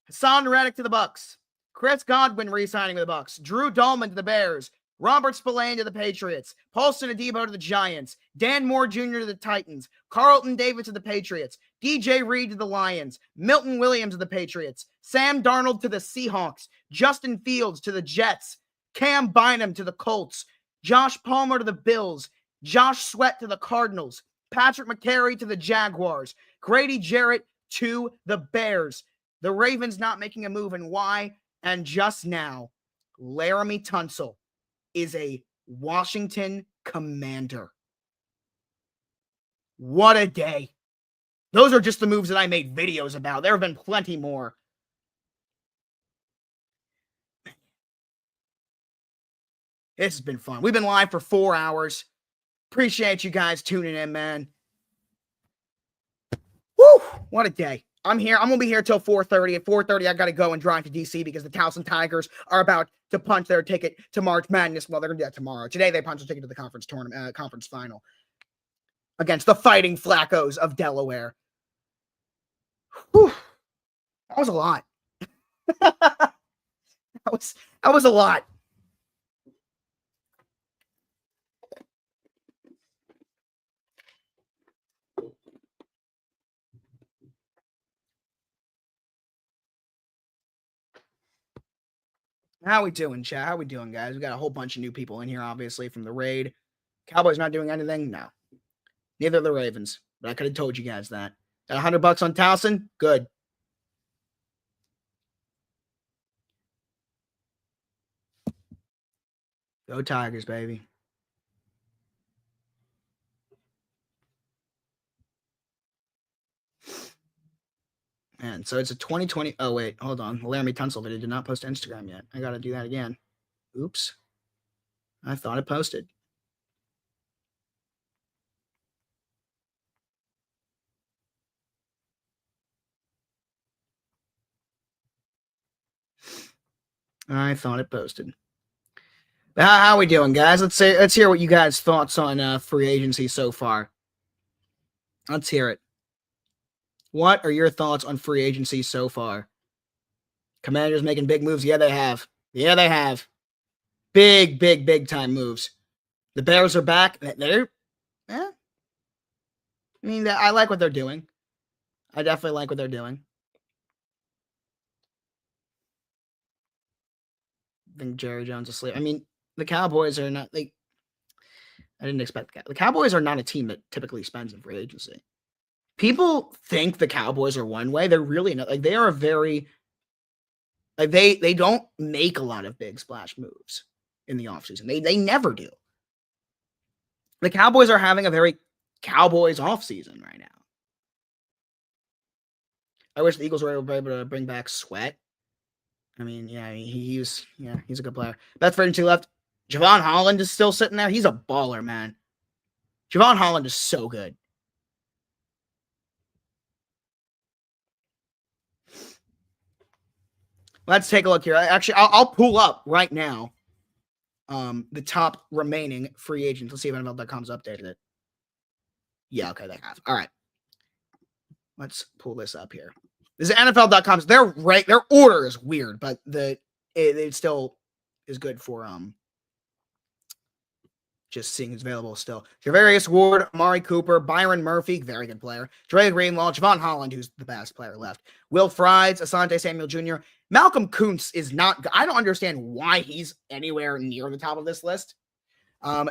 Hassan Reddick to the Bucks. Chris Godwin re-signing with the Bucks. Drew Dolman to the Bears. Robert Spillane to the Patriots. Paulson Adebo to the Giants. Dan Moore Jr. to the Titans. Carlton Davis to the Patriots. DJ Reed to the Lions. Milton Williams to the Patriots. Sam Darnold to the Seahawks. Justin Fields to the Jets. Cam Bynum to the Colts. Josh Palmer to the Bills. Josh Sweat to the Cardinals. Patrick McCary to the Jaguars. Grady Jarrett to the Bears. The Ravens not making a move, and why? And just now, Laramie Tunsil is a Washington Commander. What a day. Those are just the moves that I made videos about. There have been plenty more. This has been fun. We've been live for 4 hours. Appreciate you guys tuning in, man. Woo! What a day. I'm here. I'm going to be here till 4:30. At 4:30, I got to go and drive to D.C. because the Towson Tigers are about to punch their ticket to March Madness. Well, they're going to do that tomorrow. Today, they punched their ticket to the conference tournament, conference final against the Fighting Flaccos of Delaware. Whew. That was a lot. that was a lot. How we doing, chat? How we doing, guys? We got a whole bunch of new people in here, obviously, from the raid. Cowboys not doing anything? No. Neither are the Ravens. But I could have told you guys that. Got $100 on Towson? Good. Go Tigers, baby. Man, so it's a 2020. Oh, wait. Hold on. Laramie Tunsil video did not post to Instagram yet. I got to do that again. Oops. I thought it posted. I thought it posted. But how we doing, guys? Let's hear what you guys' thoughts on free agency so far. Let's hear it. What are your thoughts on free agency so far? Commanders making big moves? Yeah, they have. Yeah, they have. Big time moves. The Bears are back. They're, I mean, I like what they're doing. I definitely like what they're doing. I think Jerry Jones is asleep. I mean, the Cowboys are not, I didn't expect that. The Cowboys are not a team that typically spends in free agency. People think the Cowboys are one way. They're really not. They are a very, they don't make a lot of big splash moves in the offseason. They never do. The Cowboys are having a very Cowboys offseason right now. I wish the Eagles were able to bring back Sweat. I mean, yeah, he's a good player. That's for two left. Javon Holland is still sitting there. He's a baller, man. Javon Holland is so good. Let's take a look here. Actually, I'll pull up right now the top remaining free agents. Let's see if NFL.com's updated it. Yeah, okay, they have. All right. Let's pull this up here. This is NFL.com's. Their order is weird, but it still is good for just seeing who's available still. Javarius Ward, Amari Cooper, Byron Murphy, very good player. Dre Greenlaw, Javon Holland, who's the best player left. Will Fries, Asante Samuel Jr. Malcolm Kuntz is not. I don't understand why he's anywhere near the top of this list.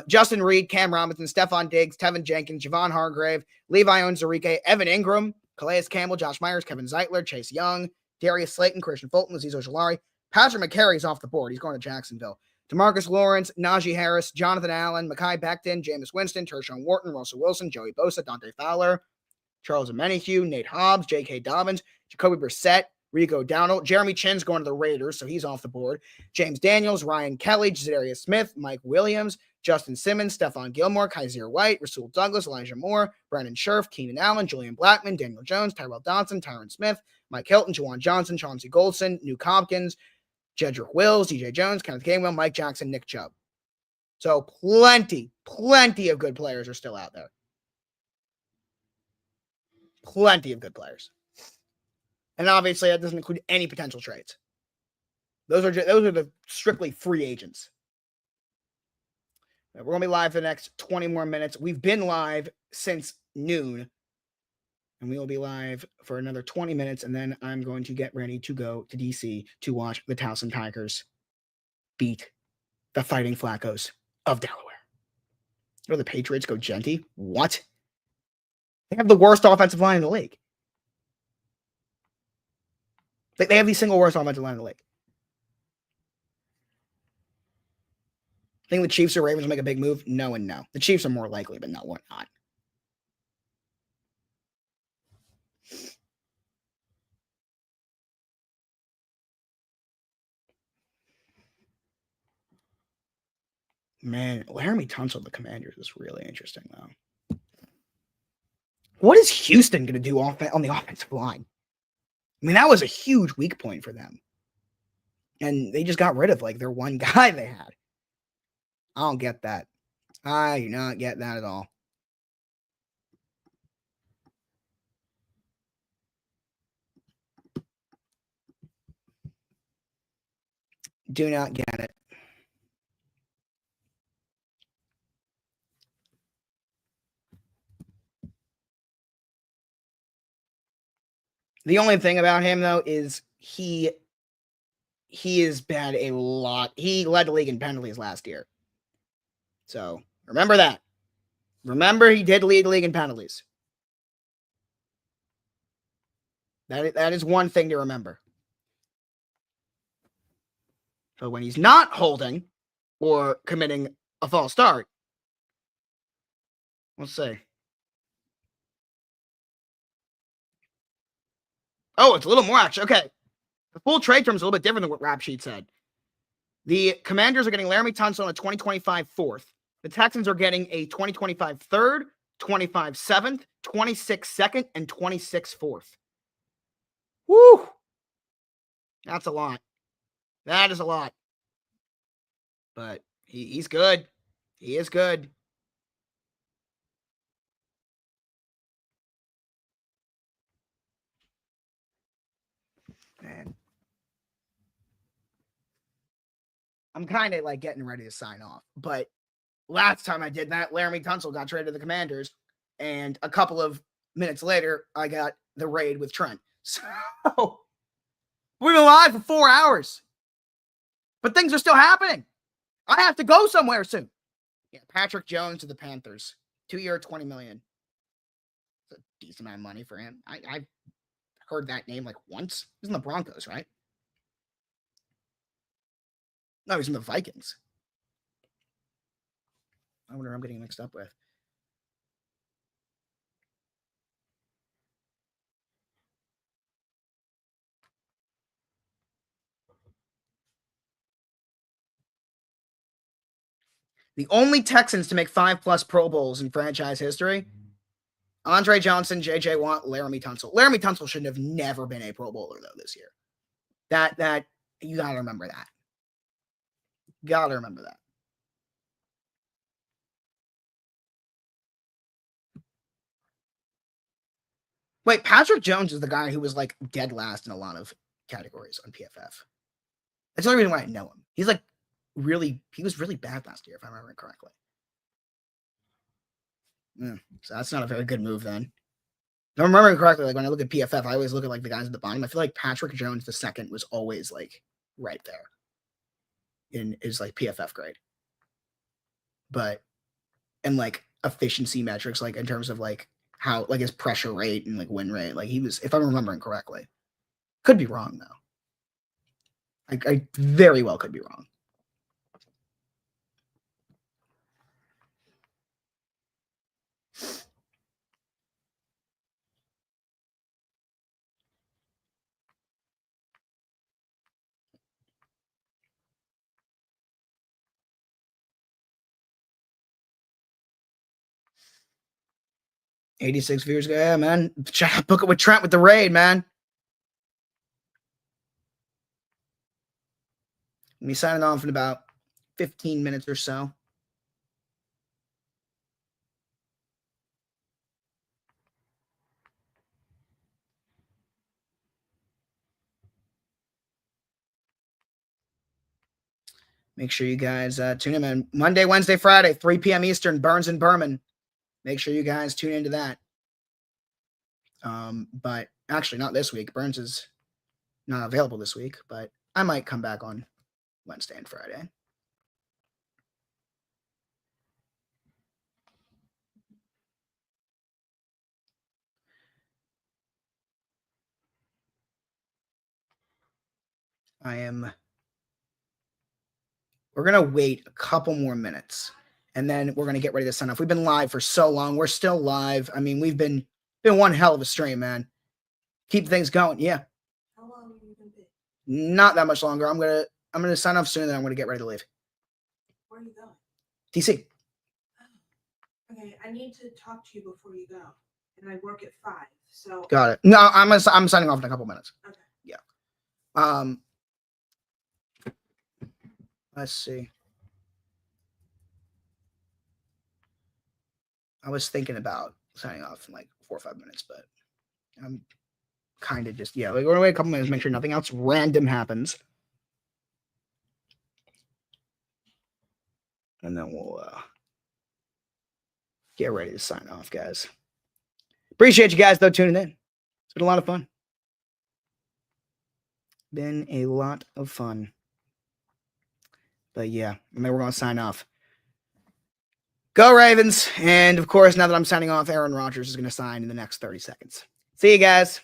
Justin Reed, Cam Robinson, Stephon Diggs, Tevin Jenkins, Javon Hargrave, Levi Onwuzurike, Evan Ingram, Calais Campbell, Josh Myers, Kevin Zeitler, Chase Young, Darius Slayton, Christian Fulton, Azeez Ojulari. Patrick McCarry's off the board. He's going to Jacksonville. DeMarcus Lawrence, Najee Harris, Jonathan Allen, Mekhi Becton, Jameis Winston, Tershawn Wharton, Russell Wilson, Joey Bosa, Dante Fowler, Charles Omenihu, Nate Hobbs, J.K. Dobbins, Jacoby Brissett, Rico Dowdle. Jeremy Chin's going to the Raiders, so he's off the board. James Daniels, Ryan Kelly, Zadarius Smith, Mike Williams, Justin Simmons, Stephon Gilmore, Kaiser White, Rasul Douglas, Elijah Moore, Brandon Scherf, Keenan Allen, Julian Blackmon, Daniel Jones, Tyrell Dodson, Tyron Smith, Mike Hilton, Juwan Johnson, Chauncey Goldson, Nuke Hopkins, Jedrick Wills, DJ Jones, Kenneth Gainwell, Mike Jackson, Nick Chubb. So plenty of good players are still out there. Plenty of good players. And obviously that doesn't include any potential trades. Those are the strictly free agents. We're going to be live for the next 20 more minutes. We've been live since noon. And we will be live for another 20 minutes. And then I'm going to get ready to go to DC to watch the Towson Tigers beat the Fighting Flaccos of Delaware. Or the Patriots go Genty? What? They have the worst offensive line in the league. They have the single worst offensive line in the league. Think the Chiefs or Ravens will make a big move? No and no. The Chiefs are more likely, but no, we're not. Man, Laramie Tunsil, the Commanders, is really interesting, though. What is Houston going to do on the offensive line? I mean, that was a huge weak point for them. And they just got rid of, their one guy they had. I don't get that. I do not get that at all. Do not get it. The only thing about him, though, is he has bad a lot. He led the league in penalties last year. So remember that. Remember, he did lead the league in penalties. That is one thing to remember. So when he's not holding or committing a false start, let's see. Oh, it's a little more action. Okay. The full trade term is a little bit different than what Rap Sheet said. The Commanders are getting Laramie Tunsil a 2025 fourth. The Texans are getting a 2025 third, 25 seventh, 26 second, and 26 fourth. Woo! That's a lot. That is a lot. But he's good. He is good. Man. I'm kind of getting ready to sign off. But last time I did that, Laramie Tunsil got traded to the Commanders. And a couple of minutes later, I got the raid with Trent. So we've been live for 4 hours. But things are still happening. I have to go somewhere soon. Yeah, Patrick Jones to the Panthers. 2-year, $20 million. It's a decent amount of money for him. I've heard that name once. He's in the Broncos, right? No, he's in the Vikings. I wonder who I'm getting mixed up with. The only Texans to make 5+ Pro Bowls in franchise history: Andre Johnson, J.J. Watt, Laramie Tunsil. Laramie Tunsil should have never been a Pro Bowler, though, this year. That you got to remember that. Got to remember that. Wait, Patrick Jones is the guy who was like dead last in a lot of categories on PFF. That's the only reason why I know him. He was really bad last year, if I remember correctly. So that's not a very good move then. If I'm remembering correctly, like when I look at PFF, I always look at like the guys at the bottom. I feel like Patrick Jones II was always like right there in his like PFF grade. But and like efficiency metrics, like in terms of like how like his pressure rate and like win rate, like he was, if I'm remembering correctly. Could be wrong though. I very well could be wrong. $86 viewers. Yeah, man. Book it with Trent with the raid, man. We'll be signing off in about 15 minutes or so. Make sure you guys tune in, man. Monday, Wednesday, Friday, 3 p.m. Eastern, Burns and Berman. Make sure you guys tune into that. But actually not this week. Burns is not available this week, but I might come back on Wednesday and Friday. We're going to wait a couple more minutes and then we're going to get ready to sign off. We've been live for so long. We're still live. I mean, we've been one hell of a stream, man. Keep things going. Yeah. How long have you been big? Not that much longer. I'm going to sign off soon and then I'm going to get ready to leave. Where are you going? DC. Oh. Okay, I need to talk to you before you go. And I work at 5. So Got it. No, I'm signing off in a couple minutes. Okay. Yeah. Let's see. I was thinking about signing off in like 4 or 5 minutes, but I'm kind of just, yeah, we're going to wait a couple minutes, make sure nothing else random happens. And then we'll get ready to sign off, guys. Appreciate you guys, though, tuning in. It's been a lot of fun. Been a lot of fun. But yeah, and then we're going to sign off. Go Ravens. And of course, now that I'm signing off, Aaron Rodgers is going to sign in the next 30 seconds. See you guys.